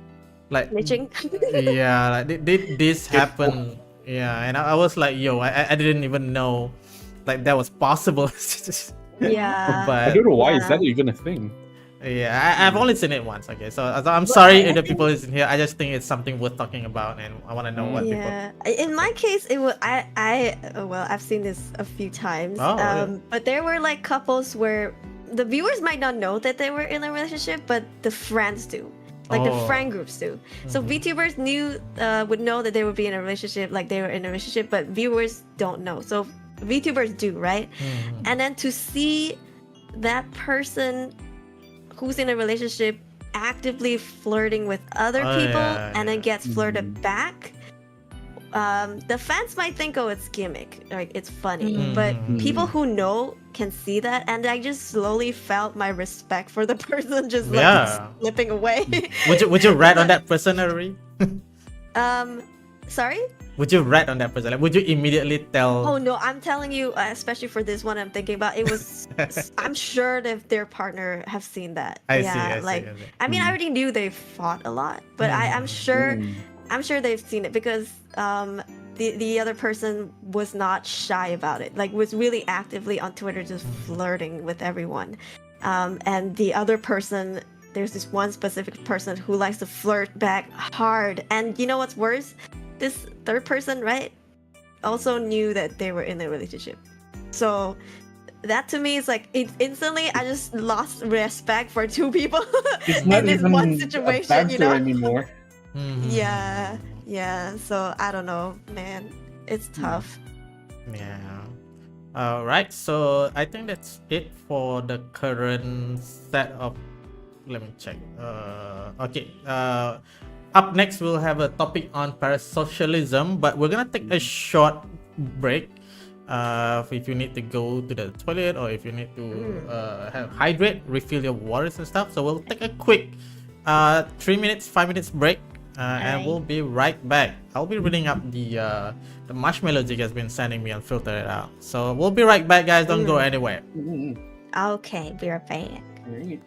like yeah, like did this happen? Yeah, and I was like, yo, I didn't even know like that was possible. Yeah. But I don't know why is that even a thing. yeah, I've only seen it once. Okay, so I'm sorry if the people is in here. I just think it's something worth talking about, and I want to know what people. In my case, it was well, I've seen this a few times. Oh, really? But there were like couples where the viewers might not know that they were in a relationship, but the friends do. Like the friend groups do. So VTubers would know that they would be in a relationship, like they were in a relationship, but viewers don't know. So VTubers do, right? And then to see that person who's in a relationship actively flirting with other Oh, people yeah, and then yeah. gets flirted back, the fans might think, oh, it's gimmick, like it's funny, but people who know can see that, and I just slowly felt my respect for the person just like Yeah. slipping away. Would you rat on that person, Ari? Sorry? Would you rat on that person? Like, would you immediately tell? Oh no, I'm telling you, especially for this one I'm thinking about, it was I'm sure that their partner have seen that. I see, yeah, I see, like I see. I mean I already knew they fought a lot, but I'm sure they've seen it because the other person was not shy about it. Like was really actively on Twitter just flirting with everyone. And the other person, there's this one specific person who likes to flirt back hard. And you know what's worse? This third person, right, also knew that they were in a relationship. So that to me is like instantly I just lost respect for two people It's not in this even one a situation, you banter know? anymore. Yeah. So I don't know, man. It's tough. Yeah. All right. So I think that's it for the current set of. Let me check. Okay. Up next, we'll have a topic on parasocialism, but we're gonna take a short break. If you need to go to the toilet or if you need to hydrate, refill your waters and stuff. So we'll take a quick 3 minutes, 5 minutes break, and we'll be right back. I'll be reading up the marshmallows you guys been sending me and filter it out. So we'll be right back, guys. Don't go anywhere. Okay, be right back. Great.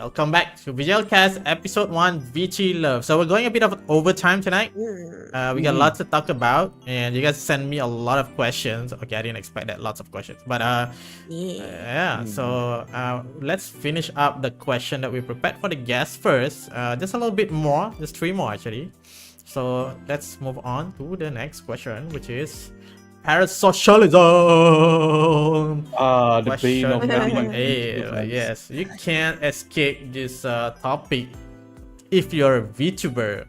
Welcome back to VGLcast episode 1 VT Love. So we're going a bit of overtime tonight. We got lots to talk about, and you guys sent me a lot of questions. Okay, I didn't expect that, lots of questions, but so let's finish up the question that we prepared for the guests first. Just a little bit more, just 3 more actually. So let's move on to the next question, which is parasocialism. The bane of Question A. Yes, you can't escape this topic if you're a VTuber.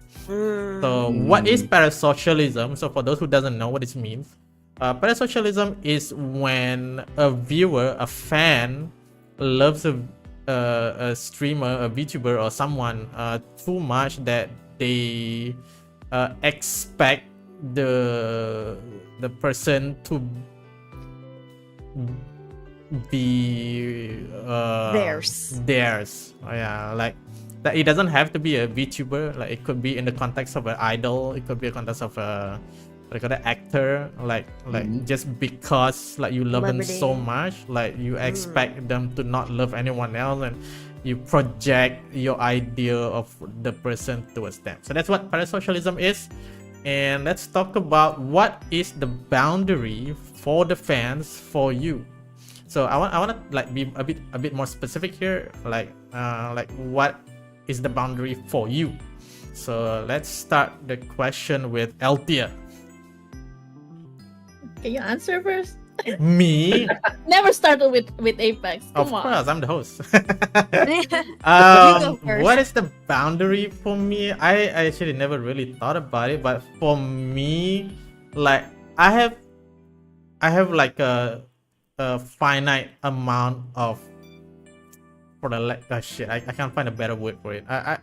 So what is parasocialism? So for those who doesn't know what it means, parasocialism is when a viewer, a fan, loves a streamer, a VTuber, or someone too much that they expect the person to be theirs. Like that. It doesn't have to be a VTuber. Like it could be in the context of an idol. It could be a context of a actor. Like just because like you love them so much, like you expect them to not love anyone else, and you project your idea of the person towards them. So that's what parasocialism is. And let's talk about what is the boundary for the fans for you. So I want to like be a bit more specific here. Like what is the boundary for you? So let's start the question with Althea. Can you answer first? Me? Never started with Apex. Of Come on. course, I'm the host. You go first. What is the boundary for me? I actually never really thought about it, but for me, like I have like a finite amount of shit. I can't find a better word for it. A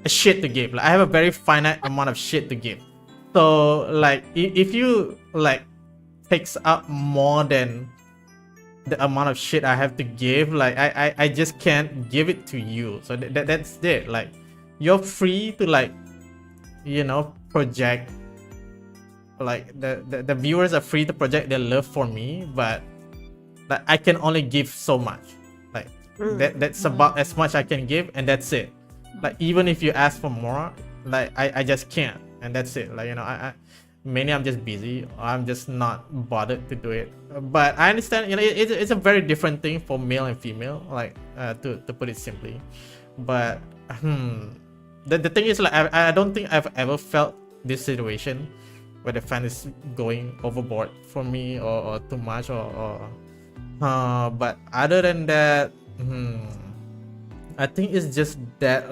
shit to give. Like I have a very finite amount of shit to give. So like if you like takes up more than the amount of shit I have to give, like I just can't give it to you. So that's it. Like you're free to like, you know, project, like the viewers are free to project their love for me, but like I can only give so much. Like that's about as much I can give, and that's it. Like even if you ask for more, like I just can't, and that's it. Like, you know, mainly I'm just busy, or I'm just not bothered to do it. But I understand, you know, it's a very different thing for male and female, like to put it simply. But the thing is, like I don't think I've ever felt this situation where the fan is going overboard for me, or too much, but other than that, I think it's just that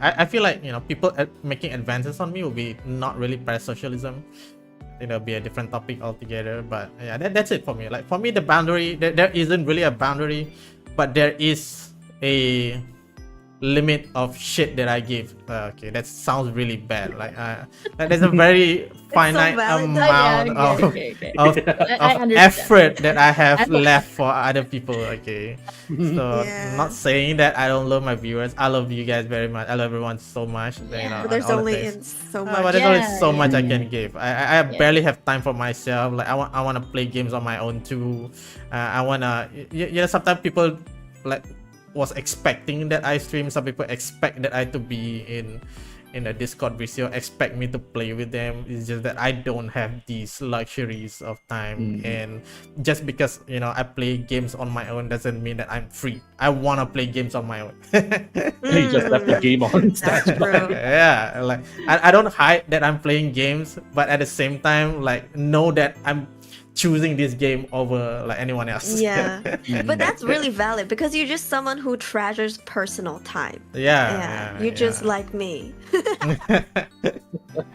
I feel like, you know, people making advances on me will be not really parasocialism. It'll be a different topic altogether. But yeah, that's it for me. Like for me, the boundary, there isn't really a boundary, but there is a limit of shit that I give. Okay, that sounds really bad. Like there's a very finite amount of effort that I have left for other people. Okay, so not saying that I don't love my viewers. I love you guys very much. I love everyone so much. You know, but there's only so much. But there's only so much I can give. I barely have time for myself. Like I want to play games on my own too. I wanna, you know, sometimes people like was expecting that I stream. Some people expect that I to be in a Discord video, expect me to play with them. It's just that I don't have these luxuries of time, and just because, you know, I play games on my own doesn't mean that I'm free. I want to play games on my own. You just left the game on. Yeah, like I don't hide that I'm playing games, but at the same time, like, know that I'm choosing this game over like anyone else. Yeah. But that's really valid, because you're just someone who treasures personal time. You're just like me.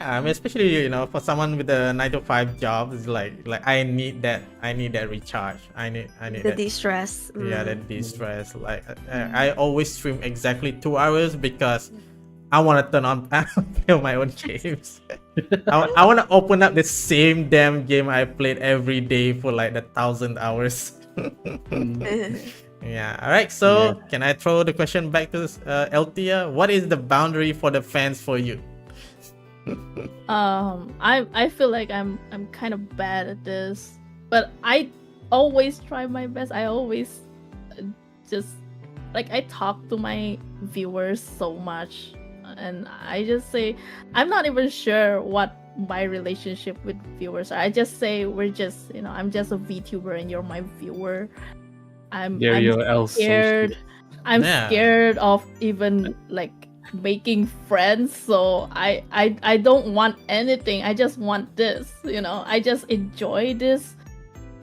I mean, especially, you know, for someone with a 9-to-5 job, it's like I need that recharge. I need the that de-stress. Yeah, that de-stress. Like I always stream exactly 2 hours because I want to turn on play my own games. I want to open up the same damn game I played every day for like 1,000 hours. Yeah. All right. So can I throw the question back to Althea? What is the boundary for the fans for you? I feel like I'm kind of bad at this, but I always try my best. I always just like I talk to my viewers so much, and I just say I'm not even sure what my relationship with viewers are. I just say we're just, I'm just a VTuber and you're my viewer. I'm scared. I'm scared of even like making friends, so I don't want anything. I just want this, I just enjoy this.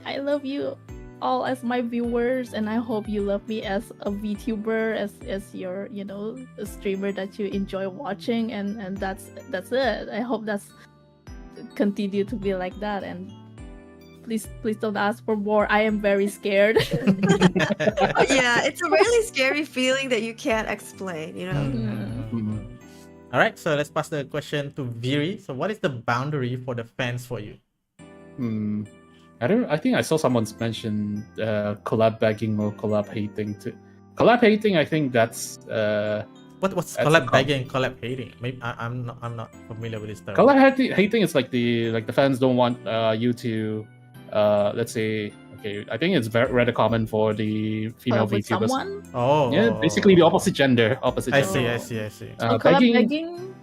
I love you all as my viewers, and I hope you love me as a VTuber, as your a streamer that you enjoy watching, and that's it. I hope that's continue to be like that, and please don't ask for more. I am very scared. Yeah, it's a really scary feeling that you can't explain, All right, so let's pass the question to Viri. So what is the boundary for the fans for you? I think I saw someone's mention collab begging or collab hating too. Collab hating, I think that's what's collab begging, collab hating? Maybe I'm not familiar with this term. Collab hating is like the fans don't want you to let's say, okay, I think it's rather common for the female VTubers. Oh, yeah, basically the opposite gender. I see. Begging.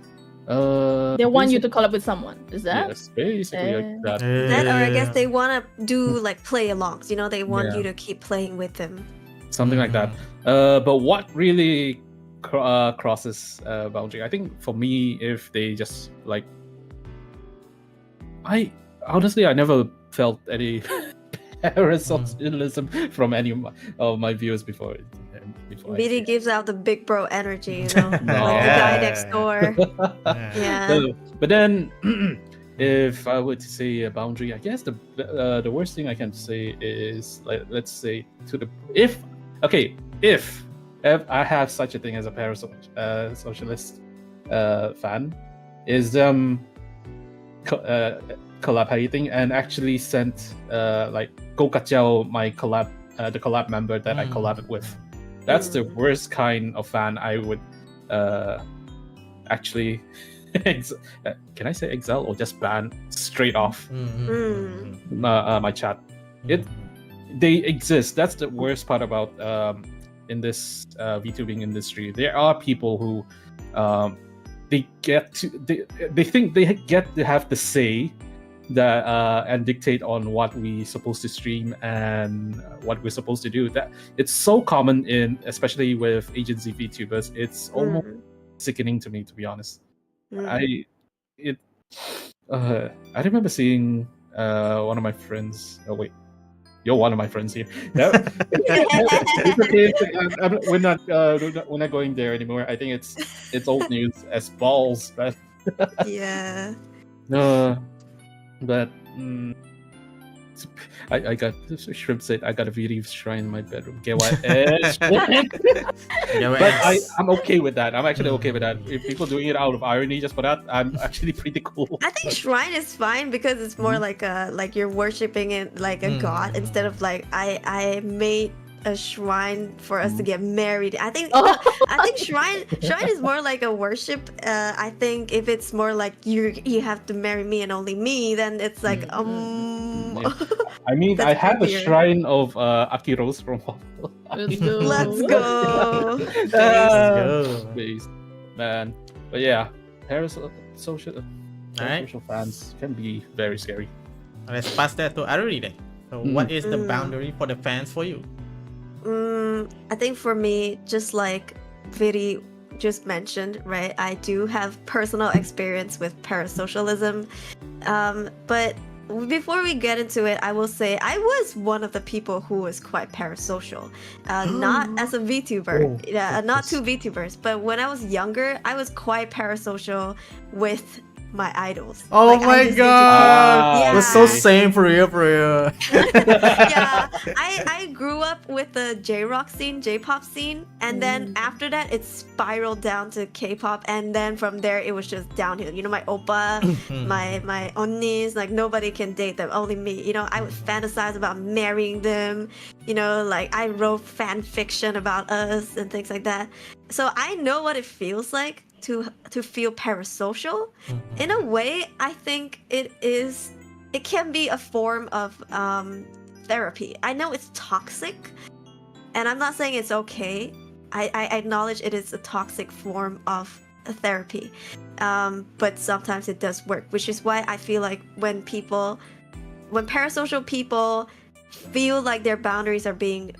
They want you to collab with someone. Is that? Yes, basically like that. That, or I guess they want to do like play-alongs. They want you to keep playing with them. Something like that. But what really crosses boundary? I think for me, if they just like, I never felt any parasocialism from any of my viewers before. BD gives out the big bro energy, like the guy next door. Yeah. But then, if I were to say a boundary, I guess the worst thing I can say is, like, let's say if I have such a thing as a parasocialist fan, is collaborating and actually sent like go kacau my the collab member that I collabed with. That's the worst kind of fan I would actually can I say exile or just ban straight off my chat. They exist. That's the worst part about in this VTubing industry. There are people who they think they get to have the say that and dictate on what we supposed to stream and what we're supposed to do. That it's so common especially with agency VTubers. It's almost sickening to me, to be honest. I remember seeing one of my friends. Oh wait, you're one of my friends here. We're not going there anymore. I think it's old news as balls, but yeah. But I got Shrimp said I got a VD shrine in my bedroom. Get what? But I'm okay with that. I'm actually okay with that. If people doing it out of irony just for that, I'm actually pretty cool. I think shrine is fine because it's more like you're worshiping it like a god instead of like I made a shrine for us to get married. I think shrine is more like a worship. I think if it's more like you have to marry me and only me, then it's like Yeah. I mean, I have a shrine of Aki Rose from Let's go. Let's go. Based, man. But yeah, social fans can be very scary. Let's pass that to Aruri then. So what is the boundary for the fans for you? I think for me, just like Viri just mentioned, right, I do have personal experience with parasocialism. But before we get into it, I will say I was one of the people who was quite parasocial. Not as a VTuber, not two VTubers, but when I was younger, I was quite parasocial with my idols. Oh my god! It's so same for you. Yeah, I grew up with the J-rock scene, J-pop scene, and then after that it spiraled down to K-pop, and then from there it was just downhill. My oppa, my onnis, like nobody can date them, only me. I would fantasize about marrying them. Like I wrote fan fiction about us and things like that. So I know what it feels like to feel parasocial. In a way, I think it can be a form of therapy. I know it's toxic, and I'm not saying it's okay, I acknowledge it is a toxic form of therapy, but sometimes it does work, which is why I feel like when parasocial people feel like their boundaries are being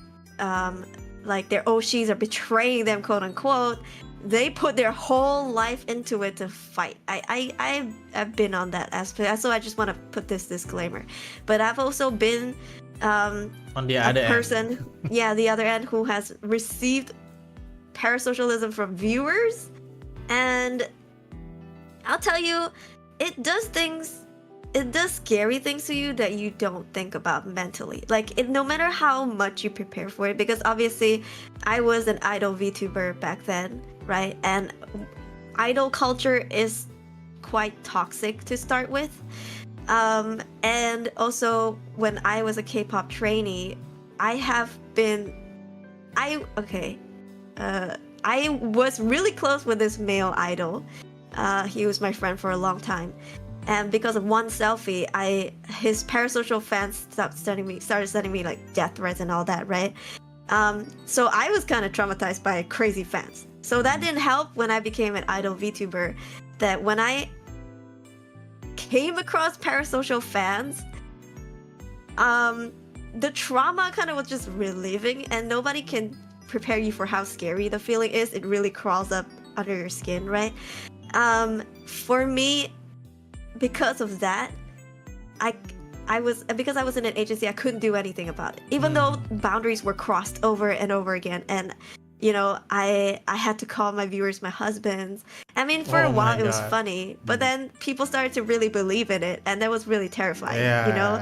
like their oshis are betraying them, quote unquote, they put their whole life into it to fight. I've been on that aspect, so I just want to put this disclaimer. But I've also been On the other person, the other end, who has received parasocialism from viewers, and I'll tell you, it does scary things to you that you don't think about mentally. Like, no matter how much you prepare for it, because obviously I was an idol VTuber back then, right? And idol culture is quite toxic to start with. And also when I was a K-pop trainee, I was really close with this male idol. He was my friend for a long time. And because of one selfie, his parasocial fans started sending me like death threats and all that, right? So I was kind of traumatized by crazy fans. So that didn't help when I became an idol VTuber. That when I came across parasocial fans, the trauma kind of was just relieving, and nobody can prepare you for how scary the feeling is. It really crawls up under your skin, right? For me, because of that, because I was in an agency, I couldn't do anything about it, even though boundaries were crossed over and over again. And you know, I had to call my viewers my husbands. I mean, for a while it was funny, but then people started to really believe in it, and that was really terrifying. You know,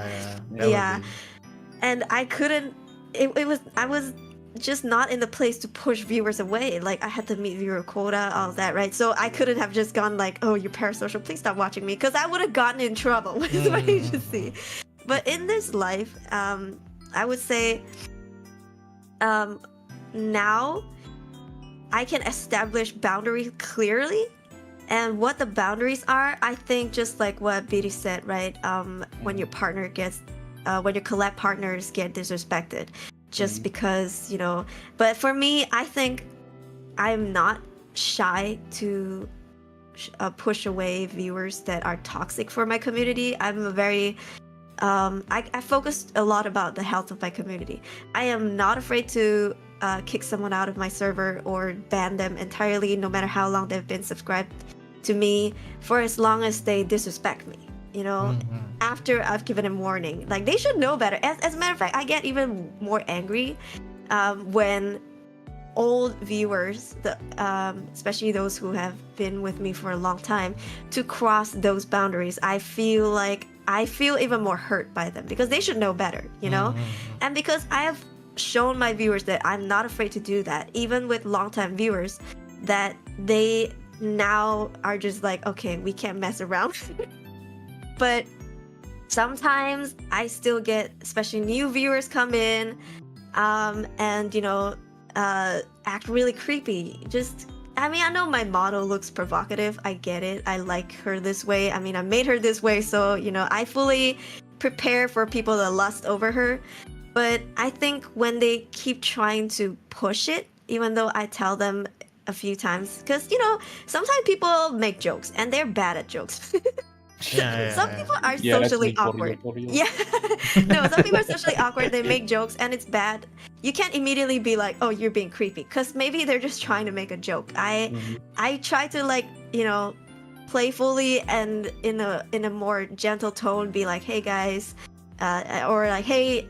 and I couldn't. I was just not in the place to push viewers away. Like, I had to meet viewer quota, all that, right? So I couldn't have just gone like, oh, you're parasocial, please stop watching me, because I would have gotten in trouble with my agency. But in this life, I would say now I can establish boundaries clearly. And what the boundaries are, I think, just like what BD said, right? When your partner gets when your collab partners get disrespected just because, you know. But for me, I think I'm not shy to push away viewers that are toxic for my community. I'm a very I focus a lot about the health of my community. I am not afraid to kick someone out of my server or ban them entirely, no matter how long they've been subscribed to me, for as long as they disrespect me, you know. After I've given them warning, like, they should know better. As a matter of fact, I get even more angry when old viewers, especially those who have been with me for a long time, to cross those boundaries. I feel even more hurt by them, because they should know better, you know. And because I have shown my viewers that I'm not afraid to do that, even with long-time viewers, that they now are just like, okay, we can't mess around. But sometimes I still get, especially new viewers come in, and, you know, act really creepy. I mean, I know my model looks provocative, I get it, I like her this way, I mean, I made her this way, so, you know, I fully prepare for people to lust over her. But I think when they keep trying to push it, even though I tell them a few times, because, you know, sometimes people make jokes and they're bad at jokes. Some people are socially awkward. No, some people are socially awkward, they make jokes and it's bad. You can't immediately be like, oh, you're being creepy, because maybe they're just trying to make a joke. I try to, like, you know, playfully and in a more gentle tone be like, hey guys, or like, hey,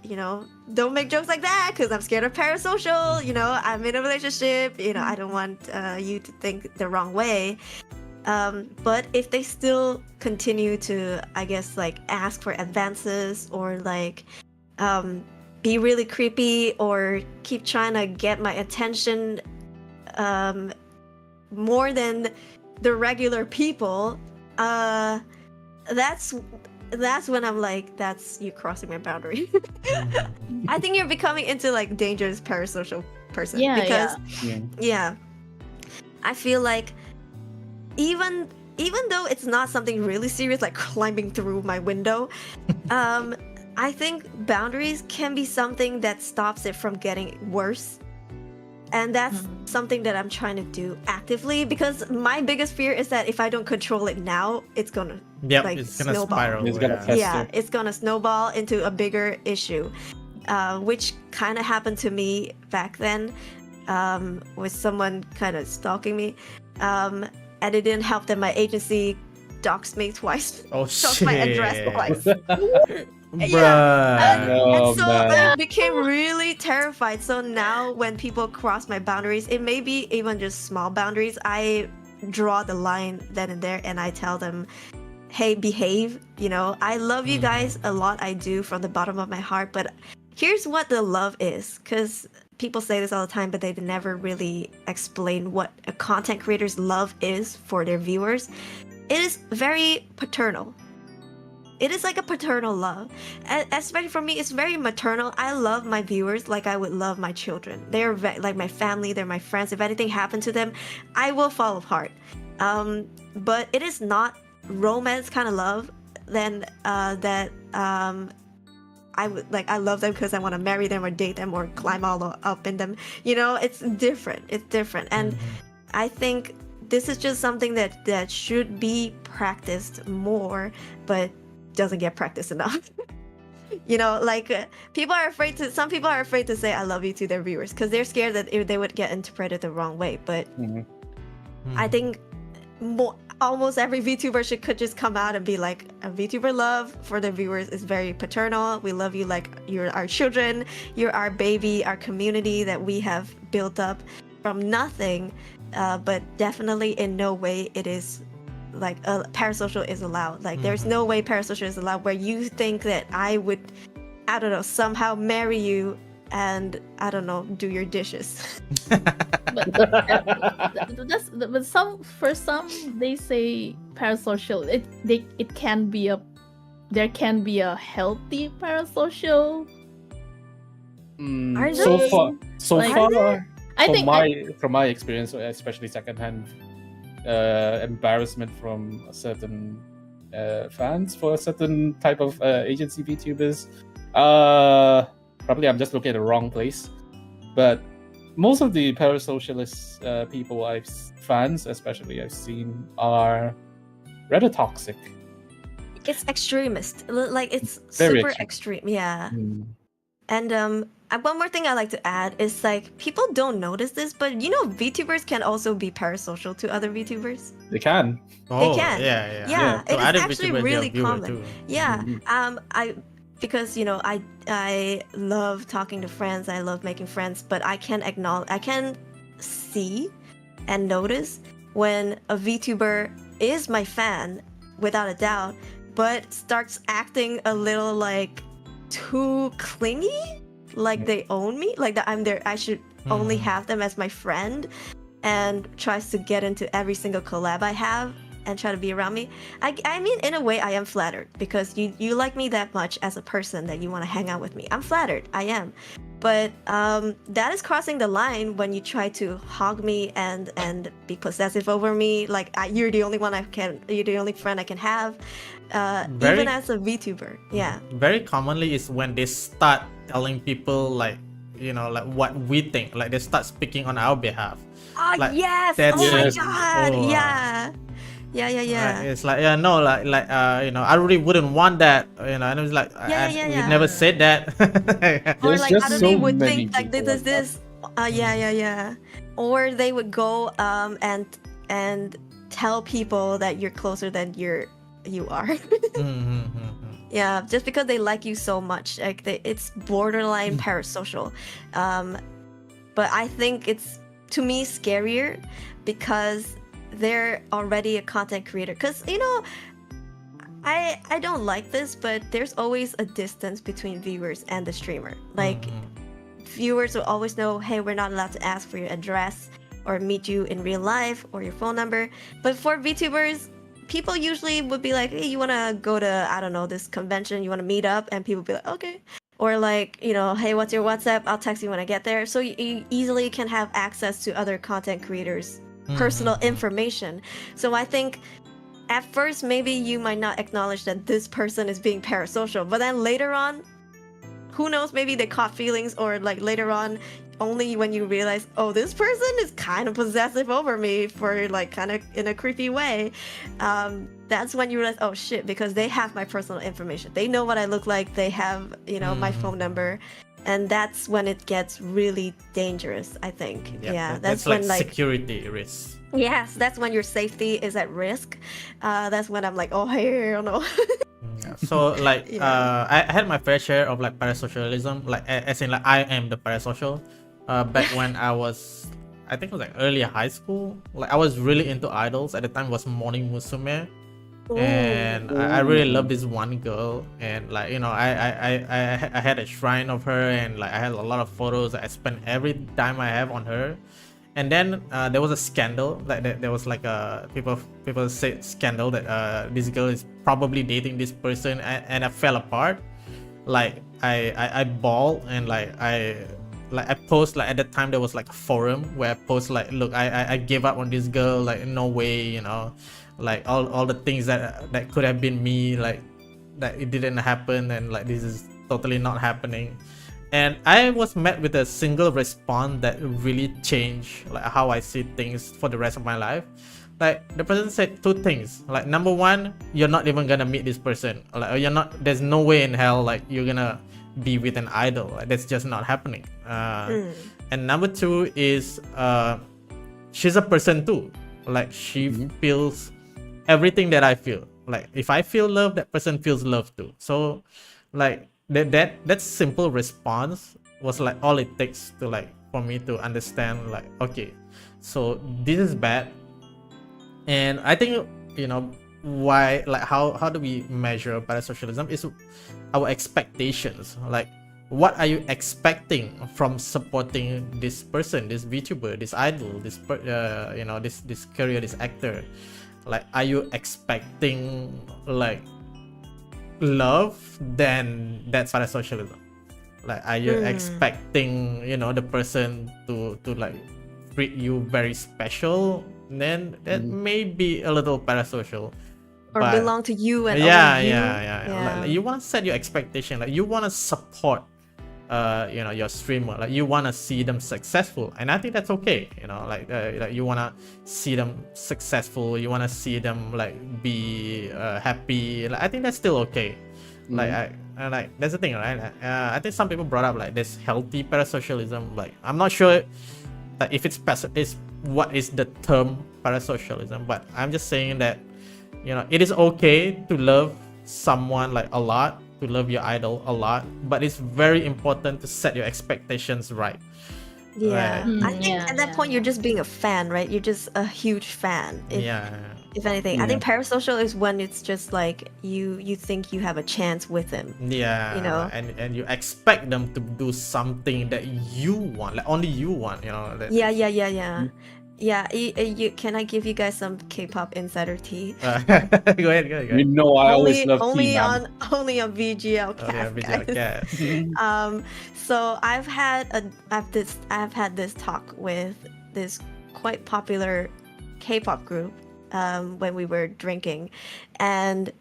you know, don't make jokes like that, because I'm scared of parasocial, you know, I'm in a relationship, you know, I don't want you to think the wrong way. But if they still continue to, I guess, like, ask for advances, or like be really creepy, or keep trying to get my attention more than the regular people, that's when I'm like, that's you crossing my boundary. I think you're becoming into, like, dangerous parasocial person. Because I feel like even though it's not something really serious, like climbing through my window, I think boundaries can be something that stops it from getting worse. And that's something that I'm trying to do actively, because my biggest fear is that if I don't control it now, it's gonna like it's gonna snowball. spiral. It's gonna fester. Yeah, it's gonna snowball into a bigger issue, which kind of happened to me back then, with someone kind of stalking me, and it didn't help that my agency doxed me twice. Oh Doxed shit! my address twice. Bruh. And so man. I became really terrified. So now when people cross my boundaries, it may be even just small boundaries, I draw the line then and there, and I tell them, hey, behave. You know, I love you guys a lot. I do, from the bottom of my heart. But here's what the love is, because people say this all the time, but they never really explain what a content creator's love is for their viewers. It is very paternal. It is like a paternal love. Especially for me, it's very maternal. I love my viewers like I would love my children. They're like my family, they're my friends. If anything happened to them, I will fall apart. But it is not romance kind of love, then that I would like, I love them because I want to marry them or date them or climb all up in them. You know, it's different. It's different. And I think this is just something that should be practiced more, but doesn't get practiced enough. You know, like some people are afraid to say I love you to their viewers because they're scared that they would get interpreted the wrong way. But I think almost every VTuber could just come out and be like, a VTuber love for the viewers is very paternal. We love you like you're our children, you're our baby, our community that we have built up from nothing. But definitely in no way it is like parasocial is allowed. Like there's no way parasocial is allowed where you think that I would, I don't know, somehow marry you and I don't know, do your dishes. But for some they say parasocial. It can be there can be a healthy parasocial. So far, I think from my experience, especially secondhand embarrassment from certain fans for a certain type of agency VTubers. Probably I'm just looking at the wrong place, but most of the parasocialist people fans especially I've seen are rather toxic. It's extremist, like it's Very super extreme. Yeah. And one more thing I like to add is like people don't notice this, but you know VTubers can also be parasocial to other VTubers. They can. Oh, can. Yeah. It is other actually VTubers, really they're viewer common. too. Yeah. Because you know I love talking to friends, I love making friends, but I can see and notice when a VTuber is my fan without a doubt, but starts acting a little like too clingy, like they own me, like that I'm there, I should only have them as my friend, and tries to get into every single collab I have and try to be around me. I mean, in a way, I am flattered because you like me that much as a person that you want to hang out with me. I'm flattered, I am. But that is crossing the line when you try to hog me and be possessive over me. Like you're the only you're the only friend I can have. Even as a VTuber, yeah. Very commonly is when they start telling people like, you know, like what we think. Like they start speaking on our behalf. Oh like, yes! that's Oh my just- god! oh, Yeah. Right? It's like you know, like you know, I really wouldn't want that, you know, and it was like, we never said that. Or There's like just other so they would many think like people this like yeah. Or they would go and tell people that you're closer than you are. Yeah, just because they like you so much, like it's borderline parasocial. But I think it's, to me, scarier because they're already a content creator. Because you know, I don't like this, but there's always a distance between viewers and the streamer. Like viewers will always know, hey, we're not allowed to ask for your address or meet you in real life or your phone number. But for VTubers, people usually would be like, hey, you want to go to, I don't know, this convention, you want to meet up, and people would be like, okay. Or like, you know, hey, what's your WhatsApp? I'll text you when I get there. So you easily can have access to other content creators' personal information. So I think at first, maybe you might not acknowledge that this person is being parasocial, but then later on, who knows, maybe they caught feelings, or like later on, only when you realize, oh, this person is kind of possessive over me for like kind of in a creepy way. That's when you realize, oh shit, because they have my personal information. They know what I look like. They have, you know, my phone number. And that's when it gets really dangerous, I think. Yeah, that's when like security risk. Yes, that's when your safety is at risk. That's when I'm like, oh, hell no. So like I had my fair share of like parasocialism, like as in like I am the parasocial. Back when I think it was like early high school. Like I was really into idols at the time. Was Morning Musume. And I really love this one girl, and like, you know, I had a shrine of her, and like I had a lot of photos. I spent every dime I have on her. And then there was a scandal, like there was like a people said scandal that this girl is probably dating this person, and I fell apart. Like I bawled, and like I post, like at the time there was like a forum where I post like, look, I gave up on this girl, like no way, you know, like all the things that could have been me, like that it didn't happen, and like this is totally not happening. And I was met with a single response that really changed like how I see things for the rest of my life. Like the person said two things. Like number one, you're not even gonna meet this person. Like you're not. There's no way in hell like you're gonna be with an idol. Like, that's just not happening. And number two is she's a person too. Like she feels everything that I feel. Like if I feel love, that person feels love too. So like that simple response was like all it takes to like for me to understand like, okay, so this is bad. And I think, you know, why, like how do we measure parasocialism is our expectations. Like what are you expecting from supporting this person, this VTuber, this idol, this you know, this career, this actor? Like are you expecting like love? Then that's parasocialism. Like are you expecting, you know, the person to like treat you very special? Then that may be a little parasocial, or but belong to you and yeah. Like, you want to set your expectation, like you want to support you know, your streamer, like you want to see them successful, and I think that's okay, you know, like you want to see them successful, you want to see them like be happy, like I think that's still okay. Like I like that's the thing, right? I think some people brought up like this healthy parasocialism. Like I'm not sure that if it's what is the term parasocialism, but I'm just saying that, you know, it is okay to love someone like a lot, to love your idol a lot, but it's very important to set your expectations right. Yeah, Right. I think at that point you're just being a fan, right? You're just a huge fan. If anything, I think parasocial is when it's just like you think you have a chance with them. Yeah, you know, and you expect them to do something that you want, like only you want, you know. Yeah. Can I give you guys some K-pop insider tea? Go ahead. You know, I always love only tea, on VGL Cast, guys. So I've had this talk with this quite popular K-pop group when we were drinking, and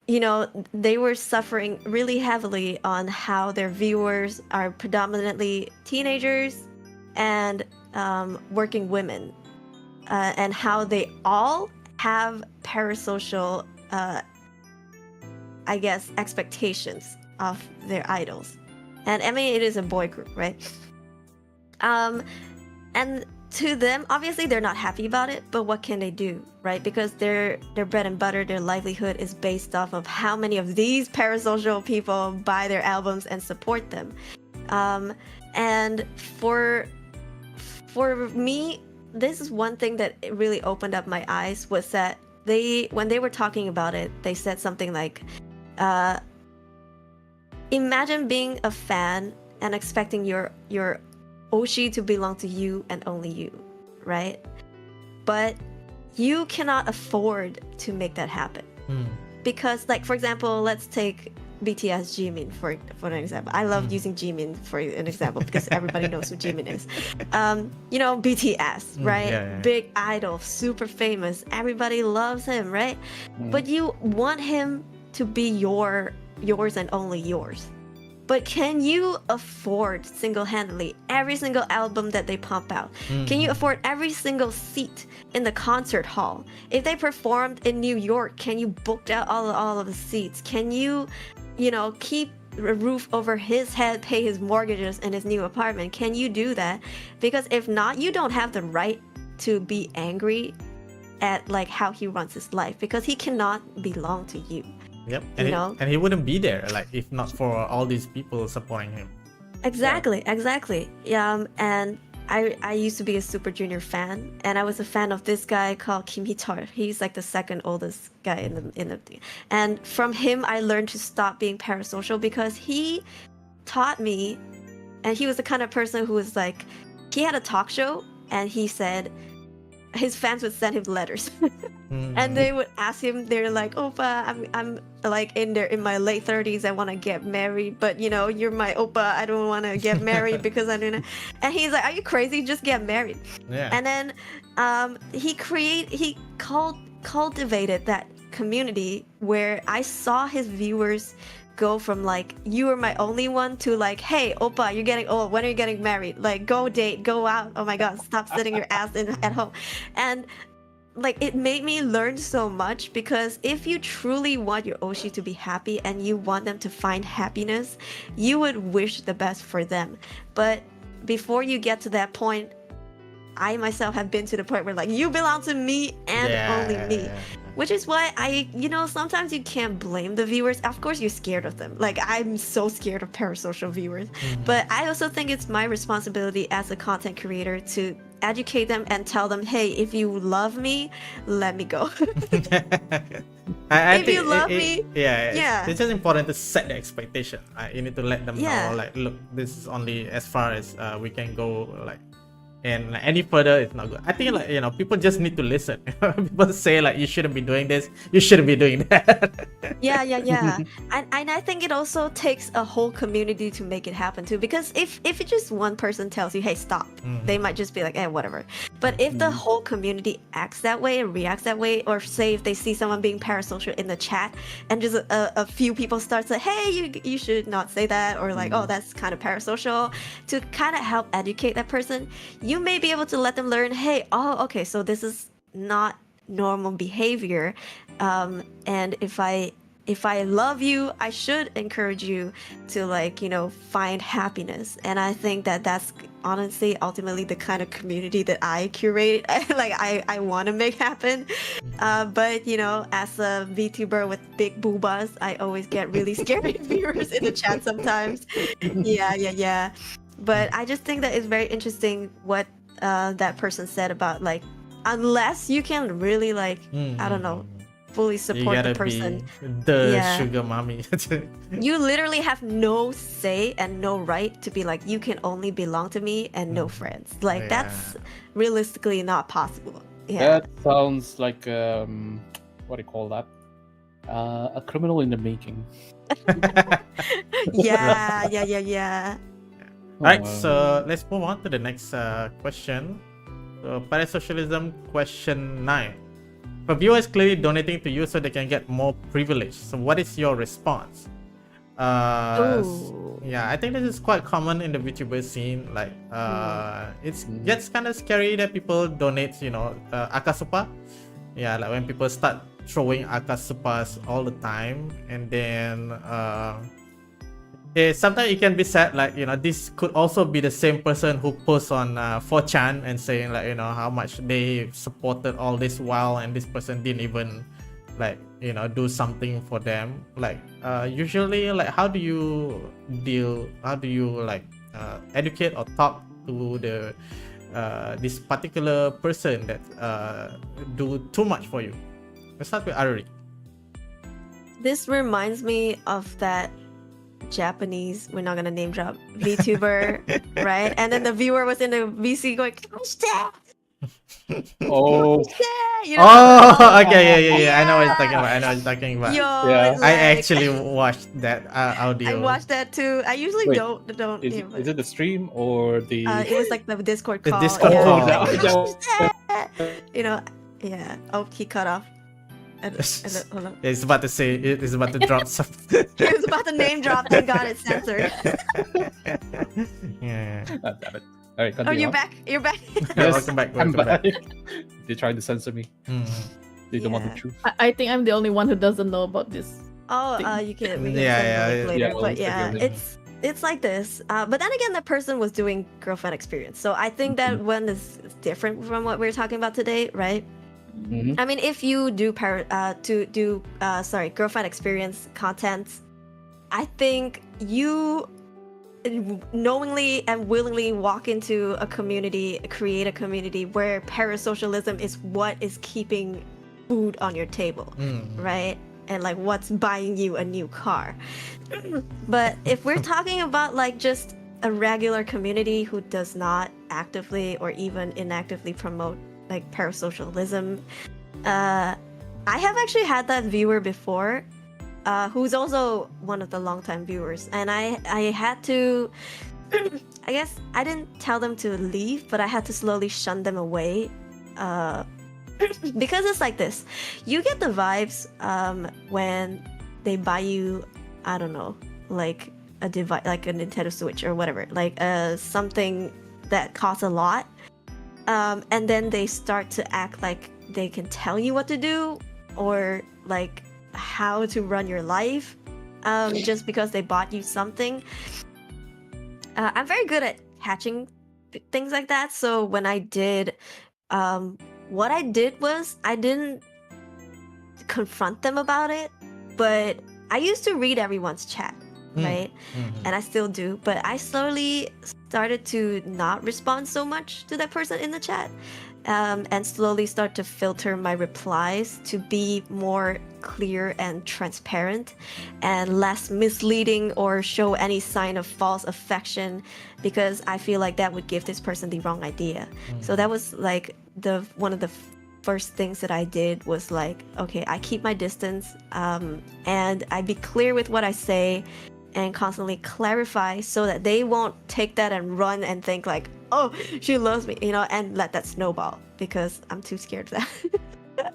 you know, they were suffering really heavily on how their viewers are predominantly teenagers and working women, and how they all have parasocial I guess expectations of their idols. And I mean, it is a boy group, right? And to them, obviously they're not happy about it, but what can they do, right? Because their bread and butter, their livelihood is based off of how many of these parasocial people buy their albums and support them. And for me, this is one thing that really opened up my eyes, was that when they were talking about it, they said something like, imagine being a fan and expecting your Oshi to belong to you and only you, right? But you cannot afford to make that happen. Because, like, for example, let's take BTS Jimin for an example. I love using Jimin for an example because everybody knows who Jimin is. You know, BTS, right? Yeah. Big idol, super famous. Everybody loves him, right? But you want him to be yours and only yours. but can you afford single-handedly every single album that they pump out? Can you afford every single seat in the concert hall? If they performed in New York, can you book out all of the seats? Can you keep a roof over his head, pay his mortgages in his new apartment? Can you do that? Because if not, you don't have the right to be angry at like how he runs his life, because he cannot belong to you. Yep. And he wouldn't be there like if not for all these people supporting him. Exactly. Yeah, and I used to be a Super Junior fan, and I was a fan of this guy called Kim Hee-chul. He's like the second oldest guy in the and from him I learned to stop being parasocial, because he taught me, and he was the kind of person who was like, he had a talk show and he said his fans would send him letters and they would ask him, they're like, Oppa, I'm like in my late 30s, I want to get married, but you're my Oppa, I don't want to get married because I don't know. And he's like, are you crazy, just get married? And then he cultivated that community where I saw his viewers go from like, you were my only one, to like, hey Oppa, you're getting old, when are you getting married? Like, go date, go out, oh my god, stop sitting your ass at home. And like, it made me learn so much, because if you truly want your Oshi to be happy and you want them to find happiness, you would wish the best for them. But before you get to that point, I myself have been to the point where like, you belong to me and only me. Which is why sometimes you can't blame the viewers. Of course, you're scared of them. Like, I'm so scared of parasocial viewers. But I also think it's my responsibility as a content creator to educate them and tell them, hey, if you love me, let me go. If you love me, it's just important to set the expectation. You need to let them know, like, look, this is only as far as we can go, like. And like, any further, it's not good. I think like people just need to listen. People say like, you shouldn't be doing this, you shouldn't be doing that. yeah. And I think it also takes a whole community to make it happen too. Because if it just one person tells you, hey, stop, they might just be like, eh, whatever. But if the whole community acts that way and reacts that way, or say if they see someone being parasocial in the chat and just a few people start to say, hey, you should not say that, or like, oh, that's kind of parasocial, to kind of help educate that person, you may be able to let them learn, hey, oh, okay, so this is not normal behavior, and if I love you, I should encourage you to like find happiness. And I think that's honestly ultimately the kind of community that I curate. Like I want to make happen, but as a VTuber with big boobas, I always get really scary viewers in the chat sometimes. Yeah. But I just think that it's very interesting what that person said about like, unless you can really like, I don't know, fully support the person, sugar mommy. You literally have no say and no right to be like, you can only belong to me and no friends. Like that's realistically not possible. That sounds like what do you call that? A criminal in the making. Yeah. Alright, so let's move on to the next question. So, parasocialism question 9. For viewers clearly donating to you so they can get more privilege, so what is your response? Yeah, I think this is quite common in the VTuber scene. Like, it gets kind of scary that people donate, akasupa. Yeah, like when people start throwing akasupas all the time, and then sometimes it can be sad, like this could also be the same person who posts on 4chan and saying like how much they supported all this while, and this person didn't even like do something for them. Like usually, like how do you like educate or talk to the this particular person that do too much for you? Let's start with Aruri. This reminds me of that Japanese, we're not gonna name drop, VTuber, right? And then the viewer was in the VC going, oh, okay, yeah. I know what you're talking about. I actually watched that audio. I watched that too. I usually don't. Is it the stream or the? It was like the Discord call. The Discord call. Yeah. Oh, he cut off. Hold on. It's about to say it's about to drop something. He was about to name drop. Thank God it's censored. Yeah. Ah, damn it. All right, Oh, continue you're on. back. You're back. Yeah, welcome back. I'm Welcome back. back. They tried to censor me. Mm. They don't want the Yeah. truth. I think I'm the only one who doesn't know about this. Oh, we can Yeah, send the link later. yeah, we'll But send you a yeah, link. it's like this. But then again, that person was doing girlfriend experience, so I think that one is different from what we're talking about today, right? Mhm. I mean, if you do girlfriend experience content, I think you knowingly and willingly walk into a community, create a community where parasocialism is what is keeping food on your table, right? And like what's buying you a new car. But if we're talking about like just a regular community who does not actively or even inactively promote like parasocialism, I have actually had that viewer before, who's also one of the longtime viewers, and I had to I guess I didn't tell them to leave, but I had to slowly shun them away, because it's like this. You get the vibes when they buy you, I don't know, like a device, like a Nintendo Switch or whatever, like something that costs a lot, and then they start to act like they can tell you what to do or like how to run your life, just because they bought you something. I'm very good at catching things like that, so when I did, what I did was I didn't confront them about it, but I used to read everyone's chat, right? And I still do, but I slowly started to not respond so much to that person in the chat, and slowly start to filter my replies to be more clear and transparent and less misleading or show any sign of false affection, because I feel like that would give this person the wrong idea. So that was like one of the first things that I did was like, okay, I keep my distance, and I be clear with what I say and constantly clarify so that they won't take that and run and think like, oh, she loves me, you know, and let that snowball, because I'm too scared of that.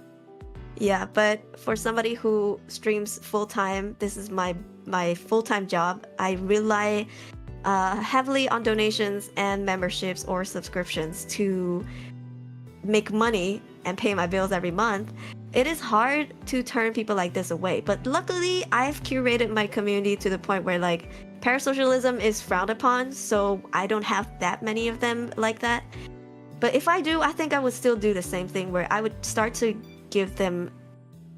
Yeah, but for somebody who streams full-time, this is my full-time job. I rely heavily on donations and memberships or subscriptions to make money and pay my bills every month. It is hard to turn people like this away, but luckily I've curated my community to the point where like parasocialism is frowned upon, so I don't have that many of them like that. But if I do, I think I would still do the same thing, where I would start to give them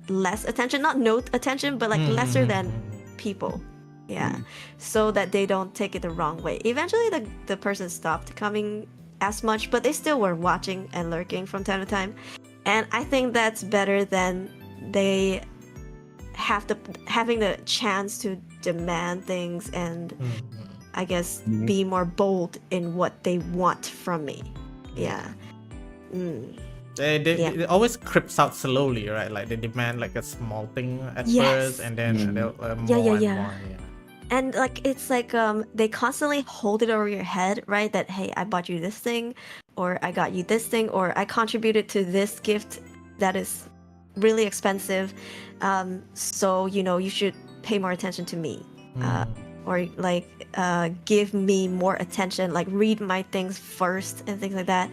less attention, not no attention, but like lesser than people. Yeah, so that they don't take it the wrong way. Eventually the person stopped coming as much, but they still were watching and lurking from time to time. And I think that's better than they having the chance to demand things and I guess be more bold in what they want from me. Yeah. They always creeps out slowly, right? Like they demand like a small thing at Yes. first, and then they'll more Yeah. and more. And like it's like they constantly hold it over your head, right? That hey, I bought you this thing, or I got you this thing, or I contributed to this gift that is really expensive, so you know you should pay more attention to me, or like give me more attention, like read my things first and things like that.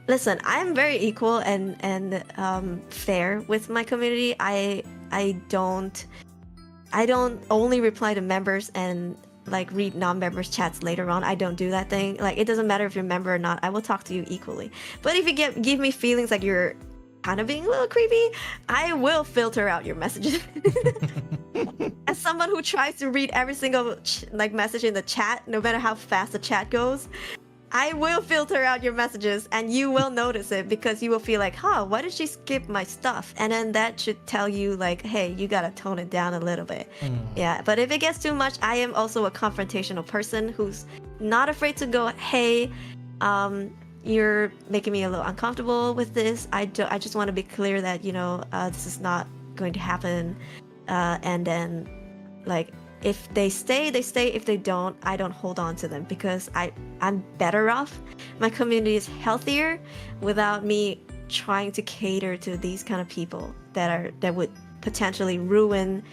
Listen, I'm very equal and fair with my community. I don't only reply to members and like read non-members chats later on. I don't do that thing. Like it doesn't matter if you're a member or not. I will talk to you equally. But if you give me feelings like you're kind of being a little creepy, I will filter out your messages. As someone who tries to read every single like message in the chat, no matter how fast the chat goes, I will filter out your messages, and you will notice it, because you will feel like, huh, why did she skip my stuff? And then that should tell you like, hey, you gotta tone it down a little bit. Yeah, but if it gets too much, I am also a confrontational person who's not afraid to go, hey, you're making me a little uncomfortable with this. I just want to be clear that, you know, this is not going to happen. And then like, if they stay, they stay. If they don't, I don't hold on to them, because I'm better off. My community is healthier without me trying to cater to these kind of people. that would potentially ruin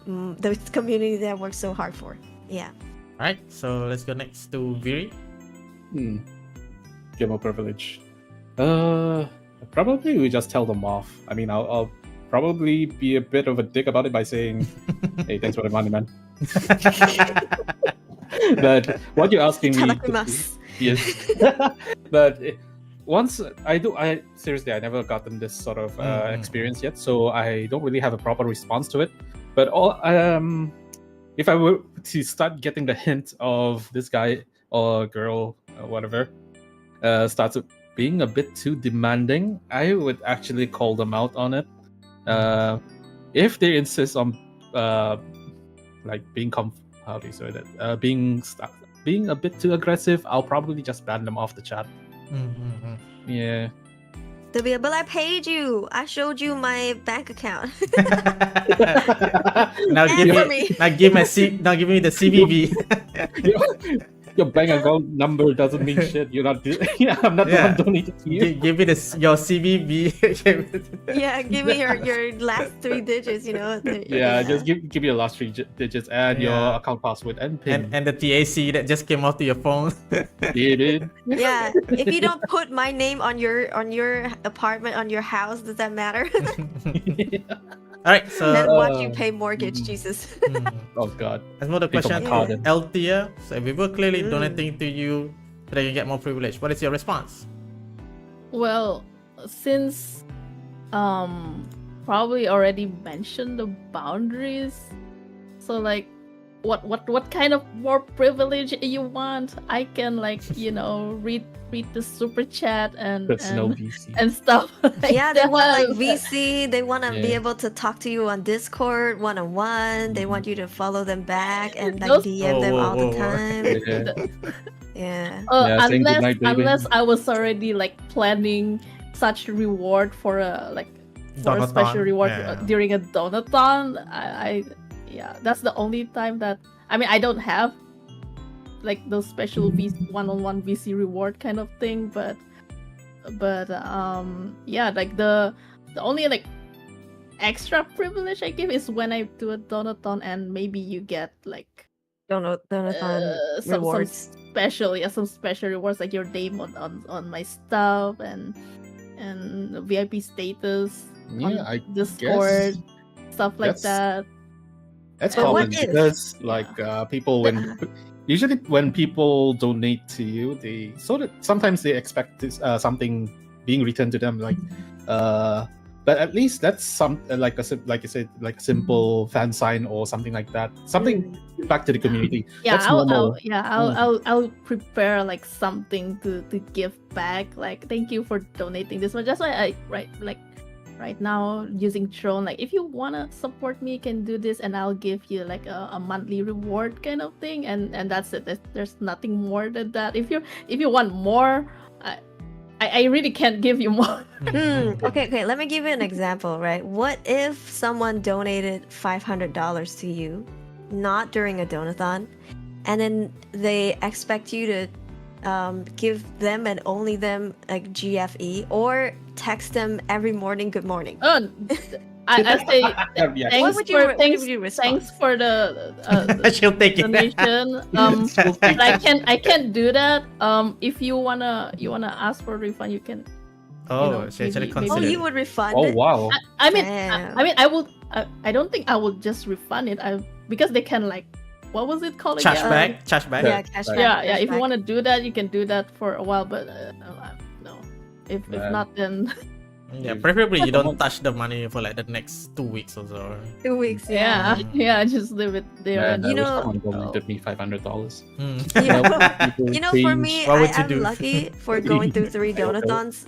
the community that I worked so hard for. Yeah. All right, so let's go next to Viri. Get more privilege. Probably we just tell them off. I mean, I'll probably be a bit of a dick about it by saying, "Hey, thanks for the money, man." But what you're asking me, yes. But once I seriously, I never gotten this sort of experience yet, so I don't really have a proper response to it. But if I were to start getting the hint of this guy or girl or whatever starts being a bit too demanding, I would actually call them out on it. If they insist on like being being a bit too aggressive, I'll probably just ban them off the chat. Yeah. They'll be like, but I paid you. I showed you my bank account. Now give me the CVV. Your bank account number doesn't mean shit. You're not. I'm not the one donating to you. Give me your CVV. Yeah, give me your last 3 digits. Just give me your last 3 digits and your account password and PIN. And the TAC that just came off to your phone. Dude. Yeah, if you don't put my name on your apartment, on your house, does that matter? All right, so then watch you pay mortgage, Jesus. Oh God. There's more question. Althea, so we were clearly donating to you so that you get more privilege. What is your response? Well, since probably already mentioned the boundaries, so like what kind of more privilege you want? I can read the super chat and stuff. Like yeah, they want VC. They want to be able to talk to you on Discord one-on-one. They want you to follow them back and DM them all the time. Yeah. Unless I was already planning such reward for a special reward during a donathon. That's the only time that I don't have those special one-on-one VC reward kind of thing, but the only extra privilege I give is when I do a donathon and maybe you get donathon rewards, some special rewards like your Daemon on my stuff and VIP status on Discord, stuff like that. That's common because people usually when people donate to you, they sometimes they expect something being returned to them, but at least that's like you said, like a simple fan sign or something like that, something back to the community. Yeah, I'll prepare something to give back. Thank you for donating this much. That's why right now using Throne, if you wanna support me, you can do this and I'll give you a monthly reward kind of thing, and that's it. There's nothing more than that. If you want more, I really can't give you more. Okay, let me give you an example, right? What if someone donated $500 to you, not during a donathon, and then they expect you to give them and only them GFE or text them every morning, good morning. I say thanks for the she'll take donation. I can't do that. If you wanna ask for a refund, you can. She actually considered. Oh, you would refund? Oh wow. I don't think I would just refund it. Because they can what was it called again? Cashback. Yeah, cashback. Yeah. If you want to do that, you can do that for a while, but no. If not, then. Yeah, preferably you don't touch the money for the next 2 weeks or so. 2 weeks. Yeah, just leave it there. Yeah, and someone donated me $500. For me, I'm lucky for going through 3 donathons,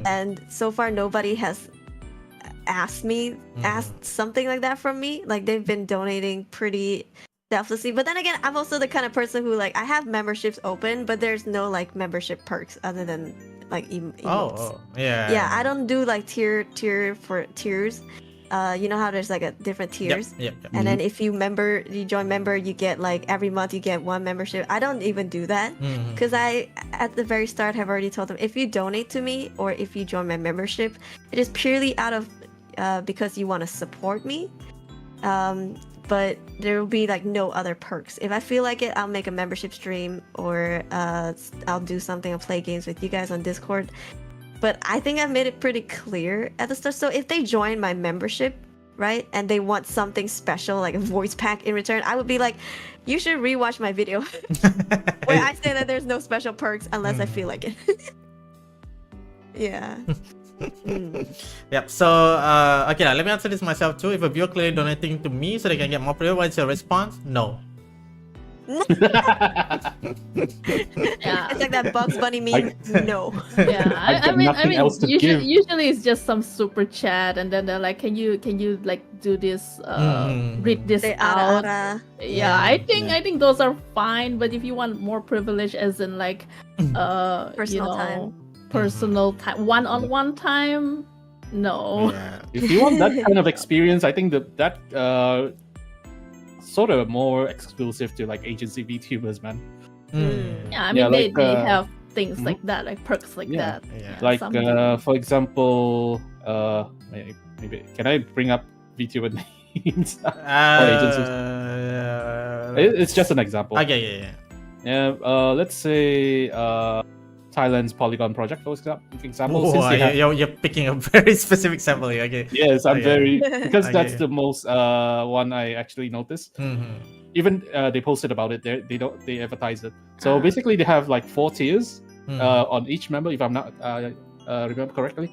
and so far nobody has asked something like that from me. They've been donating pretty selflessly, but then again, I'm also the kind of person who I have memberships open, but there's no membership perks other than emotes. Yeah, I don't do tier for tiers. You know how there's different tiers, and then if you join member, you get every month you get 1 membership. I don't even do that because I at the very start have already told them, if you donate to me or if you join my membership, it is purely out of because you want to support me. But there will be like no other perks. If I feel like it, I'll make a membership stream, or I'll do something and play games with you guys on Discord. But I think I've made it pretty clear at the start. So if they join my membership, right, and they want something special like a voice pack in return, I would be like, you should rewatch my video where I say that there's no special perks unless I feel like it. Yeah. Yep. So, okay, let me answer this myself too. If a viewer clearly donating to me so they can get more player, what's your response? No. Yeah. It's like that Bugs Bunny meme. No. Yeah, I mean, else to give. usually it's just some super chat, and then they're like, "Can you like do this? Read this Say out." ara. Yeah, I think those are fine. But if you want more privilege, as in like, Personal time. personal time, one-on-one time, no. Yeah. If you want that kind of experience, I think that sort of more exclusive to like agency VTubers, man. Yeah, I mean, they have things mhm. like that, like perks like Yeah. that. Yeah. Like something. for example, maybe can I bring up VTuber names? It's just an example. Okay, yeah. Let's say Thailand's Polygon project, for example. Oh, Since they have, you're picking a very specific sample here. Okay. yes, I'm Okay. very because that's Okay. the most one I actually noticed. Even they posted about it. They advertise it. So basically, they have like 4 tiers on each member. If I'm not remember correctly,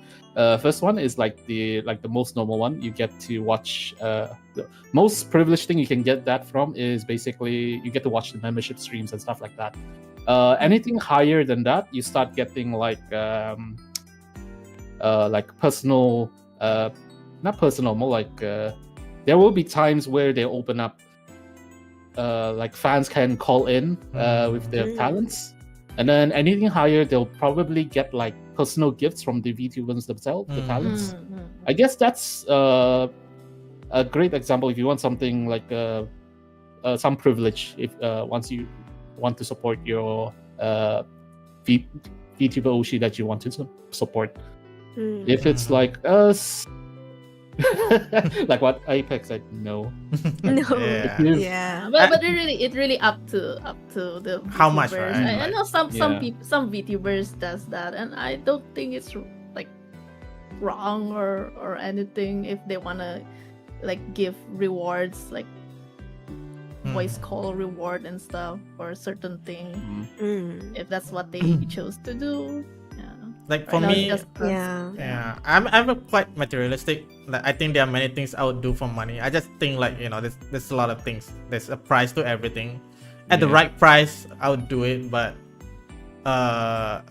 first one is like the most normal one. You get to watch. The most privileged thing you can get that from is basically you get to watch the membership streams and stuff like that. Anything higher than that, you start getting like personal, not personal, more like there will be times where they open up, like fans can call in with their talents, and then anything higher, they'll probably get like personal gifts from the VTubers themselves, the talents. I guess that's a great example if you want something like some privilege if once you want to support your VTuber Oshi that you want to support. If it's like us, like what Apex said, no. No. Yeah. Yeah. But it really up to the How much, VTubers. right? I know some Yeah. people, some VTubers does that, and I don't think it's like wrong or anything if they wanna like give rewards like voice call reward and stuff for a certain thing, if that's what they chose to do. Yeah. Like for Right now, me, it's just- yeah, I'm a quite materialistic. Like I think there are many things I would do for money. I just think like there's a lot of things. There's a price to everything. At the Yeah. right price, I would do it. But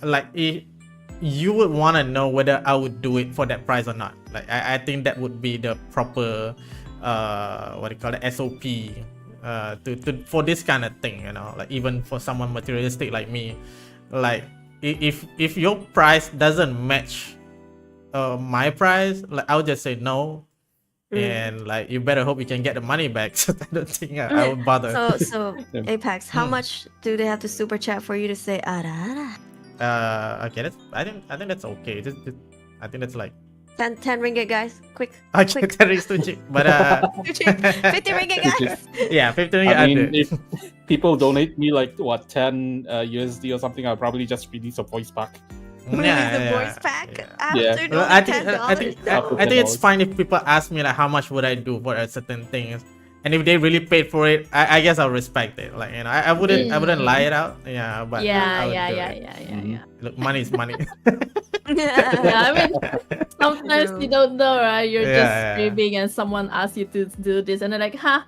like if you would want to know whether I would do it for that price or not. Like I think that would be the proper what do you call it, SOP. For this kind of thing, like even for someone materialistic like me, like if your price doesn't match my price, like I'll just say no, and like you better hope you can get the money back. So I don't think I would bother. So Apex, how much do they have to super chat for you to say ara? Okay, I think that's okay. I think that's like 10 ringgit, guys, quick. okay, that is too cheap. But 50 ringgit, guys. yeah, 50 ringgit. I mean, I'd do. if people donate me like what 10 USD or something, I'll probably just release a voice pack. Release the voice pack after Yeah. Well, donating I think it's $10. fine if people ask me like how much would I do for a certain thing, and if they really paid for it, I guess I'll respect it. Like I wouldn't lie it out. Yeah, but I would do it. yeah. Look, money is money. Yeah, I mean, sometimes you don't know, right? You're Yeah, just yeah. streaming and someone asks you to do this, and they're like, "Huh,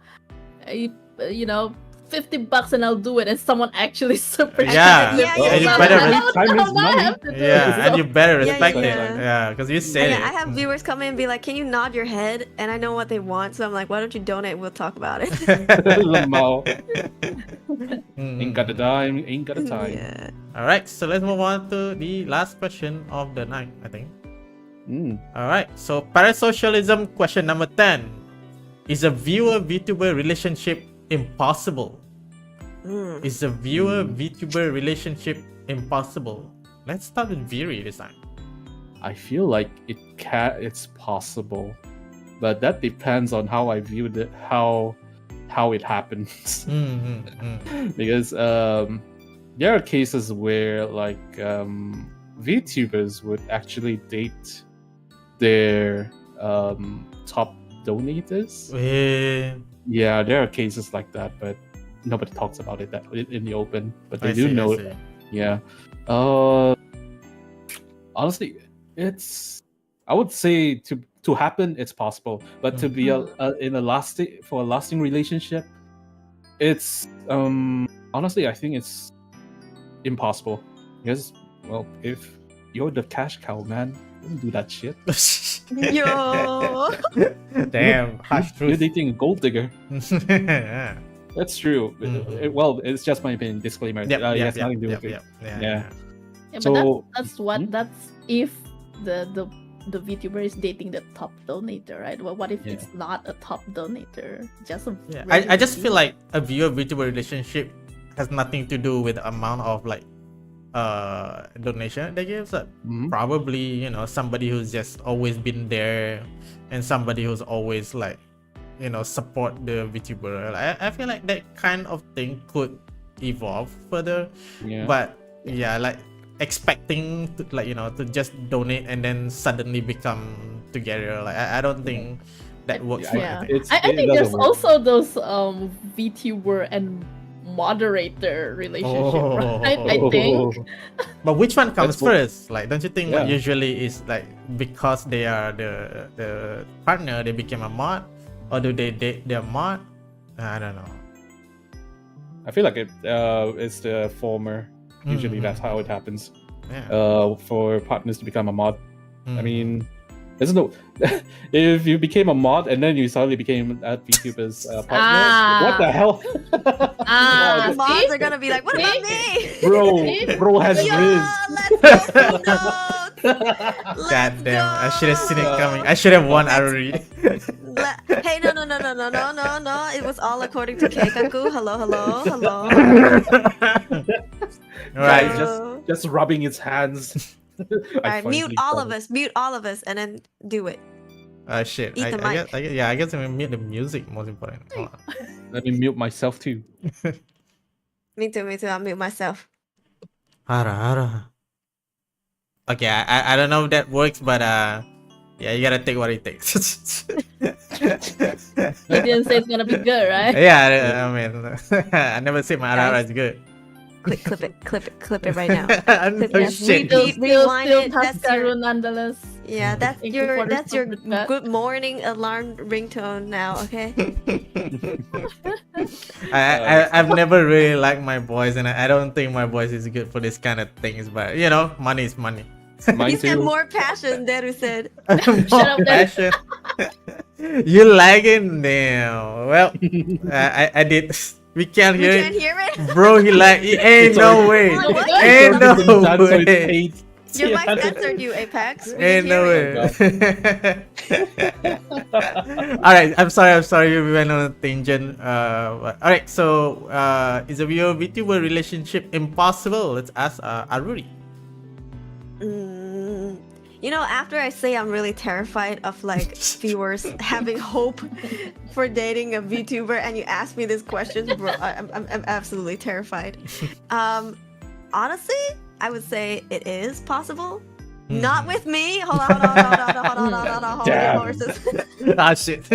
you know, $50 and I'll do it," and someone actually super Yeah. Yeah, Yeah, you yeah. better Time is money. yeah, and you better respect it. yeah. Yeah, because you said I it. have viewers come in and be like, "Can you nod your head?" And I know what they want, so I'm like, "Why don't you donate? We'll talk about it." Lamau. Mm. Ain't got the dime, ain't got the time. Yeah. All right, so let's move on to the last question of the night, I think. All right, so parasocialism question number 10. Is a viewer-VTuber relationship impossible? Is a viewer-VTuber relationship impossible? Let's start with Viri this time. I feel like it's possible. but that depends on how I view it, how it happens. Because there are cases where like VTubers would actually date their top donators. Yeah, there are cases like that, but nobody talks about it in the open. But they do know it. Yeah. Honestly, I would say to happen, it's possible, but to be in a lasting relationship, it's honestly, I think it's impossible. Because, well, if you're the cash cow, man, don't do that shit. Yo. Damn, harsh You're truth. dating a gold digger. Yeah. That's true. Well, it's just my opinion. Disclaimer. It has nothing to do with it. Yeah. But So that's if the VTuber is dating the top donator, right? Well, what if it's not a top donator? Just a I just feel like a viewer VTuber relationship has nothing to do with the amount of like donation they give. So probably, you know, somebody who's just always been there and somebody who's always like, you know, support the VTuber. I feel like that kind of thing could evolve further. But yeah, like expecting to, like, you know, to just donate and then suddenly become together, like I don't think that works. I think there's also those VTuber and moderator relationship, right? I think. But which one comes first? Like, don't you think what usually is like because they are the partner, they became a mod, or do they date their mod? I don't know. I feel like it's the former. Usually that's how it happens. For partners to become a mod. I mean, there's no. If you became a mod and then you suddenly became a VTuber's partner, what the hell? Mods are gonna be like, what about me? Bro has riz. Let's go. God damn! I should have seen it coming. I should have won already. Hey, no! It was all according to Keikaku. Hello. Right, just rubbing its hands. Alright, mute all of us, and then do it. Shit. Eat the mic. I guess I'm gonna mute the music. Most important. Hold on. Let me mute myself too. Me too. I'll mute myself. Hara. Okay, I don't know if that works, but yeah, you gotta take what it takes. You didn't say it's gonna be good, right? Yeah, I mean, I never said my Arara is good. Clip it right now. No shit. Rewind it. That's your nonetheless. Yeah, that's your good morning alarm ringtone now. Okay. I've never really liked my voice, and I don't think my voice is good for this kind of things. But you know, money is money. You said more passion. Deru said. More passion. You lagging now? Well, I did. We can't hear it. Hear it? Bro, he ain't no way. Ain't no way. Your mic censored you, Apex. Ain't no way. Alright, I'm sorry we went on a tangent. Alright, so is a VTuber relationship impossible? Let's ask Aruri. You know, after I say I'm really terrified of like viewers having hope for dating a VTuber, and you ask me this question, bro, I'm absolutely terrified. Honestly, I would say it is possible. Not with me. Hold on, horses. Ah, shit.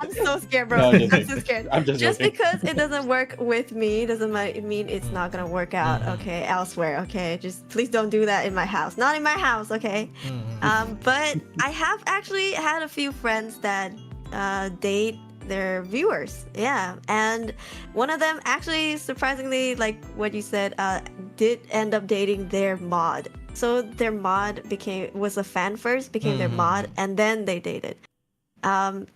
I'm so scared, bro. No, I'm so scared. I'm just joking. Because it doesn't work with me doesn't mean it's not gonna work out. Okay, elsewhere. Okay, just please don't do that in my house. Not in my house. Okay. But I have actually had a few friends that date their viewers, and one of them actually, surprisingly, like what you said, did end up dating their mod. So their mod was a fan first, became their mod, and then they dated. And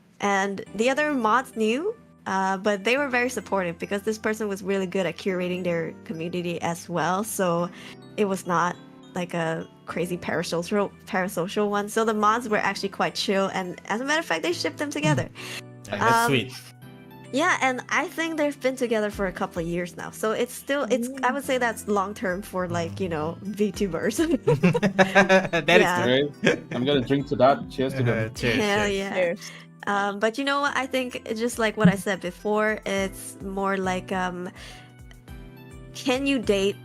the other mods knew, but they were very supportive because this person was really good at curating their community as well. So it was not like a crazy parasocial one. So the mods were actually quite chill, and as a matter of fact, they shipped them together. That's sweet. Yeah, and I think they've been together for a couple of years now. So it's still I would say that's long term for like, you know, VTubers. That is Yeah. true. Right? I'm gonna drink to that. Cheers to them. Cheers, Hell cheers. yeah. Cheers. But you know what? I think it's just like what I said before, it's more like can you date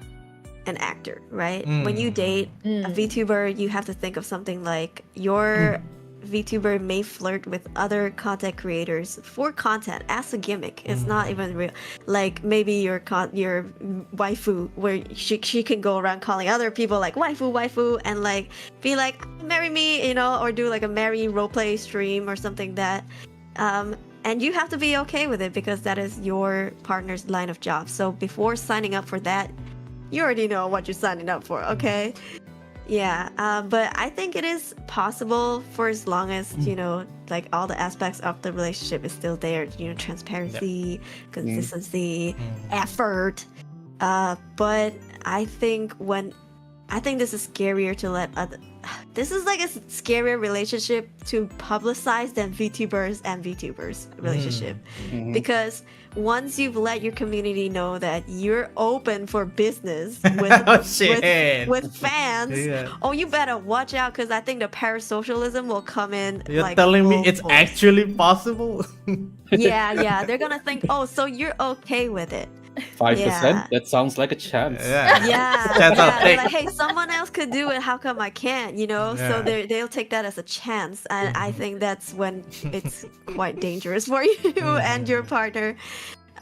an actor, right? When you date a VTuber, you have to think of something like your VTuber may flirt with other content creators for content as a gimmick. It's not even real. Like maybe your waifu, where she can go around calling other people like waifu, and like be like marry me, you know, or do like a marry roleplay stream or something that. And you have to be okay with it because that is your partner's line of job. So before signing up for that, you already know what you're signing up for, okay? Yeah, but I think it is possible for as long as, you know, like all the aspects of the relationship is still there, you know, transparency, consistency, effort. But I think this is scarier to let this is like a scarier relationship to publicize than VTubers and VTubers relationship. Because once you've let your community know that you're open for business with fans, oh, you better watch out, because I think the parasocialism will come in. You're like telling me full it's force. actually possible? Yeah, they're gonna think, oh, so you're okay with it. 5%? Yeah. That sounds like a chance. Yeah, Chance I'll they're take. like, hey, someone else could do it, how come I can't, you know? So they'll take that as a chance, and I think that's when it's quite dangerous for you and your partner.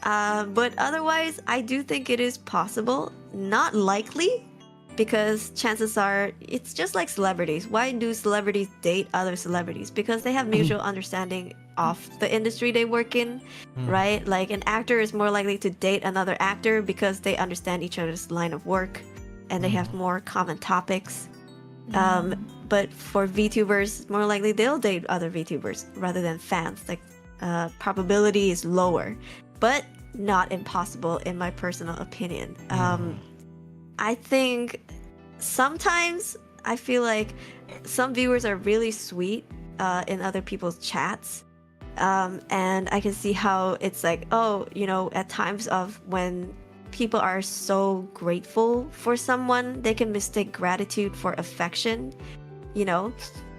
But otherwise, I do think it is possible, not likely, because chances are it's just like celebrities. Why do celebrities date other celebrities? Because they have mutual understanding of the industry they work in, right? Like an actor is more likely to date another actor because they understand each other's line of work and they have more common topics. But for VTubers, more likely they'll date other VTubers rather than fans. Like probability is lower, but not impossible in my personal opinion. I think sometimes I feel like some viewers are really sweet in other people's chats. And I can see how it's like, oh, you know, at times of when people are so grateful for someone, they can mistake gratitude for affection, you know?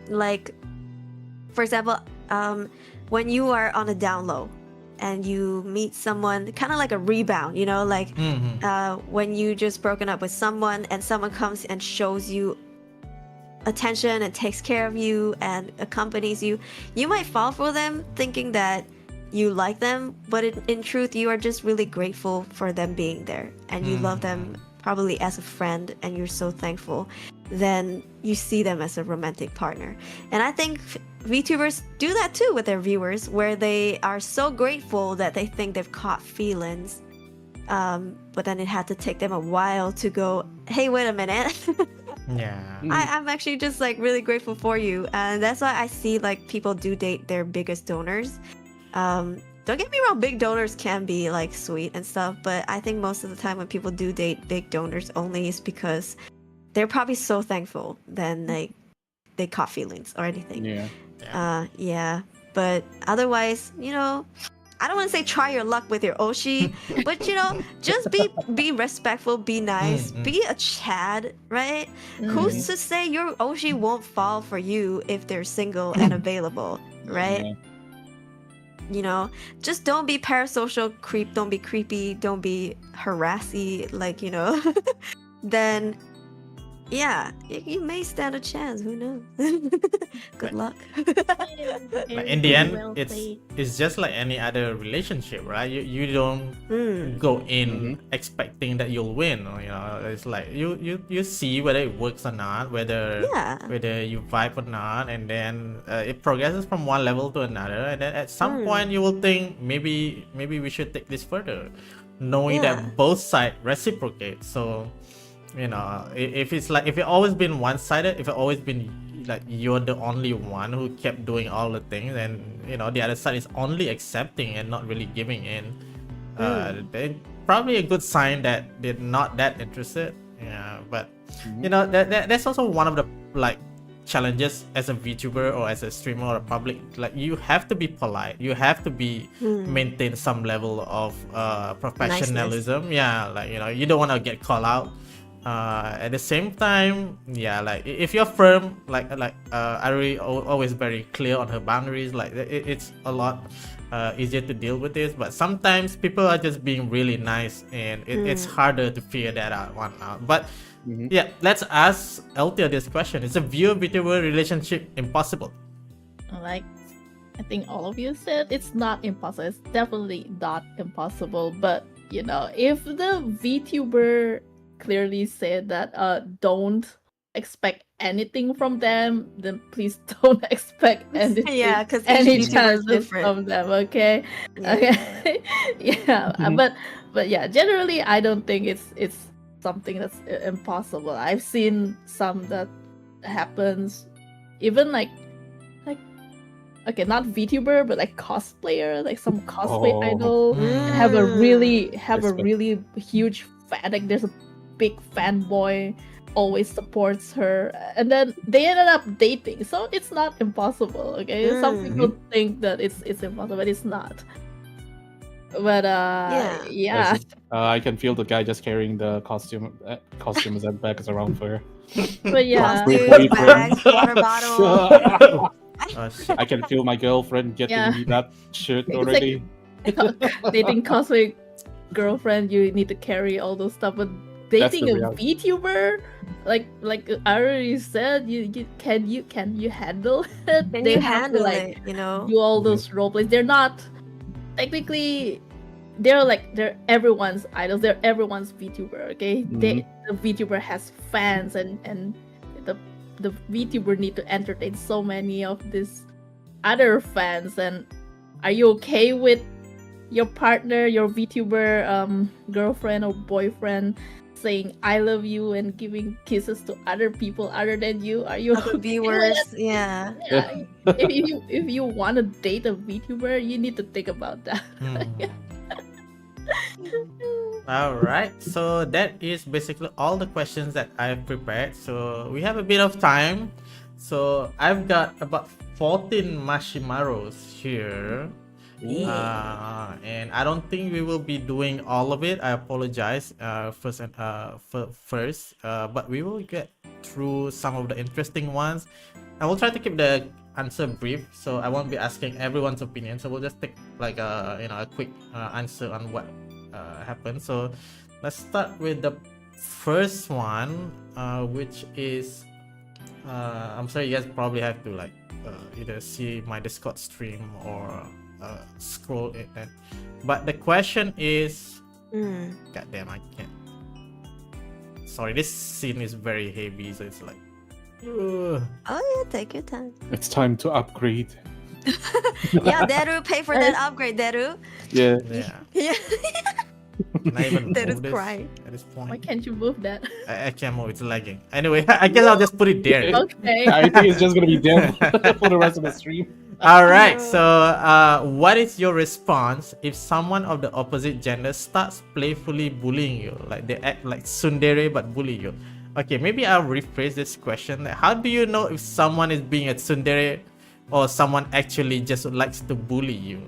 Like, for example, when you are on a down low and you meet someone, kind of like a rebound, you know, like when you just broken up with someone and someone comes and shows you attention and takes care of you and accompanies you, you might fall for them thinking that you like them, but in truth you are just really grateful for them being there and you love them probably as a friend and you're so thankful. Then you see them as a romantic partner. And I think VTubers do that too with their viewers, where they are so grateful that they think they've caught feelings, but then it had to take them a while to go, hey, wait a minute. I'm actually just like really grateful for you. And that's why I see like people do date their biggest donors. Don't get me wrong, big donors can be like sweet and stuff, but I think most of the time when people do date big donors only is because they're probably so thankful then they caught feelings or anything. But otherwise, you know, I don't want to say try your luck with your Oshi, but you know, just be respectful, be nice, be a Chad, right? Who's to say your Oshi won't fall for you if they're single and available, right? You know, just don't be parasocial creep, don't be creepy, don't be harassy, like, you know. Then yeah, you may stand a chance, who knows. Good luck. But in the end, it's just like any other relationship, right? You don't go in expecting that you'll win, or, you know, it's like you see whether it works or not, whether you vibe or not, and then it progresses from one level to another, and then at some point you will think maybe we should take this further, knowing that both sides reciprocate. So, you know, if it's always been one-sided, if it's always been like you're the only one who kept doing all the things, and you know the other side is only accepting and not really giving in, then probably a good sign that they're not that interested. Yeah, but you know that's also one of the like challenges as a VTuber or as a streamer or a public, like you have to be polite, you have to be maintain some level of professionalism. Yeah, like you don't want to get called out. At the same time, yeah, like if you're firm, like Ari always very clear on her boundaries, like it's a lot easier to deal with this. But sometimes people are just being really nice, and it's harder to figure that out one out. But yeah, let's ask Althea this question: is a viewer-VTuber relationship impossible? Like, I think all of you said it's not impossible. It's definitely not impossible. But if the VTuber clearly said that don't expect anything from them, then please don't expect anything. Yeah, because any chances from them. Okay. Yeah. Okay. Yeah. But yeah, generally I don't think it's something that's impossible. I've seen some that happens, even like okay, not VTuber, but like cosplayer, like some cosplay idol have a really huge fan. Like there's a big fanboy, always supports her, and then they ended up dating. So it's not impossible. Okay, some people think that it's impossible, but it's not. But yeah. I can feel the guy just carrying the costume as that bags around for her. But yeah. Costumes, bags, water bottle. Oh, shit. I can feel my girlfriend getting me that shirt It's already. Dating cosplay girlfriend, you need to carry all those stuff. But dating a VTuber, like I already said, can you handle it? Can They you have to handle it? do all those role plays. They're not technically. They're everyone's idols. They're everyone's VTuber. Okay, the VTuber has fans, and the VTuber need to entertain so many of these other fans. And are you okay with your partner, your VTuber girlfriend or boyfriend saying "I love you" and giving kisses to other people other than you? Are you Other okay viewers? with it? Yeah. Yeah. if you want to date a VTuber, you need to think about that. All right, so that is basically all the questions that I've prepared. So we have a bit of time. So I've got about 14 Mashimaros here. And I don't think we will be doing all of it. I apologize first, but we will get through some of the interesting ones. I will try to keep the answer brief, so I won't be asking everyone's opinion. So we'll just take like a quick answer on what happened. So let's start with the first one, which is I'm sorry, you guys probably have to like either see my Discord stream or scroll it. But the question is, God damn, I can't. Sorry, this scene is very heavy, so it's like. Oh yeah, take your time. It's time to upgrade. Yeah, Deru, pay for that upgrade, Deru. Yeah. Yeah. Not even That move is this crying. at this point. Why can't you move that? I can't move, it's lagging. Anyway, I guess I'll just put it there. Okay. I think it's just gonna be dead for the rest of the stream. Alright, so what is your response if someone of the opposite gender starts playfully bullying you? Like they act like tsundere but bully you. Okay, maybe I'll rephrase this question. How do you know if someone is being a tsundere or someone actually just likes to bully you?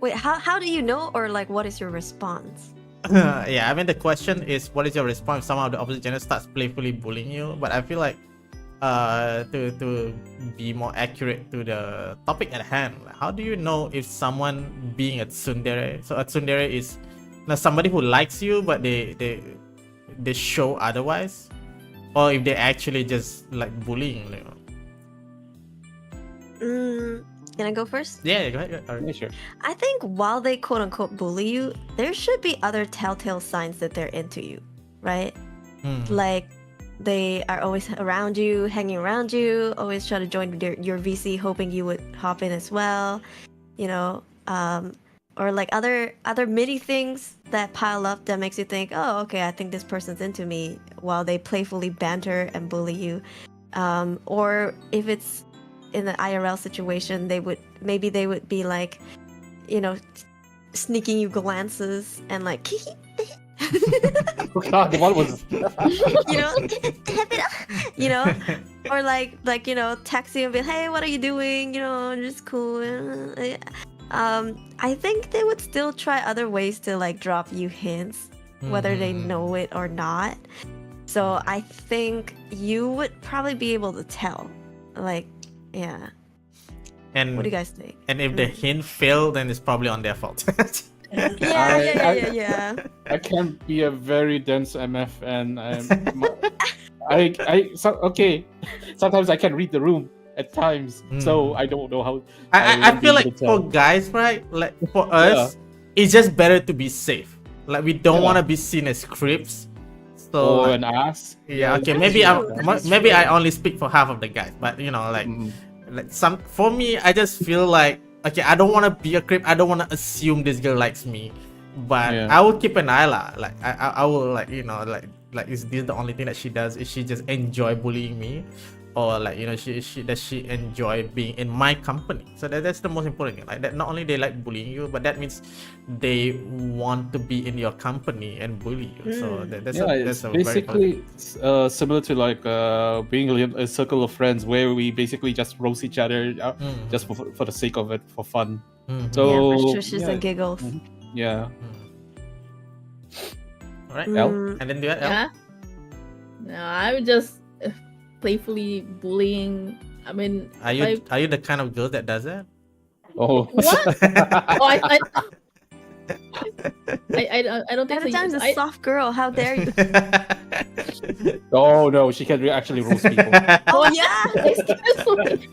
Wait, how do you know, or like what is your response? Yeah, I mean the question is what is your response if someone of the opposite gender starts playfully bullying you? But I feel like to be more accurate to the topic at hand, how do you know if someone being a tsundere? So a tsundere is somebody who likes you but they show otherwise, or if they actually just like bullying you. Can I go first? Yeah, go ahead. Yeah, sure. I think while they quote unquote bully you, there should be other telltale signs that they're into you, right? Like they are always around you, hanging around you, always try to join your VC, hoping you would hop in as well, or like other mini things that pile up that makes you think, oh, okay, I think this person's into me, while they playfully banter and bully you. Or if it's in an IRL situation, they would be like, sneaking you glances and like Oh God, what was? you know, you know, or like you know, text you and be, hey, what are you doing? You know, just cool. I think they would still try other ways to like drop you hints, whether they know it or not. So I think you would probably be able to tell. Like, yeah. And what do you guys think? And if the hint failed, then it's probably on their fault. Yeah. I can be a very dense MF, and okay. Sometimes I can read the room at times, so I don't know how. I feel like for guys, right? Like for us, it's just better to be safe. Like we don't want to be seen as creeps. So an ass. Yeah. Okay. Maybe I only speak for half of the guys, but you know, like for me, I just feel like. Okay, I don't want to be a creep. I don't want to assume this girl likes me, but I will keep an eye lah. Like I will like you know like is this the only thing that she does? Is she just enjoy bullying me, or like you know does she enjoy being in my company? So that's the most important thing. Like that, not only they like bullying you, but that means they want to be in your company and bully you. So that's basically similar to like being a circle of friends where we basically just roast each other just for the sake of it, for fun. So for shits and giggles. Yeah. All right, L, and then do it, L. Yeah. No, I'm just playfully bullying. I mean, are you the kind of girl that does that? Oh. What? I don't think Edo-chan's so. a soft girl. How dare you? Oh no, she can actually roast people. Oh yeah. Excuse me.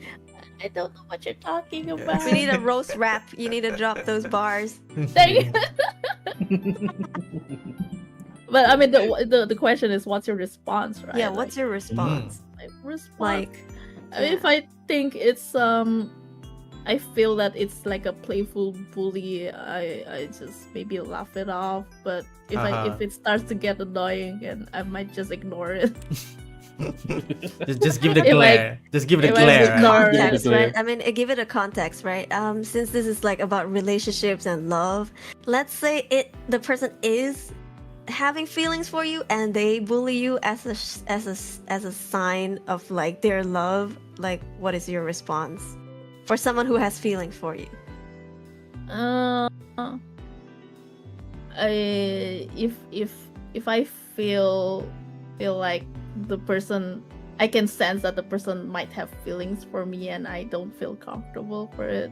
I don't know what you're talking about. We need a roast rap. You need to drop those bars. But I mean, the question is, what's your response, right? Yeah, what's your response? Like, I mean, if I think it's I feel that it's like a playful bully, I just maybe laugh it off. But if it starts to get annoying, and I might just ignore it. just give it a glare. Just give it a glare. Context, right? I mean, give it a context, right? Since this is like about relationships and love, let's say the person is having feelings for you and they bully you as a sign of like their love. Like, what is your response for someone who has feelings for you? If I feel like the person, I can sense that the person might have feelings for me and I don't feel comfortable for it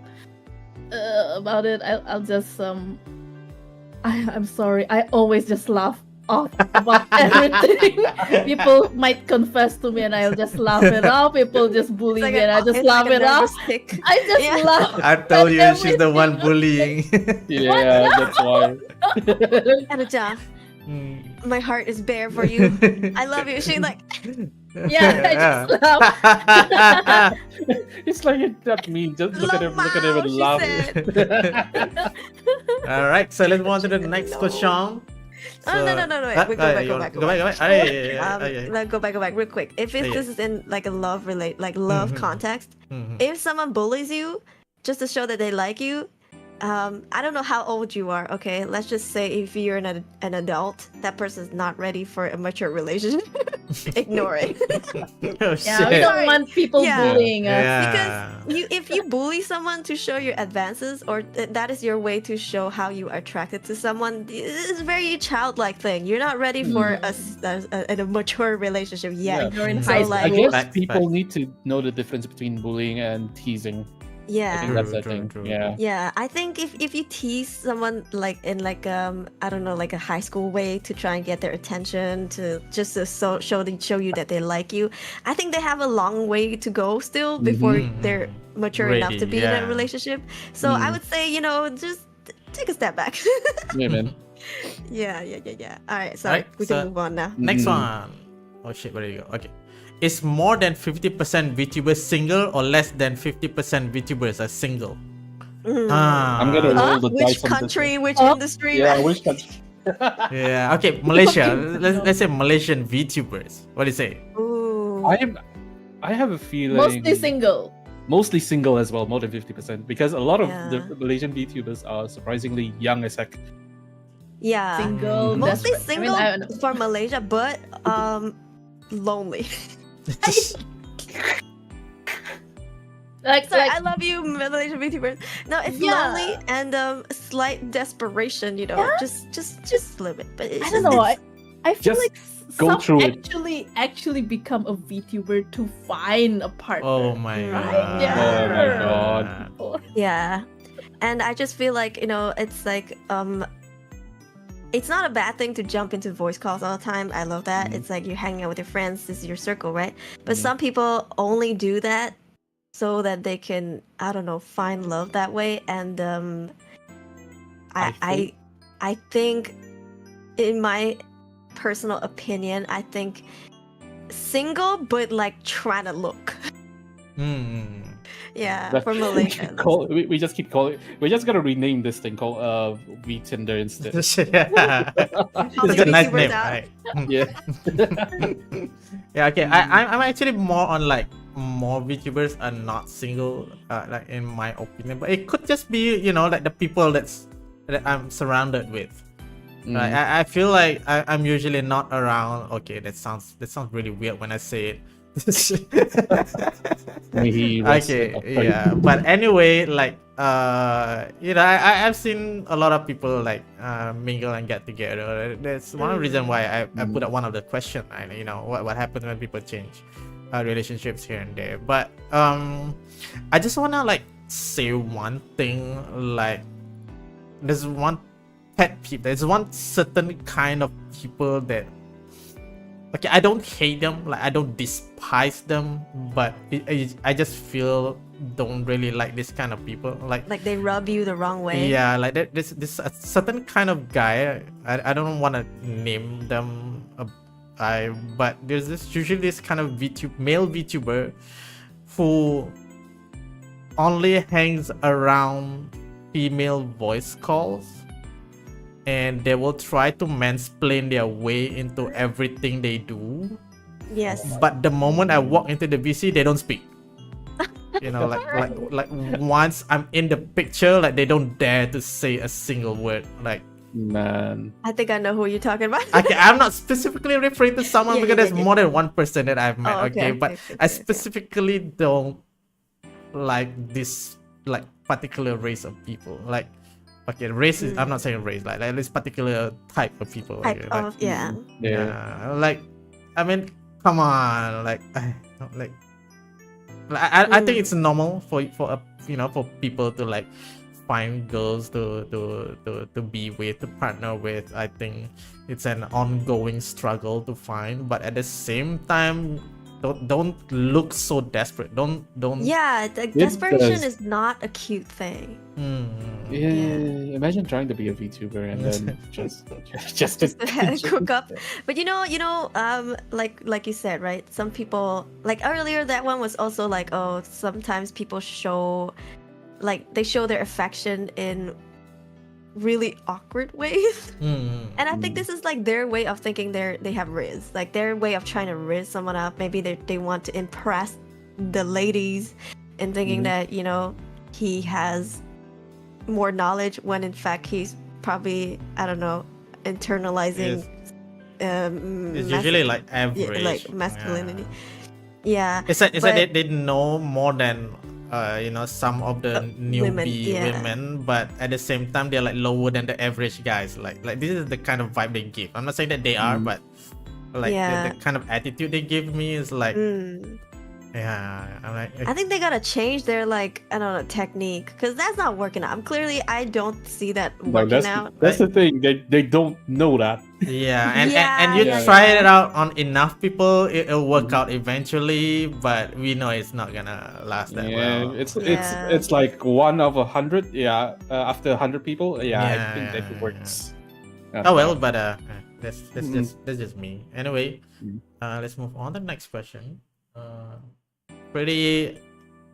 about it, I'll just I'm sorry, I always just laugh off about everything. People might confess to me and I'll just laugh it off. People just bully me and I just laugh it off. I just laugh. I told you she's the one bullying. Yeah, that's why. Edo-chan, my heart is bare for you. I love you. She like I just laugh. It's like that mean. Just look at him and laugh. All right, so let's move on to the next question. No. Wait, we go back. Go back real quick. If this is in like a love love context, if someone bullies you just to show that they like you, I don't know how old you are, okay? Let's just say if you're an adult, that person's not ready for a mature relationship. Ignore it. Yeah, we don't want people bullying us. Because if you bully someone to show your advances, or that is your way to show how you are attracted to someone, it's a very childlike thing. You're not ready for a mature relationship yet. You're in high school. I guess people need to know the difference between bullying and teasing. Yeah, I think that's the thing. Yeah, I think if you tease someone like in like I don't know, like a high school way to try and get their attention, to just to show you that they like you, I think they have a long way to go still before they're mature enough to be in a relationship. So I would say, you know, just take a step back. Yeah, man. Yeah. All right, so we can move on now. Next one. Oh shit, where do you go? Okay. Is more than 50% VTubers single or less than 50% VTubers are single? I'm gonna roll the dice. Which country? Which industry? Yeah, which country? Yeah. Okay, Malaysia. Let's say Malaysian VTubers. What do you say? Ooh. I have a feeling Mostly single as well, more than 50%, because a lot of the Malaysian VTubers are surprisingly young as heck. Yeah. single, Mostly desperate. single I mean, for Malaysia, but lonely. like, Sorry, I love you, Malaysian VTubers. No, it's lonely and slight desperation. You know, Yeah. just a little bit. But it's I don't know. I feel Just like go some through it. actually become a VTuber to find a partner. Oh my Right? god. Yeah. Oh my god. Yeah, and I just feel like it's like it's not a bad thing to jump into voice calls all the time. I love that. It's like you're hanging out with your friends. This is your circle, right? But some people only do that so that they can, I don't know, find love that way. And I think, in my personal opinion, I think single but like trying to look. Yeah, for Malaysians. We just keep calling. We're just gonna rename this thing called VTinder instead. Yeah. All It's the a nice VTubers name, out. right? Yeah. Yeah, okay. I'm actually more on like more VTubers are not single, like in my opinion. But it could just be, you know, like the people that I'm surrounded with. Right? I feel like I'm usually not around. Okay, that sounds really weird when I say it. Okay, yeah. But anyway, like you know, I've seen a lot of people like mingle and get together. That's one of the reasons why I put up one of the questions. You know, what happens when people change relationships here and there. But I just wanna like say one thing. Like, there's one pet peeve. There's one certain kind of people that. Okay, I don't hate them, like I don't despise them, but I just feel don't really like this kind of people. Like they rub you the wrong way. Yeah, like this a certain kind of guy. I don't want to name them, but there's usually this kind of male VTuber who only hangs around female voice calls. And they will try to mansplain their way into everything they do. Yes. But the moment I walk into the VC, they don't speak. You know, like once I'm in the picture, like they don't dare to say a single word. Like, man, I think I know who you're talking about. okay, I'm not specifically referring to someone because there's more than one person that I've met. Oh, okay, but I specifically don't like this like particular race of people. Like. Okay, race is. I'm not saying race. Like this particular type of people. Type of, yeah. Like, I mean, come on. Like, I think it's normal for for people to like find girls to be with, to partner with. I think it's an ongoing struggle to find. But at the same time, don't look so desperate. Don't. Yeah, desperation is not a cute thing. Yeah, imagine trying to be a VTuber and then just cook up. But you know, like you said, right? Some people, like earlier, that one was also like, oh, sometimes people show their affection in really awkward ways. And I think this is like their way of thinking they have riz, like their way of trying to riz someone up. Maybe they want to impress the ladies and thinking that, you know, he has more knowledge when in fact he's probably, I don't know, internalizing it's usually like average, like masculinity. Yeah, it's like they know more than you know, some of the newbie women, but at the same time they're like lower than the average guys. Like this is the kind of vibe they give. I'm not saying that they are, but like the kind of attitude they give me is like yeah, I'm like, I think they gotta change their, like, I don't know, technique, because that's not working out. I don't see that working out. That's the thing. They don't know that. Yeah, and you try it out on enough people, it'll work out eventually. But we know it's not gonna last that well. It's like 1 of 100. Yeah, after 100 people. Yeah, I think that works. Oh well, but that's just me. Anyway, let's move on to the next question. Pretty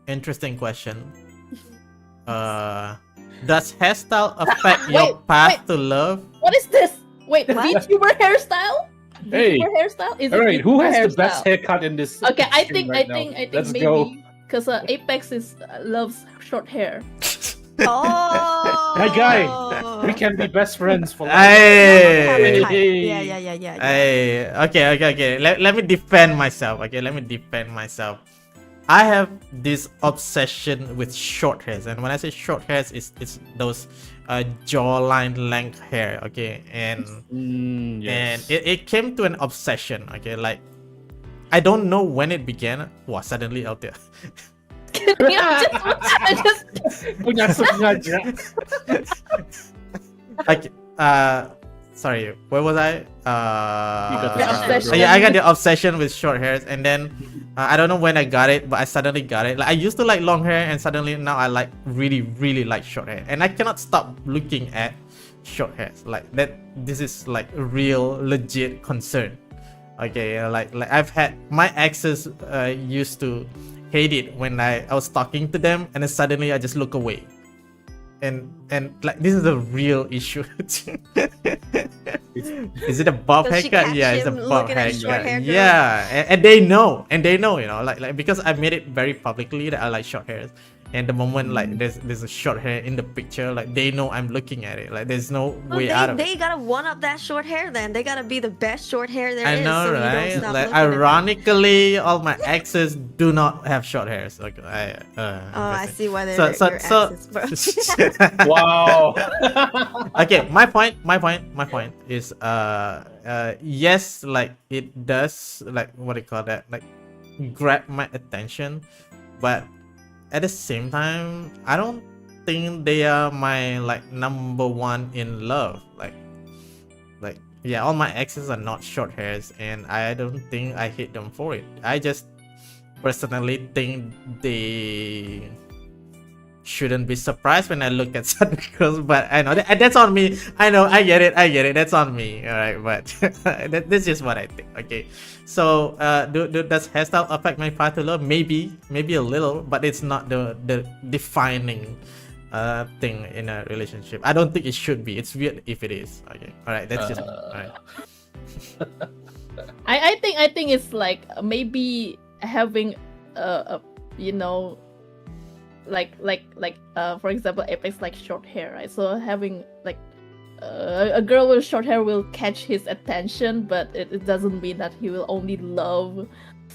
interesting question. Does hairstyle affect your path to love? What is this? Wait, VTuber hairstyle? Hey, VTuber hairstyle? Is all right, who has hairstyle? the best haircut in this? Okay, I think Let's maybe go. because Apex loves short hair. Oh, That guy. We can be best friends for life. Hey. Yeah. Hey, okay. Let me defend myself. Okay, let me defend myself. I have this obsession with short hairs, and when I say short hairs, it's those jawline length hair. Okay, and Yes. and it came to an obsession. Okay, like I don't know when it began. Wow, suddenly out there. I just Punya sengaja. Like sorry, where was I? got the obsession. Yeah, I got the obsession with short hairs, and then I don't know when I got it, but I suddenly got it. Like I used to like long hair, and suddenly now I like really like short hair, and I cannot stop looking at short hairs. Like that, this is like a real legit concern. Okay, like I've had my exes used to hate it when I was talking to them, and then suddenly I just look away. And like this is a real issue. Is it a bob Does she haircut? catch Yeah, it's a him bob looking at short hair haircut. girls? Yeah, and they know, you know, like because I made it very publicly that I like short hairs. And the moment like there's a short hair in the picture, like they know I'm looking at it. Like there's no way out of They it. gotta one up that short hair then. They gotta be the best short hair there I is. know, so you don't right? stop Like looking at them. ironically, all my exes do not have short hairs. Like I interesting. see why they're So- your so- exes, bro. Wow. Okay, my point is yes, like it does, like what do you call that, like grab my attention, but at the same time I don't think they are my like number one in love. Like yeah, all my exes are not short hairs, and I don't think I hate them for it. I just personally think they shouldn't be surprised when I look at some girls, but I know that's on me. I know, I get it. That's on me. All right, but that's just what I think. Okay, so does hairstyle affect my path to love? Maybe a little, but it's not the defining thing in a relationship. I don't think it should be. It's weird if it is. Okay, all right, that's just me. All right. I think it's like maybe having you know, like for example, Apex like short hair, right? So having like a girl with short hair will catch his attention, but it doesn't mean that he will only love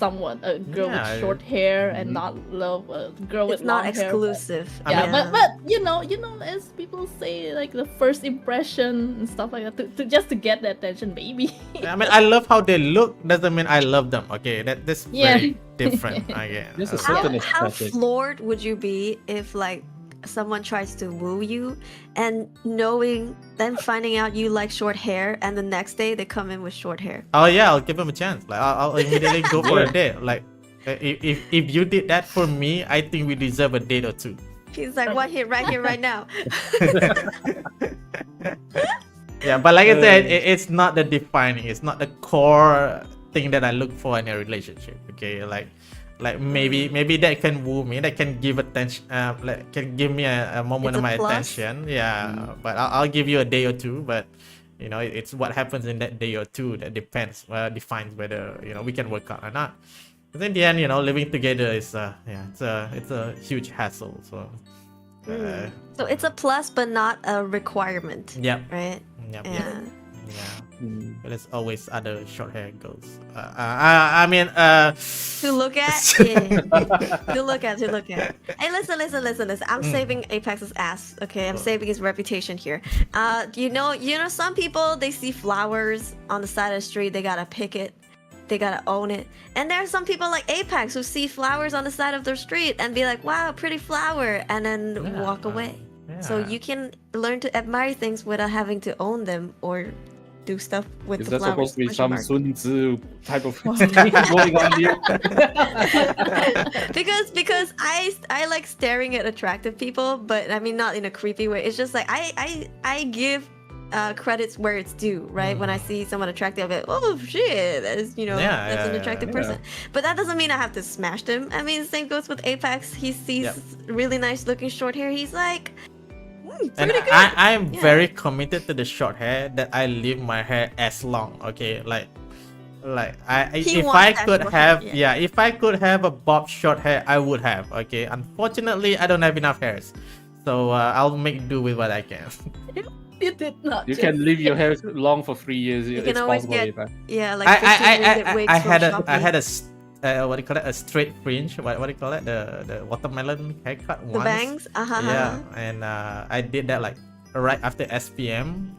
a girl Yeah, with short hair and not love a girl It's with not long hair. exclusive. I Yeah, but you know, as people say, like the first impression and stuff like that, to just to get the attention, maybe. I mean, I love how they look. Doesn't mean I love them. Okay, that's Yeah. very different. Again, This is How, certain how aesthetic. floored would you be if like someone tries to woo you and then finding out you like short hair, and the next day they come in with short hair? Oh yeah, I'll give him a chance. Like I'll immediately go for a date. Like if you did that for me, I think we deserve a date or two. He's like, what here, right now? Yeah, but like I said, it's not the defining. It's not the core thing that I look for in a relationship. Okay, like maybe that can woo me, that can give attention, like can give me a moment It's of a my plus. attention. Yeah, but I'll give you a day or two. But you know, it's what happens in that day or two that defines whether we can work out or not. Because in the end, living together is it's a huge hassle. So So it's a plus, but not a requirement, yep, right? yep, Yeah. yeah. Mm. But there's always other short hair girls. I mean, To look at, yeah. to look at. Hey, listen. I'm saving Apex's ass. Okay, I'm saving his reputation here. You know, some people, they see flowers on the side of the street, they gotta pick it, they gotta own it. And there are some people like Apex who see flowers on the side of their street and be like, "Wow, pretty flower," and then walk away. So yeah. you can learn to admire things without having to own them or do stuff with Is the that flowers. supposed to be question some mark. Sun Tzu type of thing going on here? because I like staring at attractive people, but I mean not in a creepy way. It's just like I give credits where it's due, right? When I see someone attractive, I'm like, oh shit, that's that's an attractive person. But that doesn't mean I have to smash them. I mean, the same goes with Apex. He sees really nice looking short hair. He's like, And pretty good. I'm Yeah. very committed to the short hair, that I leave my hair as long. Okay, like He if wants I that could short hair, have yeah. if I could have a bob short hair, I would have. Okay, unfortunately I don't have enough hairs, so I'll make do with what I can. You did not. You just can leave your say- hair long for 3 years. You It's can always possible. get Eva. yeah, like 15-minute wigs I from had a Shopee. what do you call it, a straight fringe, what do you call it, the watermelon haircut The once. bangs. Yeah, and I did that like right after SPM.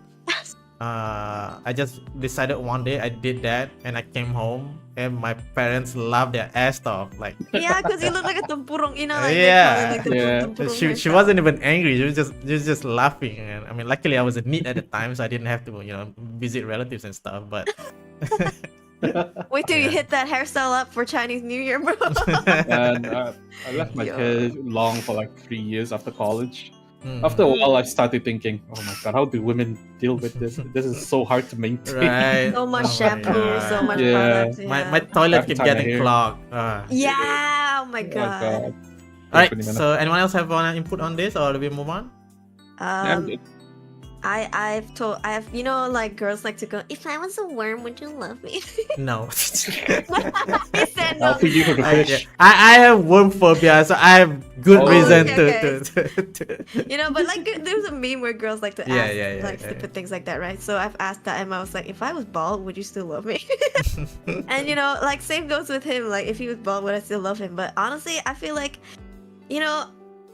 I just decided one day I did that, and I came home and my parents laughed their ass off. Like, Yeah, because you look like a tempurung, you know, like Yeah. they call it, like Yeah. tempurung she hairstyle. wasn't even angry. She was just laughing. And I mean, luckily I was in need at the time, so I didn't have to visit relatives and stuff. But Wait till you Yeah. hit that hairstyle up for Chinese New Year, bro. And I left my Yeah. hair long for like 3 years after college. Mm. After a while, I started thinking, oh my god, how do women deal with this? This is so hard to maintain. Right. So much Oh my shampoo, God. so much Yeah. products. Yeah. My toilet Every keep time I getting hear- clogged. Yeah, oh my Oh my god. god. Alright, Definitely, man. so anyone else have input on this, or do we move on? Yeah, Um, I've you know, like girls like to go, if I was a worm, would you love me? No. He said no. I'll feed you for the fish. I have worm phobia, so I have good Oh, reason okay, to You know, but like there's a meme where girls like to Yeah, ask yeah, like yeah. stupid things like that, right? So I've asked that, and I was like, if I was bald, would you still love me? And you know, like same goes with him. Like if he was bald, would I still love him? But honestly, I feel like, you know,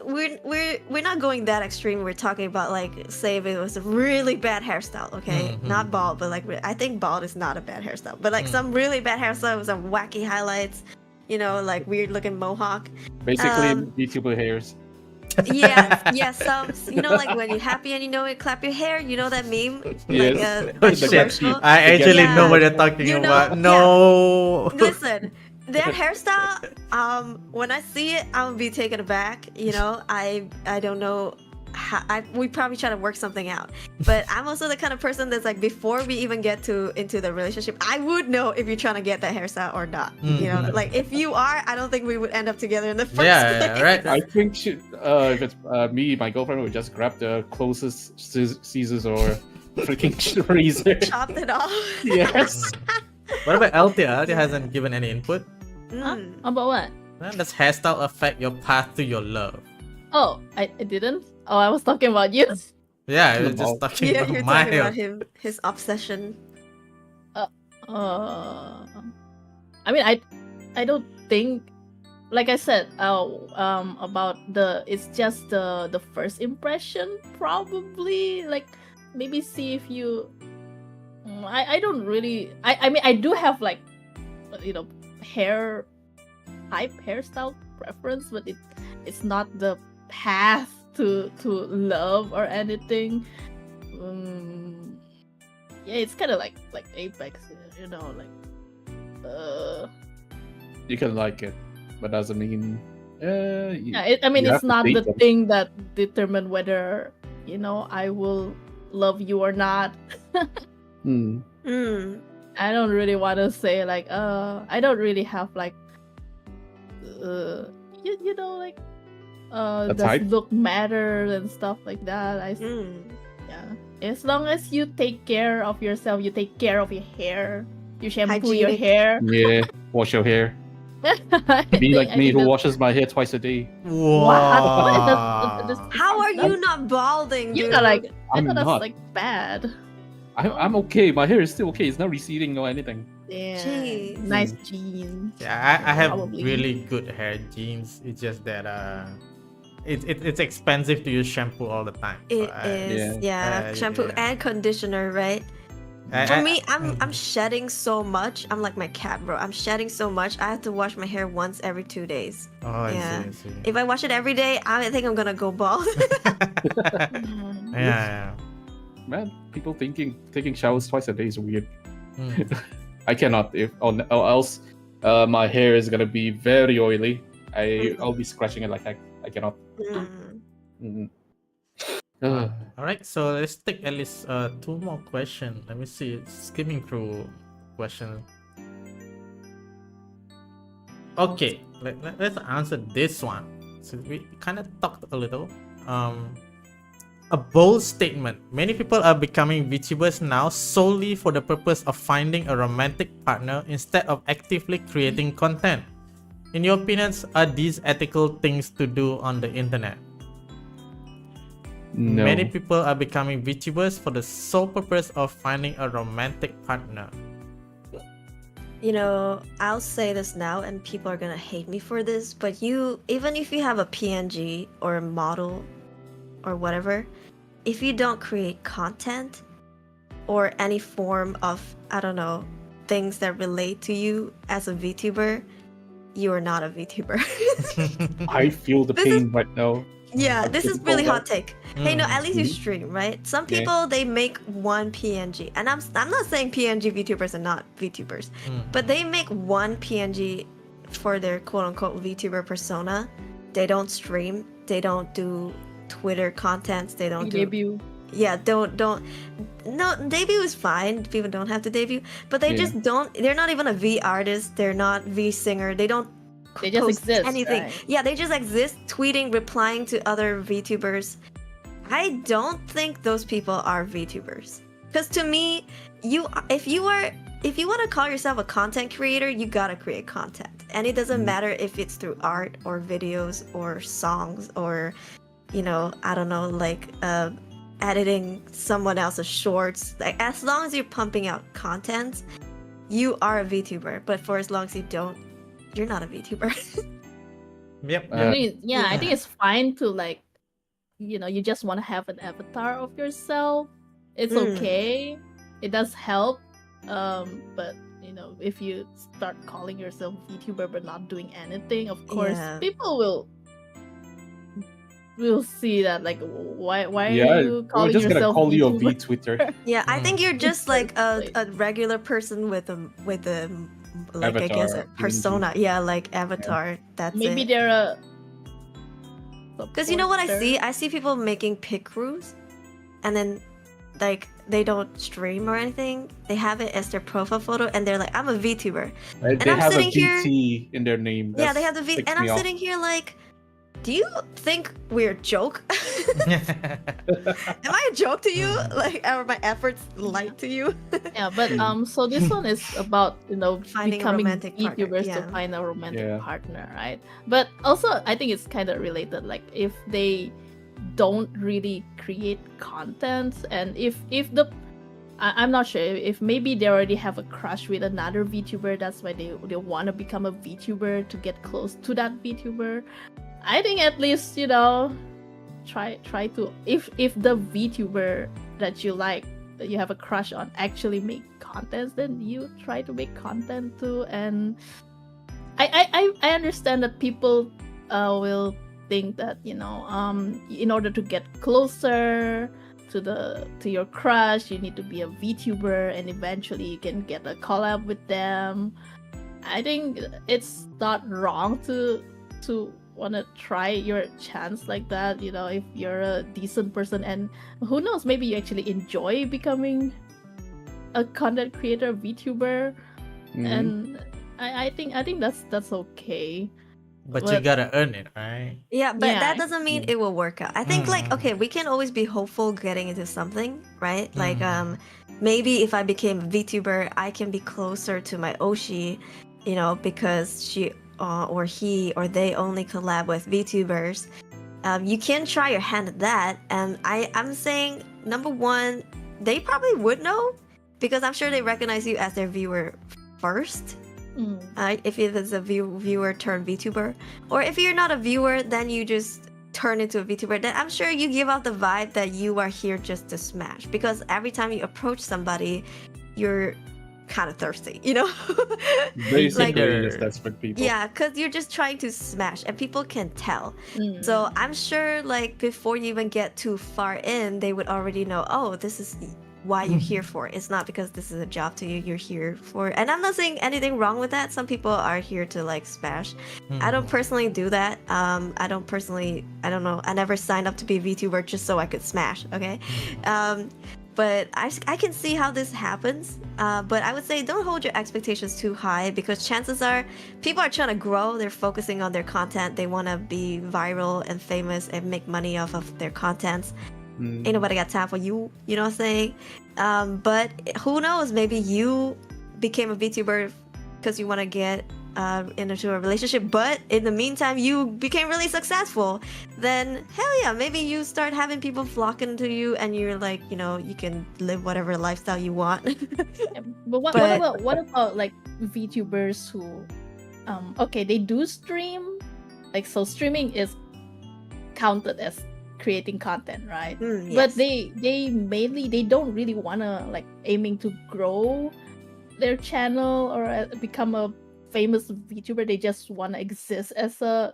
we're not going that extreme. We're talking about like, say if it was a really bad hairstyle, okay, Mhm. not bald, but like I think bald is not a bad hairstyle, but like Mm. some really bad hairstyle with some wacky highlights, you know, like weird looking mohawk. Basically, Um, VTuber hairs. Yeah, yeah, some, you know, like when you're happy and you know it, clap your hair. You know that meme? Yes. Like Oh, that shit. commercial? I actually Yeah. know what you're talking You know, about. No. Listen, that hairstyle, when I see it, I'm gonna be taken aback. You know, I don't know. We probably try to work something out, but I'm also the kind of person that's like, before we even get into the relationship, I would know if you're trying to get that hairstyle or not. You know, Mhm. like if you are, I don't think we would end up together in the first Yeah, place. yeah, right. I think if it's me, my girlfriend would just grab the closest scissors or freaking razor. Chopped it off. Yes. What about LTA? LTA hasn't given any input. Mm. About what? Does hairstyle affect your path to your love? Oh, I didn't. Oh, I was talking about you. Yeah, I was About- just talking Yeah, about you're my talking hair. about him, his obsession. I mean, I don't think, like I said, about it's just the first impression, probably. Like, maybe see if you. I don't really. I mean, I do have like, you know, hairstyle preference, but it's not the path to love or anything. Yeah, it's kind of like Apex, you know, like You can like it, but doesn't mean. yeah, I mean, You it's have to not date the them. thing that determine whether, you know, I will love you or not. Hmm. Mm. I don't really want to say like I don't really have like you know, like A does type? look matter and stuff like that. Mm. Yeah, as long as you take care of yourself, you take care of your hair, you shampoo your Hygienic. hair. Yeah. Wash your hair. Be like me, who washes my hair twice a day. Wow. How are you not balding, You dude? know, like I I'm thought that's not. like bad. I'm okay. My hair is still okay. It's not receding or anything. Yeah, Jeez. nice jeans. Yeah, I have Probably. really good hair genes. It's just that it's expensive to use shampoo all the time. So It is, yeah. shampoo yeah. and conditioner, right? For me, I'm shedding so much. I'm like my cat, bro. I'm shedding so much. I have to wash my hair once every 2 days. Oh, I Yeah. see, I see. If I wash it every day, I think I'm gonna go bald. Yeah, Man, people taking showers twice a day is weird. yeah. I cannot. Or else, my hair is gonna be very oily. I'll be scratching it like heck. I cannot. Mm. Ugh. All right, so let's take at least 2 more questions. Let me see. Skimming through questions. Okay, let's answer this one. So we kind of talked a little. A bold statement. Many people are becoming VTubers now solely for the purpose of finding a romantic partner instead of actively creating content. In your opinions, are these ethical things to do on the internet? No. Many people are becoming VTubers for the sole purpose of finding a romantic partner. You know, I'll say this now and people are gonna hate me for this, but even if you have a PNG or a model or whatever, if you don't create content or any form of, I don't know, things that relate to you as a VTuber, you are not a VTuber. I feel the This pain right now. Yeah, Some this is people really that- hot take. Hey, no, at least you Mhm. stream, right? Some Yeah. people they make one PNG, and I'm not saying PNG VTubers are not VTubers, but they make one PNG for their quote unquote VTuber persona. They don't stream. They don't do Twitter contents. They don't do debut. yeah. Don't no debut is fine. People don't have to debut, but they Yeah. just don't. They're not even a V artist. They're not V singer. They don't. They just post exist, anything. right? Yeah, they just exist, tweeting, replying to other VTubers. I don't think those people are VTubers. Because to me, if you want to call yourself a content creator, you gotta create content, and it doesn't matter if it's through art or videos or songs or, you know, I don't know, like editing someone else's shorts. Like as long as you're pumping out content, you are a VTuber. But for as long as you don't, you're not a VTuber. Yep. I mean, yeah, I yeah. think it's fine to like, you know, you just want to have an avatar of yourself. It's okay. It does help. But you know, if you start calling yourself VTuber but not doing anything, of course, Yeah. people will see that like, why Yeah, are you we're calling just gonna yourself call you a VTuber? V-Twitter. Yeah, I think you're just like Exactly. a regular person with a like I guess a Avatar, persona. Yeah, like avatar. That's Maybe it. they're a Because you know what I supporter. see? I see people making pick crews, and then like they don't stream or anything. They have it as their profile photo, and they're like, "I'm a VTuber." Right? They I'm have a sitting here- VT in their name. Yeah, they have the V, ticks and I'm me off. sitting here like, "Do you think we're a joke? Am I a joke to you? Like, are my efforts light to you?" Yeah, but so this one is about, you know, Finding a becoming romantic partner, VTubers yeah. to find a romantic Yeah. partner, right? But also I think it's kind of related. Like if they don't really create content, and if I'm not sure if maybe they already have a crush with another VTuber, that's why they want to become a VTuber to get close to that VTuber. I think at least, you know, try to if the VTuber that you like, that you have a crush on, actually make content, then you try to make content too. And I understand that people will think that, you know, in order to get closer to your crush, you need to be a VTuber, and eventually you can get a collab with them. I think it's not wrong to want to try your chance like that, you know, if you're a decent person, and who knows, maybe you actually enjoy becoming a content creator, VTuber. Mhm. And I think that's okay. But you But- gotta earn it, right? Yeah, but Yeah. that doesn't mean it will work out. I think like okay, we can always be hopeful getting into something, right? Like maybe if I became a VTuber, I can be closer to my Oshi, you know, because she or he or they only collab with VTubers. You can try your hand at that, and I'm saying number one, they probably would know because I'm sure they recognize you as their viewer first. If it is a viewer turned VTuber, or if you're not a viewer, then you just turn into a VTuber. Then I'm sure you give off the vibe that you are here just to smash. Because every time you approach somebody, you're kind of thirsty, you know? Basically, Like- just desperate people. Yeah, because you're just trying to smash, and people can tell. So I'm sure, like before you even get too far in, they would already know. Oh, this is why you're here for. It's not because this is a job to you. You're here for, and I'm not saying anything wrong with that. Some people are here to like smash. I don't personally do that. I don't know. I never signed up to be a VTuber just so I could smash. Okay. But I can see how this happens. But I would say don't hold your expectations too high, because chances are people are trying to grow. They're focusing on their content. They want to be viral and famous and make money off of their contents. Ain't nobody got time for you, you know what I'm saying? But who knows, maybe you became a VTuber because you want to get into a relationship, but in the meantime you became really successful, then hell yeah, maybe you start having people flocking to you, and you're like, you know, you can live whatever lifestyle you want. Yeah, but But- what about like VTubers who, okay, they do stream, like, so streaming is counted as creating content, right? But Yes. they don't really wanna like aiming to grow their channel or become a famous VTuber. They just wanna exist as a,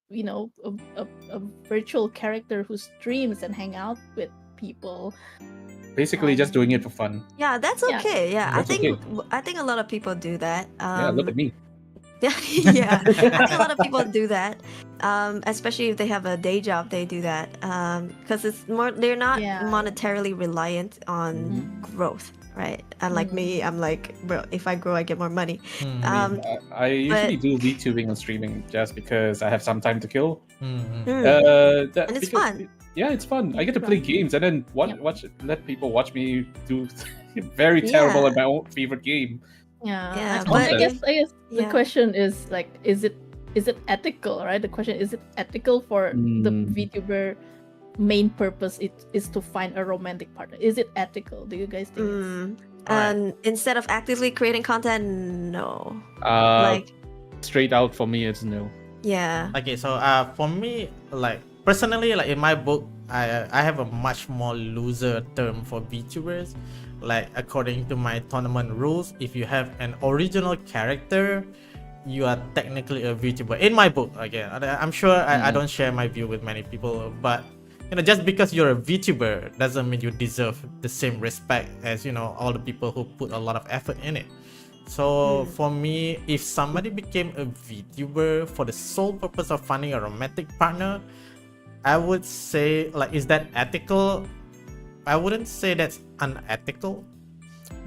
you know, a virtual character who streams and hang out with people. Basically, just doing it for fun. Yeah, that's Yeah. okay. Yeah, That's I think a lot of people do that. Yeah, look at me. Yeah, I think a lot of people do that. Especially if they have a day job, they do that. Because it's more, they're not Yeah. monetarily reliant on growth, right? Unlike me, I'm like, bro, if I grow, I get more money. I usually do VTubing and streaming just because I have some time to kill. And it's fun. Yeah, it's fun. I get to play games and then Yep. let people watch me do very terrible Yeah. at my own favorite game. Yeah, Yeah, I but guess the yeah. question is like, is it ethical, right? The question is it ethical for the VTuber main purpose is to find a romantic partner? Is it ethical? Do you guys think? And instead of actively creating content, no. Like straight out for me, it's no. Yeah. Okay, so for me, like personally, like in my book, I have a much more looser term for VTubers. Like according to my tournament rules, if you have an original character, you are technically a VTuber. In my book, again, I'm sure I don't share my view with many people, but you know, just because you're a VTuber doesn't mean you deserve the same respect as, you know, all the people who put a lot of effort in it. So for me, if somebody became a VTuber for the sole purpose of finding a romantic partner, I would say, like, is that ethical? I wouldn't say that's unethical,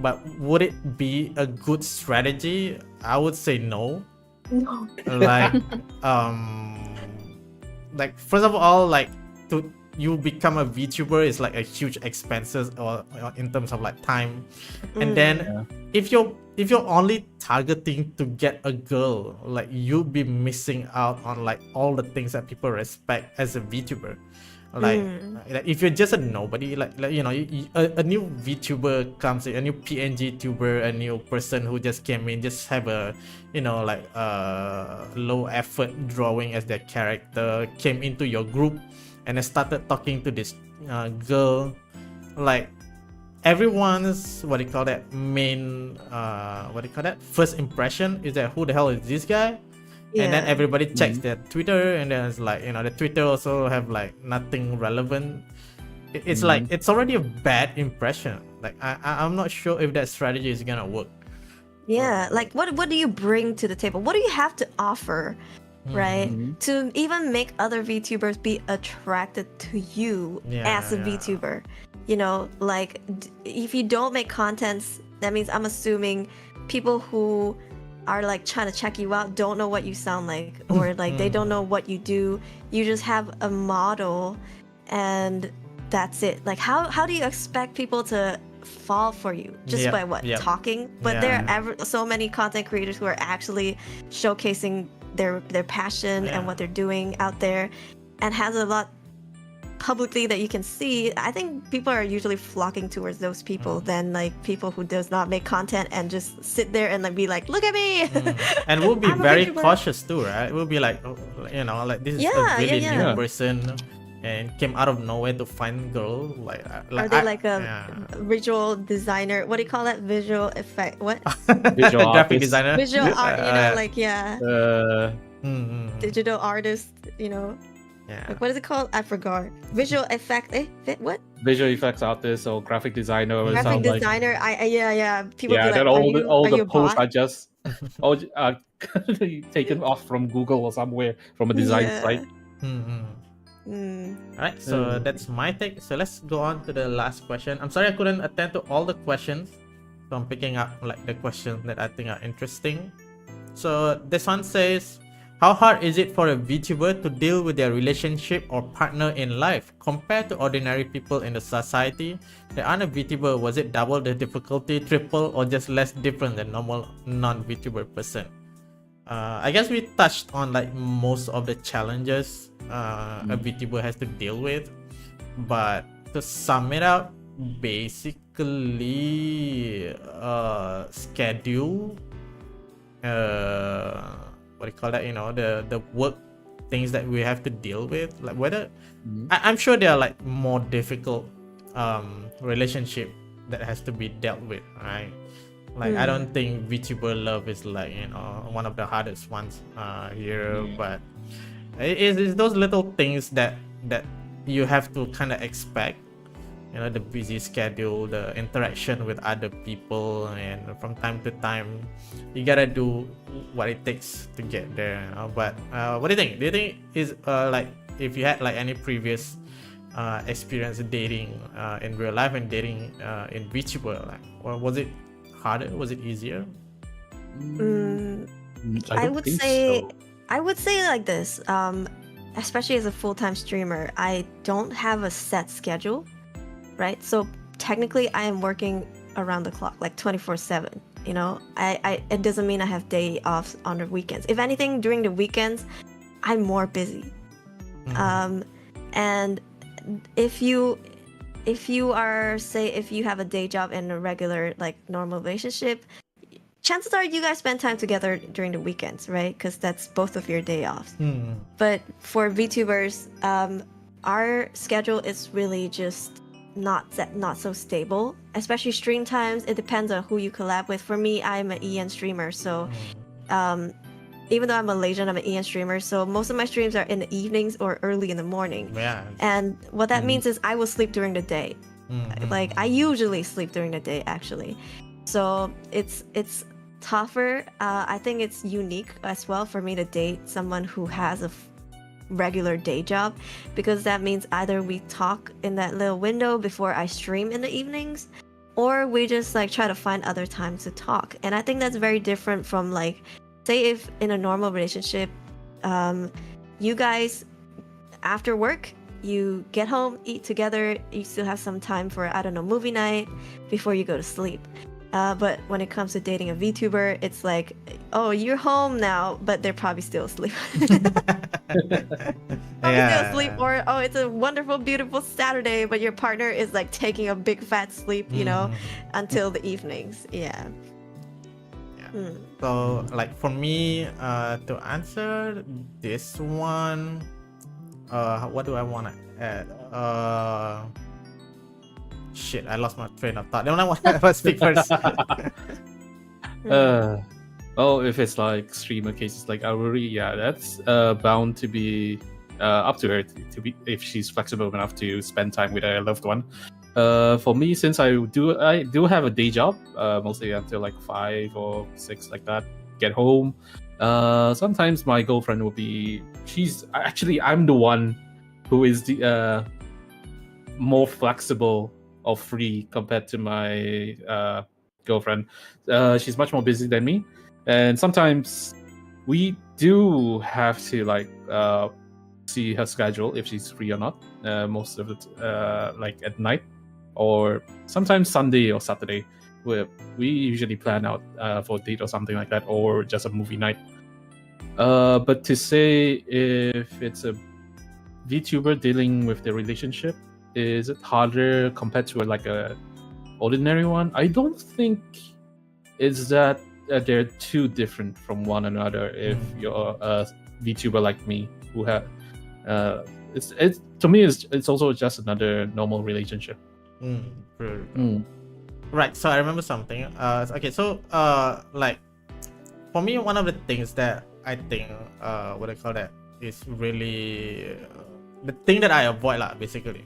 but would it be a good strategy? I would say no. No. Like first of all, like you become a VTuber is like a huge expenses or in terms of like time, and then if you're only targeting to get a girl, like you'll be missing out on like all the things that people respect as a VTuber. Like if you're just a nobody, like you know, a new VTuber comes in, a new PNG tuber, a new person who just came in, just have a, you know, like low effort drawing as their character, came into your group and then started talking to this girl. Like everyone's main first impression is that who the hell is this guy? And then everybody checks their Twitter, and then it's like, you know, the Twitter also have like nothing relevant. It's like it's already a bad impression. Like I'm not sure if that strategy is gonna work. Yeah, like what do you bring to the table? What do you have to offer, right? To even make other VTubers be attracted to you as a VTuber. You know, like if you don't make contents, that means I'm assuming people who are like trying to check you out don't know what you sound like, or like they don't know what you do. You just have a model and that's it. Like how do you expect people to fall for you just by what talking? But there are so many content creators who are actually showcasing their passion and what they're doing out there, and has a lot publicly that you can see. I think people are usually flocking towards those people than like people who does not make content and just sit there and like be like, look at me. And we'll be I'm a very VTuber. cautious too, right? We'll be like, oh, you know, like this is a really new person and came out of nowhere to find girl. Like Are they like a visual designer? What do you call that? Visual effect? What? Visual graphic artist. designer. Visual art, you know, like Mm-hmm. digital artist, you know. Yeah. Like, what is it called? I forgot. Visual effect. What? Visual effects artist or graphic designer. Or Graphic sound like, designer. People be like, then are you all a the posts bot? are just taken off from Google or somewhere from a design site. Alright, so that's my take. So let's go on to the last question. I'm sorry I couldn't attend to all the questions, so I'm picking up like the questions that I think are interesting. So this one says, how hard is it for a VTuber to deal with their relationship or partner in life compared to ordinary people in the society that aren't a VTuber? Was it double the difficulty, triple, or just less different than normal non-VTuber person? I guess we touched on like most of the challenges a VTuber has to deal with, but to sum it up, basically schedule, what do you call that, you know, the work things that we have to deal with, like whether I'm sure there are like more difficult relationship that has to be dealt with, right? Like I don't think VTuber love is like, you know, one of the hardest ones here, but it's those little things that you have to kind of expect, you know, the busy schedule, the interaction with other people, and from time to time you gotta do what it takes to get there, you know? But what do you think? Do you think is like if you had like any previous experience dating in real life and dating in VTuber, like, or was it harder? Was it easier? I would say like this. Especially as a full-time streamer, I don't have a set schedule, right? So technically, I am working around the clock, like 24/7. You know, it doesn't mean I have day off on the weekends. If anything, during the weekends, I'm more busy. And if you are, say, if you have a day job and a regular, like, normal relationship, chances are you guys spend time together during the weekends, right? Because that's both of your day offs. But for VTubers, our schedule is really just not so stable, especially stream times. It depends on who you collab with. For me, I'm an EN streamer, so even though I'm Malaysian, I'm an EN streamer, so most of my streams are in the evenings or early in the morning. Yeah. And what that means is I will sleep during the day. Like, I usually sleep during the day, actually. So it's tougher. I think it's unique as well for me to date someone who has a regular day job, because that means either we talk in that little window before I stream in the evenings, or we just like try to find other times to talk. And I think that's very different from, like, say if in a normal relationship, you guys after work, you get home, eat together, you still have some time for, I don't know, movie night before you go to sleep. But when it comes to dating a VTuber, it's like, oh, you're home now, but they're probably still asleep. Still asleep, or oh, it's a wonderful, beautiful Saturday, but your partner is like taking a big fat sleep, you know, until the evenings. Yeah. So, like, for me, to answer this one, what do I want to add? Shit, I lost my train of thought. Don't I want to speak first? Oh, if it's like streamer cases like Aurori, yeah, that's bound to be up to her to be, if she's flexible enough to spend time with a loved one. For me, since I do have a day job, mostly until like 5 or 6 like that, get home. Sometimes my girlfriend will be, I'm the one who is the more flexible or free compared to my girlfriend. She's much more busy than me, and sometimes we do have to like see her schedule if she's free or not. Most of it like at night, or sometimes Sunday or Saturday, where we usually plan out for a date or something like that, or just a movie night. But to say if it's a VTuber dealing with the relationship, is it harder compared to like a ordinary one? I don't think it's that they're too different from one another. If you're a VTuber like me, who have it's to me it's also just another normal relationship. Right. So I remember something. Okay. So like, for me, one of the things that I think what I call that is really the thing that I avoid, like, basically,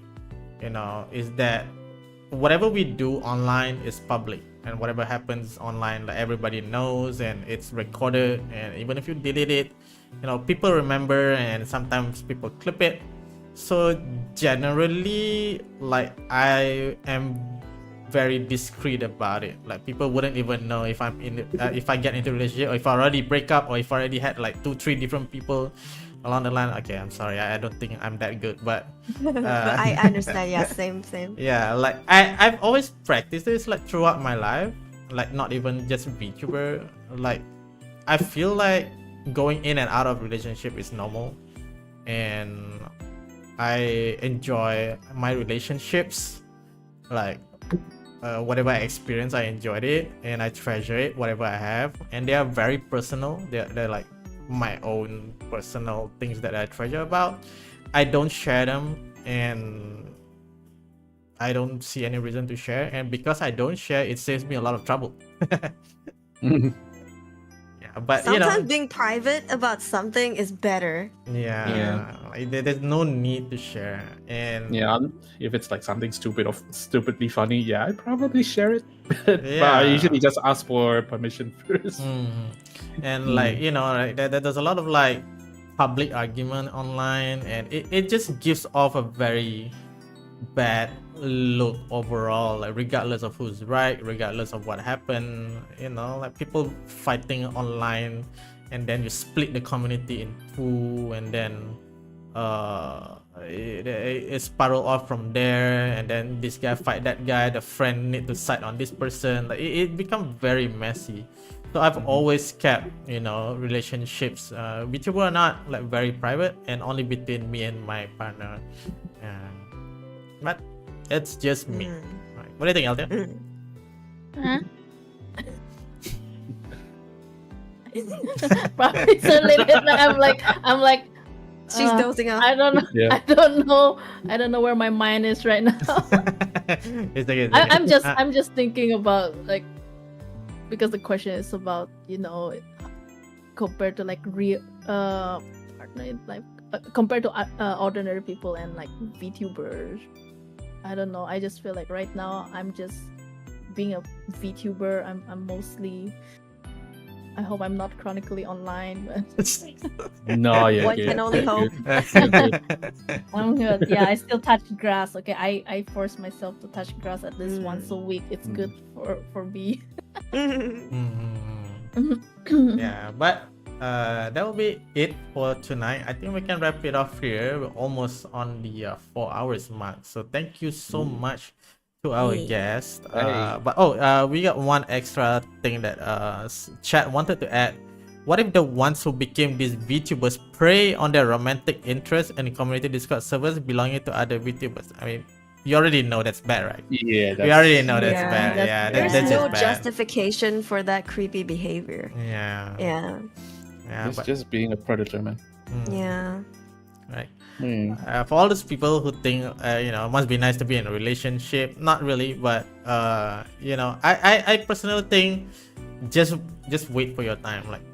you know, is that whatever we do online is public, and whatever happens online, like, everybody knows, and it's recorded, and even if you delete it, you know, people remember, and sometimes people clip it. So generally, like, I am very discreet about it. Like, people wouldn't even know if I'm in if I get into a relationship, or if I already break up, or if I already had like 2-3 different people along the line. Okay, I'm sorry, I don't think I'm that good, but but I understand. Yeah, same. Yeah, like, I've always practiced this, like, throughout my life, like, not even just VTuber. Like, I feel like going in and out of relationship is normal, and I enjoy my relationships. Like whatever I experience, I enjoyed it and I treasure it, whatever I have, and they are very personal. They're like my own personal things that I treasure about. I don't share them, and I don't see any reason to share, and because I don't share, it saves me a lot of trouble. Yeah, but Sometimes being private about something is better. like, there's no need to share, and if it's like something stupid or stupidly funny, I probably share it. But I usually just ask for permission first. And like like, there's a lot of like public argument online, and it just gives off a very bad look overall, like regardless of who's right, regardless of what happened, like people fighting online, and then you split the community in two, and then it spiral off from there, and then this guy fight that guy, the friend need to side on this person, like it becomes very messy. So I've always kept relationships VTuber are not like very private and only between me and my partner, but it's just me. Right. What do you think, Althea? Probably so late at night. I'm like She's dozing off. I don't know. Yeah. I don't know where my mind is right now. It's okay, it's okay. I'm just thinking about like, because the question is about compared to like real partner, like compared to ordinary people and like VTubers. I don't know. I just feel like right now I'm just being a VTuber. I'm mostly. I hope I'm not chronically online. But No, yeah. One can only hope. I'm good. Yeah, I still touch grass. Okay, I force myself to touch grass at least once a week. It's good for me. Yeah, but that will be it for tonight. I think we can wrap it off here. We're almost on the 4 hours mark. So thank you so much to our guest. But we got one extra thing that chat wanted to add. What if the ones who became these VTubers prey on their romantic interests and community Discord servers belonging to other VTubers? I mean, you already know that's bad, right? Yeah, we already know that's bad. There's That's no just bad. justification for that creepy behavior. Yeah, it's but, just being a predator, man. Yeah. Right. For all those people who think it must be nice to be in a relationship, not really, but I personally think just wait for your time. Like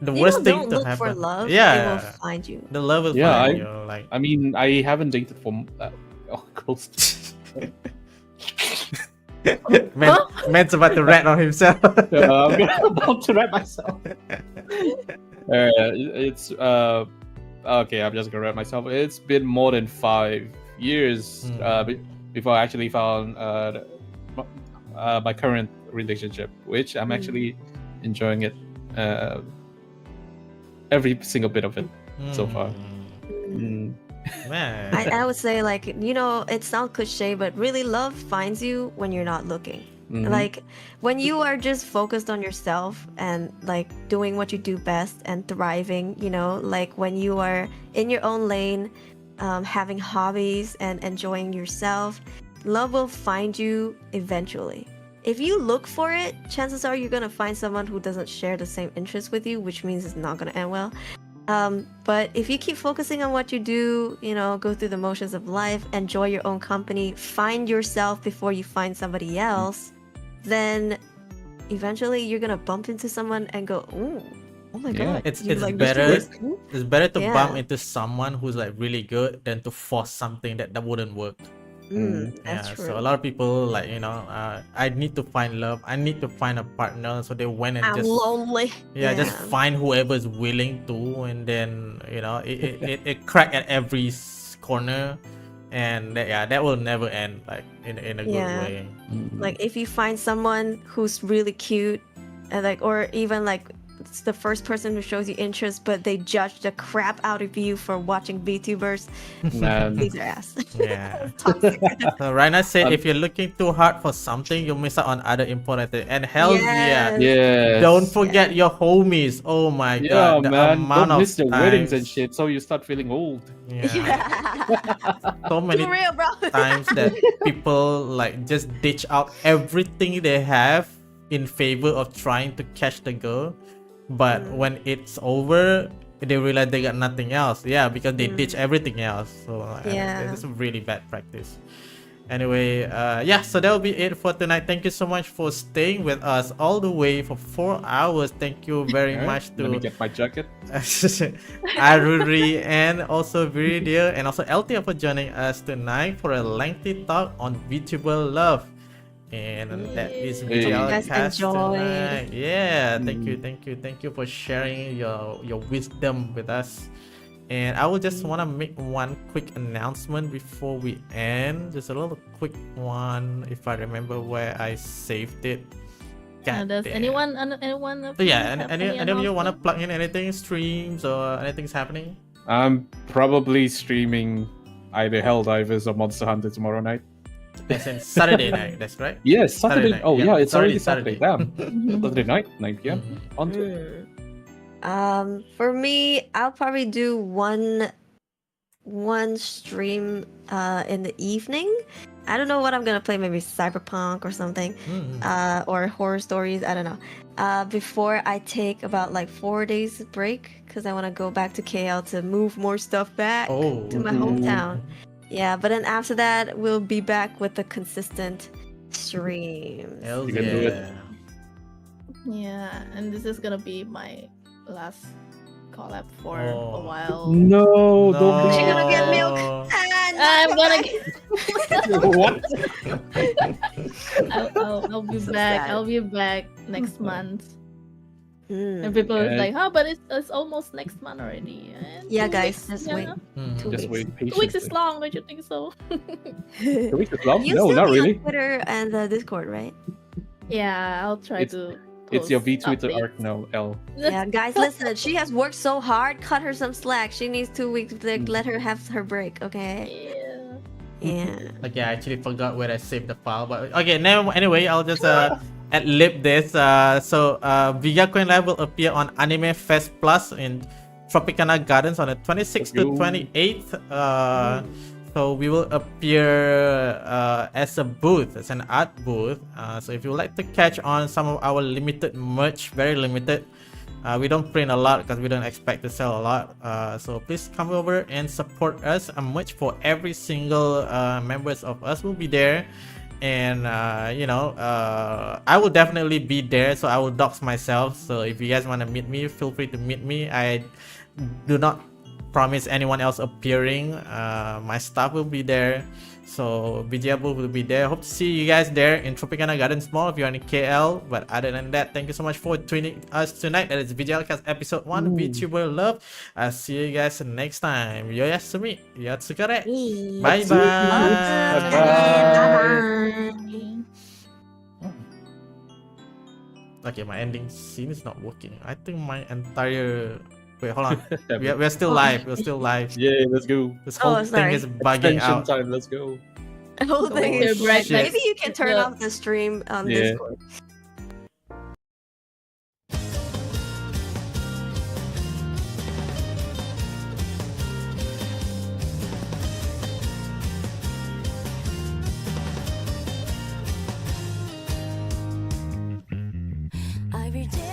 the worst thing don't to look happen. for love. Yeah, it will find you. the love will find you. Like I mean, I haven't dated for close. Man's about to rat on himself. I'm about to wrap myself. It's okay. I'm just gonna wrap myself. It's been more than 5 years before I actually found my current relationship, which I'm actually enjoying it. Every single bit of it so far. Man. I would say, like, it sounds cliche, but really love finds you when you're not looking. Like when you are just focused on yourself and like doing what you do best and thriving, like when you are in your own lane, having hobbies and enjoying yourself, love will find you eventually. If you look for it, chances are you're gonna find someone who doesn't share the same interests with you, which means it's not gonna end well. But if you keep focusing on what you do, go through the motions of life, enjoy your own company, find yourself before you find somebody else, then eventually you're gonna bump into someone and go, oh my god. It's like better. this too?" It's better to Yeah. bump into someone who's like really good than to force something that wouldn't work. That's true. So a lot of people like I need to find love, I need to find a partner, so they went and I'm just lonely. just find whoever's willing to, and then it crack at every corner, and that will never end like in a good Yeah. way. Like if you find someone who's really cute and like, or even like it's the first person who shows you interest, but they judge the crap out of you for watching VTubers. Man. These are ass. Yeah. Toxic. So Raina said, if you're looking too hard for something, you'll miss out on other important things. And hell yeah. Yes. Yeah. Don't forget your homies. Oh my Yeah, god. The man. amount Don't of miss the weddings and times- shit, so you start feeling old. Yeah. Yeah. So many Too real, bro. times that people like just ditch out everything they have in favor of trying to catch the girl, but when it's over they realize they got nothing else. Yeah, because they ditch everything else. So Yeah. it's a really bad practice. Anyway, yeah, so that'll be it for tonight. Thank you so much for staying with us all the way for 4 hours. Thank you very much Let me to get my jacket. Aruri and also Viridia and also LTF for joining us tonight for a lengthy talk on VTuber love. And that is Hey. VGL You guys Cast enjoyed. tonight. Yeah, thank you for sharing your wisdom with us. And I would just want to make one quick announcement before we end. Just a little quick one, if I remember where I saved it. God Does damn. anyone So yeah, have any of you want to announcement? plug in anything, streams or anything's happening? I'm probably streaming either Helldivers or Monster Hunter tomorrow night. That's in Saturday night, that's right? Yes, Saturday. night. Oh Yeah, yeah, it's already Saturday. Saturday. Damn. Saturday night, 9 p.m. On to it. For me, I'll probably do one stream in the evening. I don't know what I'm gonna play, maybe Cyberpunk or something, or horror stories, I don't know. Before I take about like 4 days break, because I want to go back to KL to move more stuff back to my hometown. Yeah, but then after that, we'll be back with the consistent streams. Hell You can do it. yeah. Yeah, and this is gonna be my last collab for Oh. a while. No, don't She be. gonna get milk. I'm gonna What? I'll be So back. sad. I'll be back next month. Mm. And people is Okay. like, "Oh, but it's almost next month already." And Yeah, 2 guys, weeks, just you wait. know? Mhm. Just wait 2 weeks is patiently. long, don't you think so? 2 weeks is long? You No, still not be really. on Twitter and Discord, right? Yeah, I'll try It's- to. It's your post V-Twitter updates. arc now, L. Yeah, guys, listen. She has worked so hard. Cut her some slack. She needs 2 weeks. Let her have her break, okay? Yeah. Yeah. Okay, I actually forgot where I saved the file, but okay. Now, anyway, I'll just ad-lib this. So VGakuenLIVE will appear on Anime Fest Plus in Tropicana Gardens on the 26th to Let's go. 28th. So we will appear as a booth, as an art booth. So if you would like to catch on some of our limited merch, very limited. We don't print a lot because we don't expect to sell a lot. So please come over and support us. Merch for every single members of us will be there. And I will definitely be there, so I will dox myself. So if you guys want to meet me, feel free to meet me. I do not promise anyone else appearing. My staff will be there, so VGL will be there. Hope to see you guys there in Tropicana Gardens Mall if you're in KL. But other than that, thank you so much for tuning us tonight. That is VGL Cast episode 1, VTuber Love. I'll see you guys next time. Yoyasumi, Yatsukare. Bye bye. Bye. Okay, my ending scene is not working. I think my entire... Wait, hold on. We're still live. We're still live. Yeah, let's go. This whole Oh, thing sorry. is bugging Extension out. time, let's go. The whole thing Oh, is shit. maybe you can turn Yeah. off the stream on Yeah. Discord. Every day